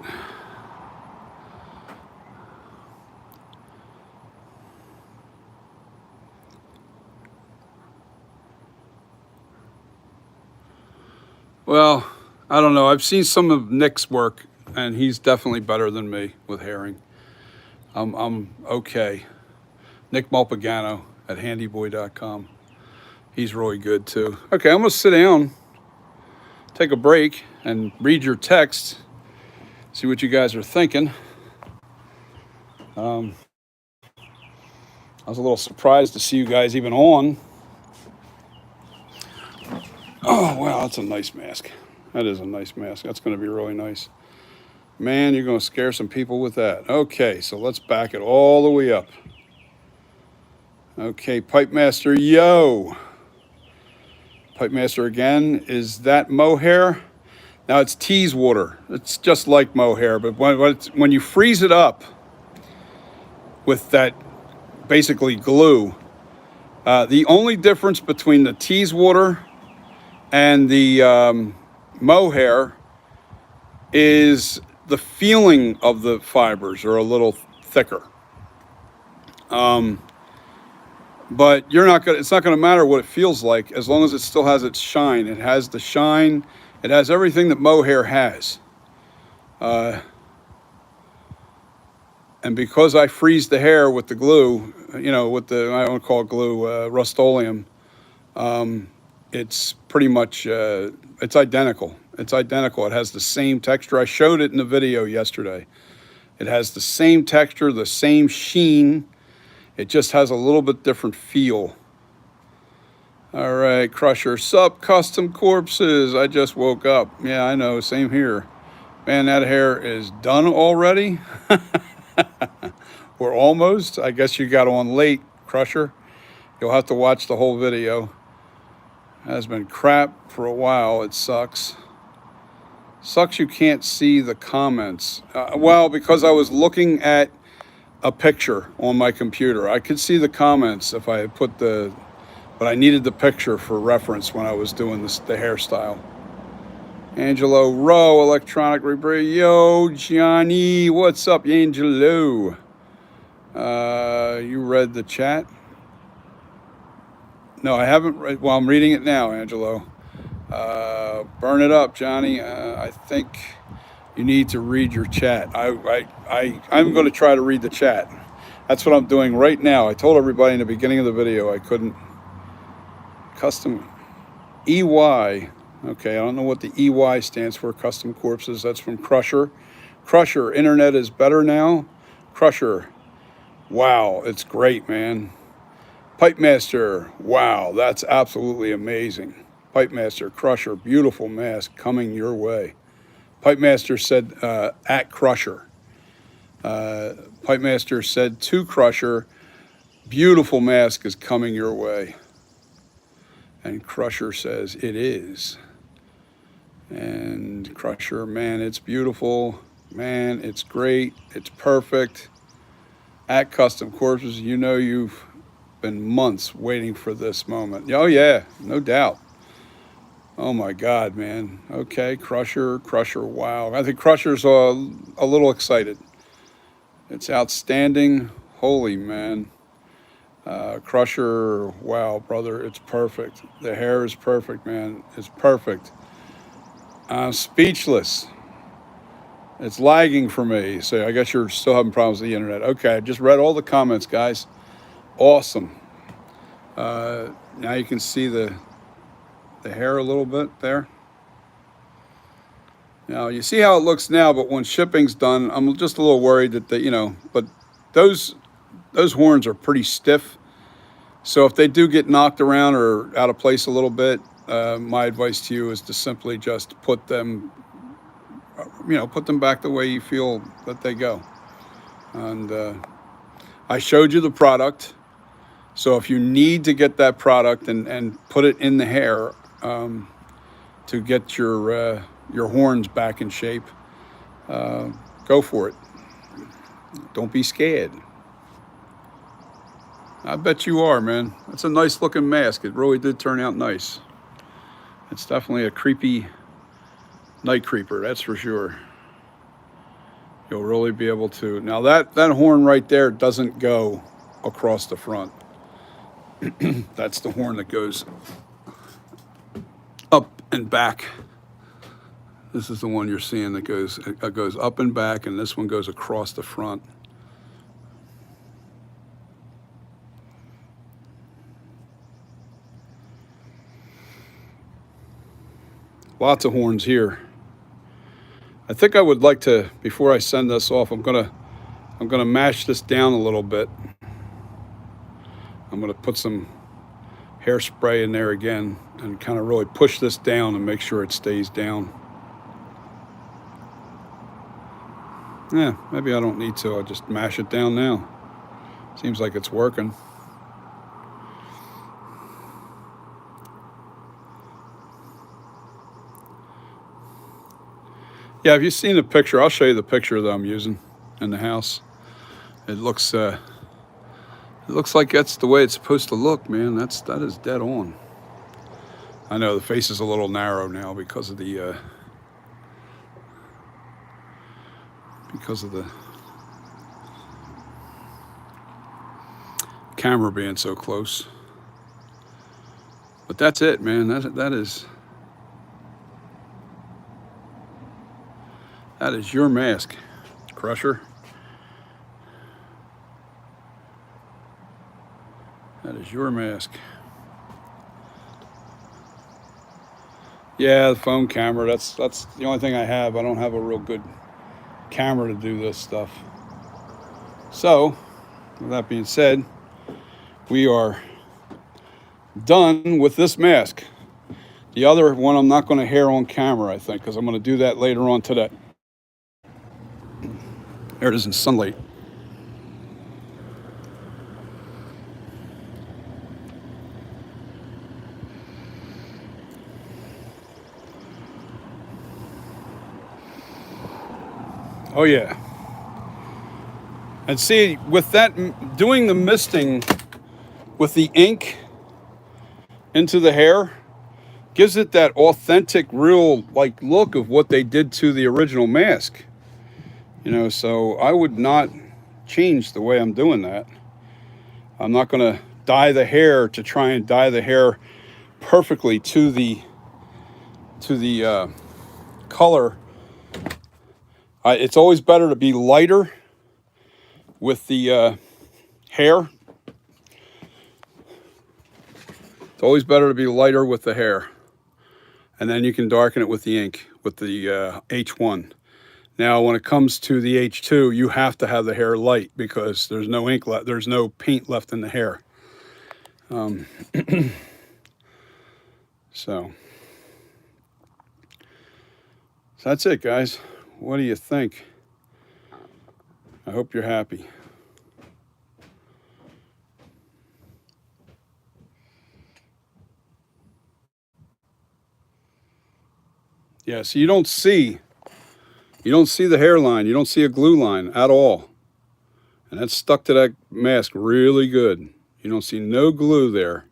Well, I don't know. I've seen some of Nick's work, and he's definitely better than me with herring. I'm okay. Nick Mulpagano at handyboy.com. He's really good too. Okay, I'm gonna sit down, take a break, and read your text. See what you guys are thinking. I was a little surprised to see you guys even on. Oh, wow, that's a nice mask. That is a nice mask. That's going to be really nice. Man, you're going to scare some people with that. Okay, so let's back it all the way up. Okay, Pipe Master, yo. Pipe Master again. Is that mohair? Now it's tease water. It's just like mohair, but when you freeze it up with that basically glue, the only difference between the tease water and the mohair is the feeling of the fibers are a little thicker. But it's not gonna matter what it feels like as long as it still has its shine. It has the shine, it has everything that mohair has. And because I freeze the hair with the glue, you know, with the, I don't call it glue, Rust-Oleum, it's pretty much, it's identical. It's identical. It has the same texture. I showed it in the video yesterday. It has the same texture, the same sheen. It just has a little bit different feel. All right, Crusher. Sup, Custom Corpses. I just woke up. Yeah, I know. Same here. Man, that hair is done already. Or almost. I guess you got on late, Crusher. You'll have to watch the whole video. It has been crap for a while. It sucks. Sucks you can't see the comments. Well, because I was looking at a picture on my computer. I could see the comments if I had put the, but I needed the picture for reference when I was doing this, the hairstyle. Angelo Rowe, Electronic Repair. Yo, Johnny, what's up, Angelo? You read the chat? No, I haven't read. Well, I'm reading it now, Angelo. Burn it up, Johnny. I think you need to read your chat. I'm going to try to read the chat. That's what I'm doing right now. I told everybody in the beginning of the video I couldn't. Custom EY. Okay, I don't know what the EY stands for. Custom Corpses. That's from Crusher. Crusher, internet is better now. Crusher. Wow, it's great, man. Pipe Master. Wow, that's absolutely amazing. Pipe Master, Crusher, beautiful mask coming your way. Pipe Master said at Crusher. Pipe Master said to Crusher, beautiful mask is coming your way. And Crusher says it is. And Crusher, man, it's beautiful. Man, it's great. It's perfect. At Custom Corpses, you know you've been months waiting for this moment. Oh yeah, no doubt. Oh my God, man. Okay, Crusher, wow. I think Crusher's a little excited. It's outstanding. Holy man. Crusher, wow, brother, it's perfect. The hair is perfect, man. It's perfect. I'm speechless. It's lagging for me. So I guess you're still having problems with the internet. Okay, I just read all the comments, guys. Awesome. Now you can see the hair a little bit there. Now you see how it looks now, but when shipping's done, I'm just a little worried that but those horns are pretty stiff. So if they do get knocked around or out of place a little bit, my advice to you is to simply just put them back the way you feel that they go. And I showed you the product. So if you need to get that product and put it in the hair to get your horns back in shape, go for it. Don't be scared. I bet you are, man. That's a nice looking mask. It really did turn out nice. It's definitely a creepy NightCreeper, that's for sure. You'll really be able to. Now that horn right there doesn't go across the front. That's the horn that goes up and back. This is the one you're seeing that goes up and back, and this one goes across the front. Lots of horns here. I think I would like to, before I send this off, I'm gonna mash this down a little bit. I'm gonna put some hairspray in there again and kind of really push this down and make sure it stays down. Yeah, maybe I don't need to. I'll just mash it down now. Seems like it's working. Yeah, have you seen the picture? I'll show you the picture that I'm using in the house. It looks like that's the way it's supposed to look, man. That is dead on. I know the face is a little narrow now because of the camera being so close. But that's it, man. That is your mask, Crusher. That is your mask. Yeah, the phone camera, that's the only thing I have. I don't have a real good camera to do this stuff. So, with that being said, we are done with this mask. The other one I'm not going to hair on camera, I think, because I'm going to do that later on today. There it is in sunlight. Oh yeah. And see, with that, doing the misting with the ink into the hair gives it that authentic, real like look of what they did to the original mask. You know, so I would not change the way I'm doing that. I'm not going to dye the hair to try and dye the hair perfectly to the color. It's always better to be lighter with the hair. It's always better to be lighter with the hair. And then you can darken it with the ink, with the H1. Now, when it comes to the H2, you have to have the hair light because there's no ink left, there's no paint left in the hair. So that's it, guys. What do you think? I hope you're happy. Yeah, so you don't see the hairline, you don't see a glue line at all. And that's stuck to that mask really good. You don't see no glue there.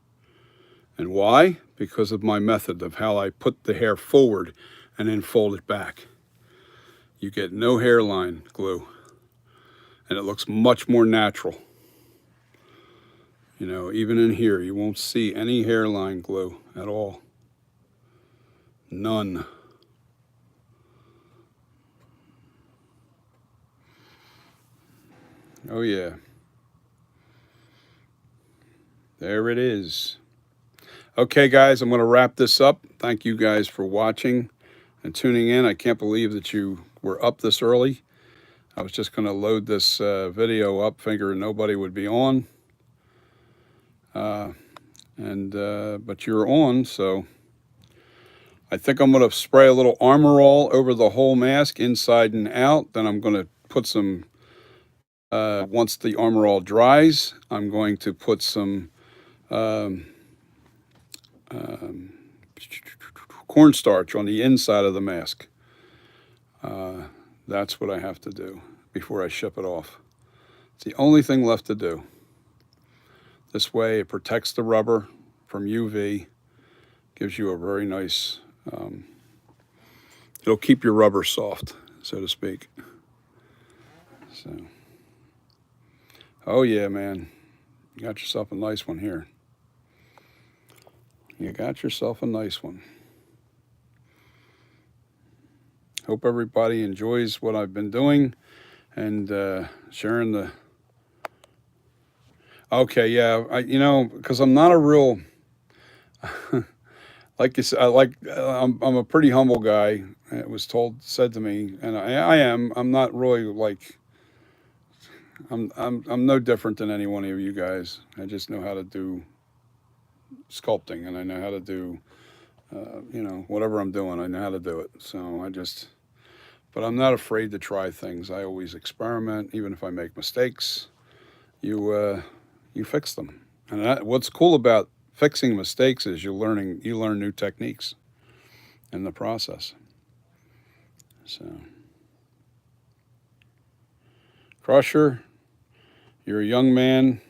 And why? Because of my method of how I put the hair forward and then fold it back. You get no hairline glue. And it looks much more natural. You know, even in here, you won't see any hairline glue at all. None. Oh yeah. There it is. Okay, guys, I'm going to wrap this up. Thank you guys for watching and tuning in. I can't believe that you were up this early. I was just going to load this video up, figuring nobody would be on. But you're on, so I think I'm going to spray a little Armor All over the whole mask, inside and out. Then I'm going to put some, once the Armor All dries, I'm going to put some cornstarch on the inside of the mask. That's what I have to do before I ship it off. It's the only thing left to do. This way it protects the rubber from UV, gives you a very nice, it'll keep your rubber soft, so to speak. So, oh yeah, man, you got yourself a nice one here. You got yourself a nice one. Hope everybody enjoys what I've been doing and sharing the. Okay, yeah, you know, because I'm not a real, like you said, I'm a pretty humble guy. It was said to me, and I am. I'm not really like. I'm no different than any one of you guys. I just know how to do sculpting, and I know how to do, you know, whatever I'm doing, I know how to do it. So but I'm not afraid to try things. I always experiment, even if I make mistakes. You fix them, and what's cool about fixing mistakes is you learn new techniques in the process. So, Crusher, you're a young man,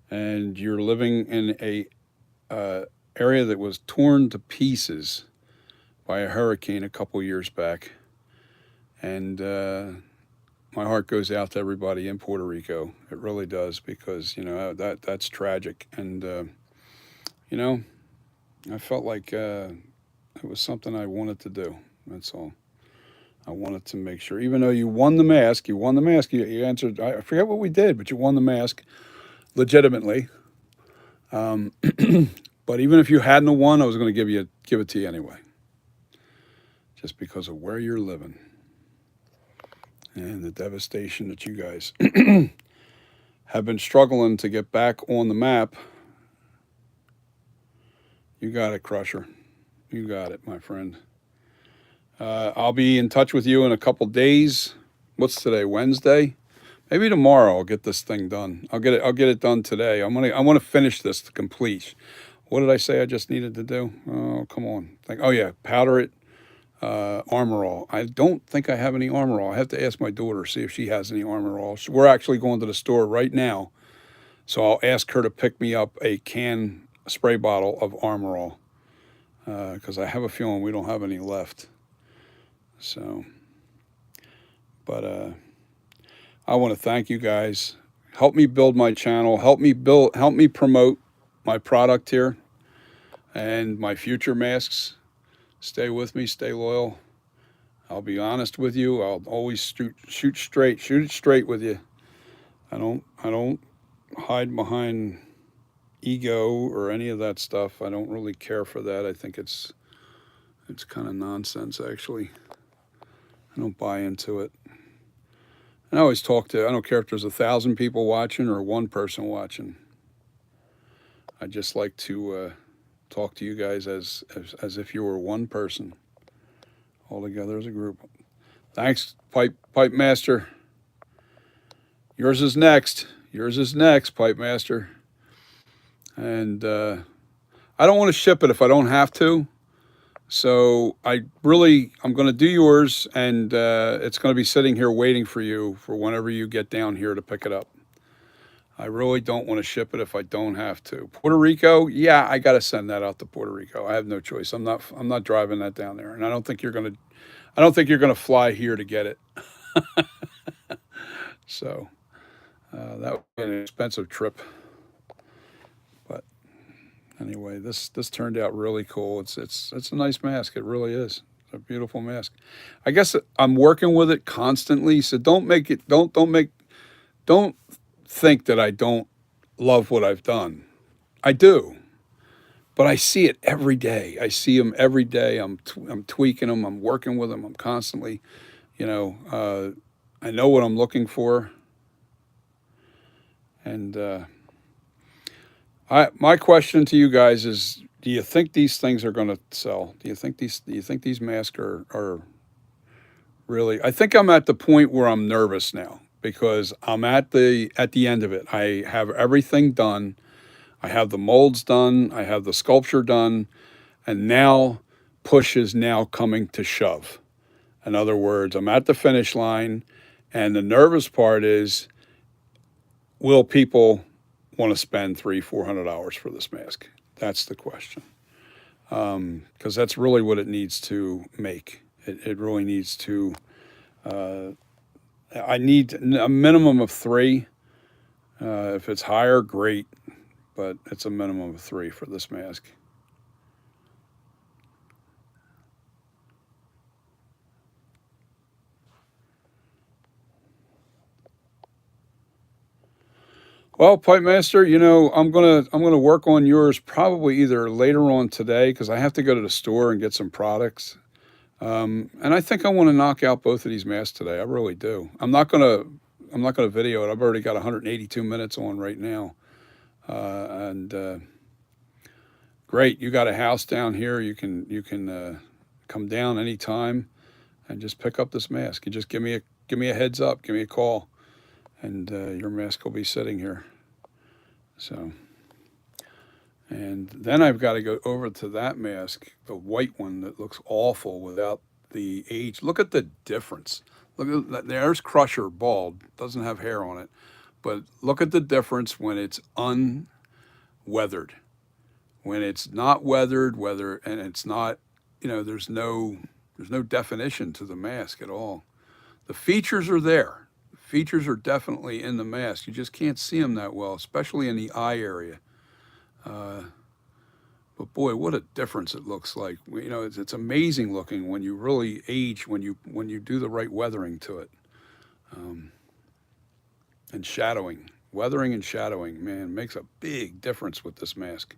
and you're living in a area that was torn to pieces by a hurricane a couple years back. And my heart goes out to everybody in Puerto Rico. It really does, because, you know, that's tragic. And, you know, I felt like it was something I wanted to do. That's all. I wanted to make sure, even though you won the mask, you answered, I forget what we did, but you won the mask legitimately. But even if you hadn't won, I was going to give it to you anyway, just because of where you're living and the devastation that you guys have been struggling to get back on the map You got it, Crusher. You got it, my friend. I'll be in touch with you in a couple days. What's today? Wednesday? Maybe tomorrow I'll get this thing done. I'll get it done today. I want to finish this to complete. What did I say I just needed to do? Oh, come on. Oh yeah, powder it. Armor All. I don't think I have any Armor All. I have to ask my daughter, see if she has any Armor All. We're actually going to the store right now, so I'll ask her to pick me up a spray bottle of Armor All, because I have a feeling we don't have any left. So, but I want to thank you guys. Help me build my channel. Help me promote my product here and my future masks. Stay with me, stay loyal. I'll be honest with you. I'll always shoot it straight with you. I don't hide behind ego or any of that stuff. I don't really care for that. I think it's kind of nonsense, actually. I don't buy into it. And I always I don't care if there's 1,000 people watching or one person watching. I just like to talk to you guys as if you were one person, all together as a group. Thanks, Pipe Master. Yours is next. Pipe Master. And I don't want to ship it if I don't have to. So I'm going to do yours, and it's going to be sitting here waiting for you for whenever you get down here to pick it up. I really don't want to ship it if I don't have to. Puerto Rico, yeah, I got to send that out to Puerto Rico. I have no choice. I'm not driving that down there, and I don't think you're going to fly here to get it. So that would be an expensive trip. But anyway, this turned out really cool. It's a nice mask. It really is. It's a beautiful mask. I guess I'm working with it constantly, so don't think that I don't love what I've done. I do, but I see it every day. I see them every day. I'm tweaking them. I'm working with them. I'm constantly, I know what I'm looking for. And my question to you guys is: do you think these things are going to sell? Do you think these masks are really? I think I'm at the point where I'm nervous now, because I'm at the end of it. I have everything done. I have the molds done. I have the sculpture done. And now push is now coming to shove. In other words, I'm at the finish line. And the nervous part is, will people want to spend $300-400 for this mask? That's the question. Because that's really what it needs to make. It really needs to... I need a minimum of 3. If it's higher, great, but it's a minimum of 3 for this mask. Well, Pipe Master, I'm gonna work on yours probably either later on today, because I have to go to the store and get some products. And I think I want to knock out both of these masks today. I really do. I'm not gonna video it. I've already got 182 minutes on right now. Great. You got a house down here. You can come down anytime and just pick up this mask. You just give me a heads up, give me a call, and your mask will be sitting here. So, and then I've got to go over to that mask, the white one that looks awful without the age. Look at the difference. Look at that. There's Crusher, bald, doesn't have hair on it. But look at the difference when it's unweathered. When it's not weathered, and it's not, there's no definition to the mask at all. The features are there. The features are definitely in the mask. You just can't see them that well, especially in the eye area. But boy, what a difference it looks like. It's amazing looking when you really age, when you do the right weathering to it. And shadowing. Weathering and shadowing, man, makes a big difference with this mask.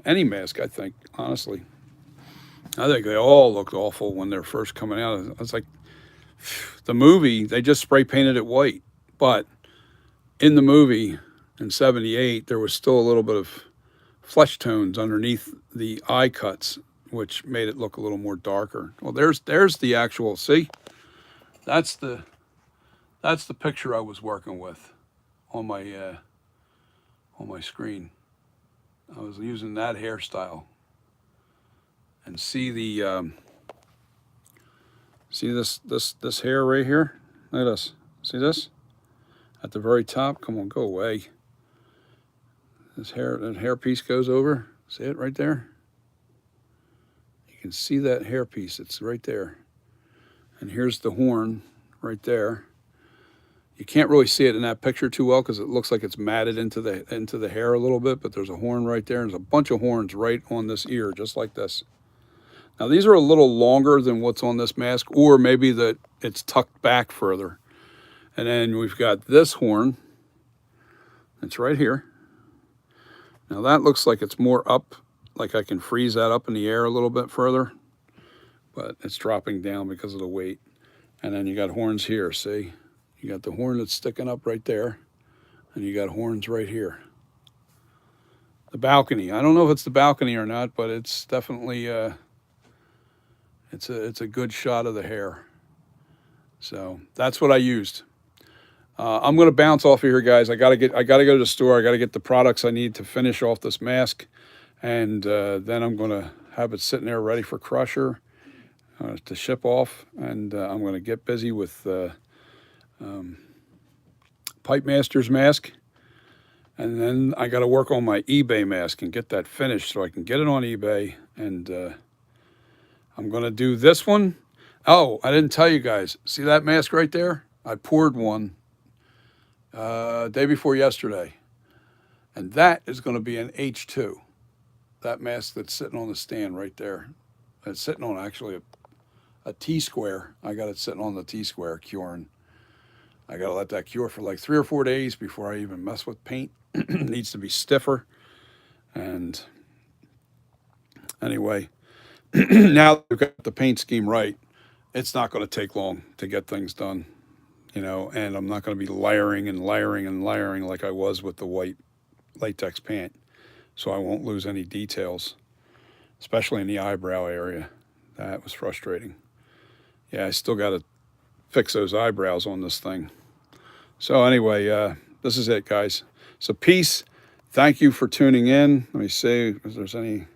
Any mask, I think, honestly. I think they all looked awful when they're first coming out. It's like the movie, they just spray painted it white. But in the movie in '78, there was still a little bit of flesh tones underneath the eye cuts, which made it look a little more darker. Well, there's the actual, see? That's the picture I was working with on my screen. I was using that hairstyle. And see the see this hair right here? Look at this. See this? At the very top. Come on, go away. That hair piece goes over. See it right there? You can see that hair piece. It's right there. And here's the horn right there. You can't really see it in that picture too well because it looks like it's matted into the hair a little bit, but there's a horn right there. There's a bunch of horns right on this ear, just like this. Now these are a little longer than what's on this mask, or maybe that it's tucked back further. And then we've got this horn. It's right here. Now that looks like it's more up, like I can freeze that up in the air a little bit further, but it's dropping down because of the weight. And then you got horns here, see? You got the horn that's sticking up right there, and you got horns right here. The balcony. I don't know if it's the balcony or not, but it's definitely it's a good shot of the hair. So that's what I used. I'm going to bounce off of here, guys. I gotta go to the store. I gotta get the products I need to finish off this mask, and then I'm going to have it sitting there ready for crusher to ship off, and I'm going to get busy with Pipe Master's mask, and then I got to work on my eBay mask and get that finished so I can get it on eBay. And I'm going to do this one. Oh, I didn't tell you guys. See that mask right there? I poured one day before yesterday, and that is going to be an H2. That mask that's sitting on the stand right there. It's sitting on actually a T-square. I got it sitting on the T-square curing. I got to let that cure for like 3 or 4 days before I even mess with paint. It needs to be stiffer. And anyway, now that we've got the paint scheme right, it's not going to take long to get things done, you know, and I'm not going to be layering and layering and layering like I was with the white latex paint. So I won't lose any details, especially in the eyebrow area. That was frustrating. Yeah, I still got to fix those eyebrows on this thing. So anyway, this is it, guys. So peace. Thank you for tuning in. Let me see if there's any.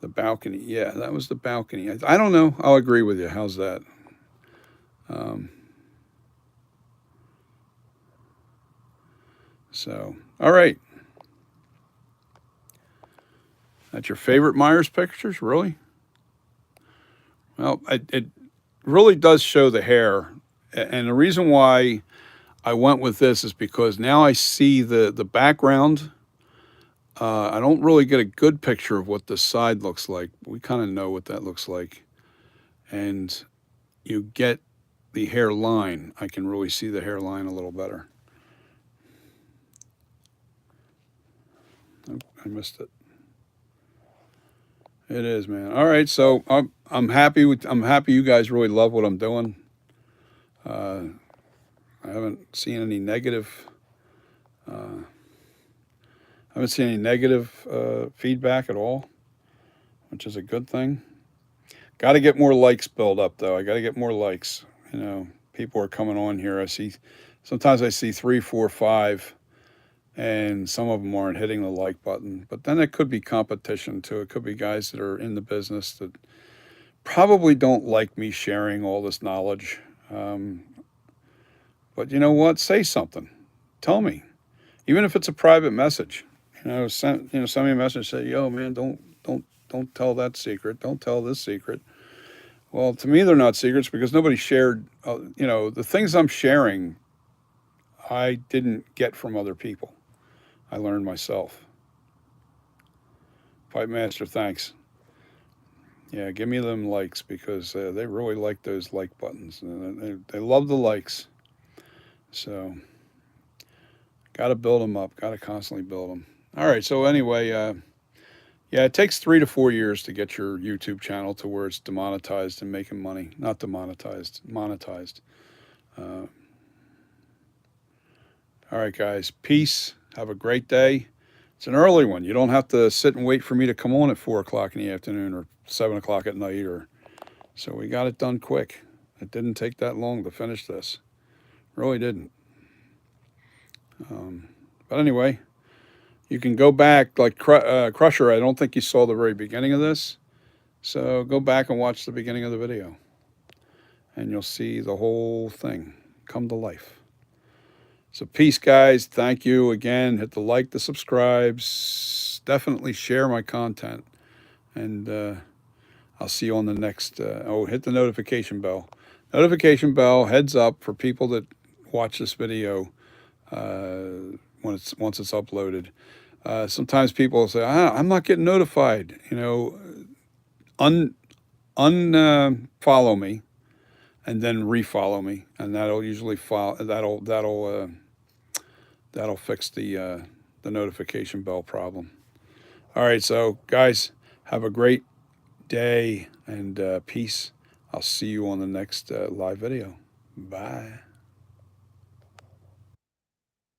The balcony. Yeah, that was the balcony. I don't know. I'll agree with you. How's that? So, all right. That's your favorite Myers pictures, really? Well, it really does show the hair. And the reason why I went with this is because now I see the background. I don't really get a good picture of what the side looks like. We kind of know what that looks like. And you get the hairline. I can really see the hairline a little better. Oh, I missed it. It is, man. All right, so I'm happy you guys really love what I'm doing. I haven't seen any negative. Feedback at all, which is a good thing. Got to get more likes built up, though. I got to get more likes. You know, people are coming on here. Sometimes I see 3, 4, 5, and some of them aren't hitting the like button. But then it could be competition, too. It could be guys that are in the business that probably don't like me sharing all this knowledge. But you know what? Say something. Tell me. Even if it's a private message. Send me a message, say, yo, man, don't tell that secret. Don't tell this secret. Well, to me, they're not secrets because nobody shared, the things I'm sharing, I didn't get from other people. I learned myself. Pipe Master, thanks. Yeah, give me them likes because they really like those like buttons. They love the likes. So, got to build them up. Got to constantly build them. All right, so anyway, yeah, it takes 3 to 4 years to get your YouTube channel to where it's demonetized and making money. Not demonetized, monetized. All right, guys, peace. Have a great day. It's an early one. You don't have to sit and wait for me to come on at 4 o'clock in the afternoon or 7 o'clock at night. So we got it done quick. It didn't take that long to finish this. Really didn't. But anyway, you can go back, like Crusher, I don't think you saw the very beginning of this. So go back and watch the beginning of the video. And you'll see the whole thing come to life. So peace, guys. Thank you again. Hit the like, the subscribes. Definitely share my content. And I'll see you on the next. Hit the notification bell. Notification bell, heads up for people that watch this video once it's uploaded. Sometimes people say, I'm not getting notified. Unfollow me. And then refollow me, and that'll usually that'll fix the notification bell problem. All right, so guys, have a great day and peace. I'll see you on the next live video. Bye.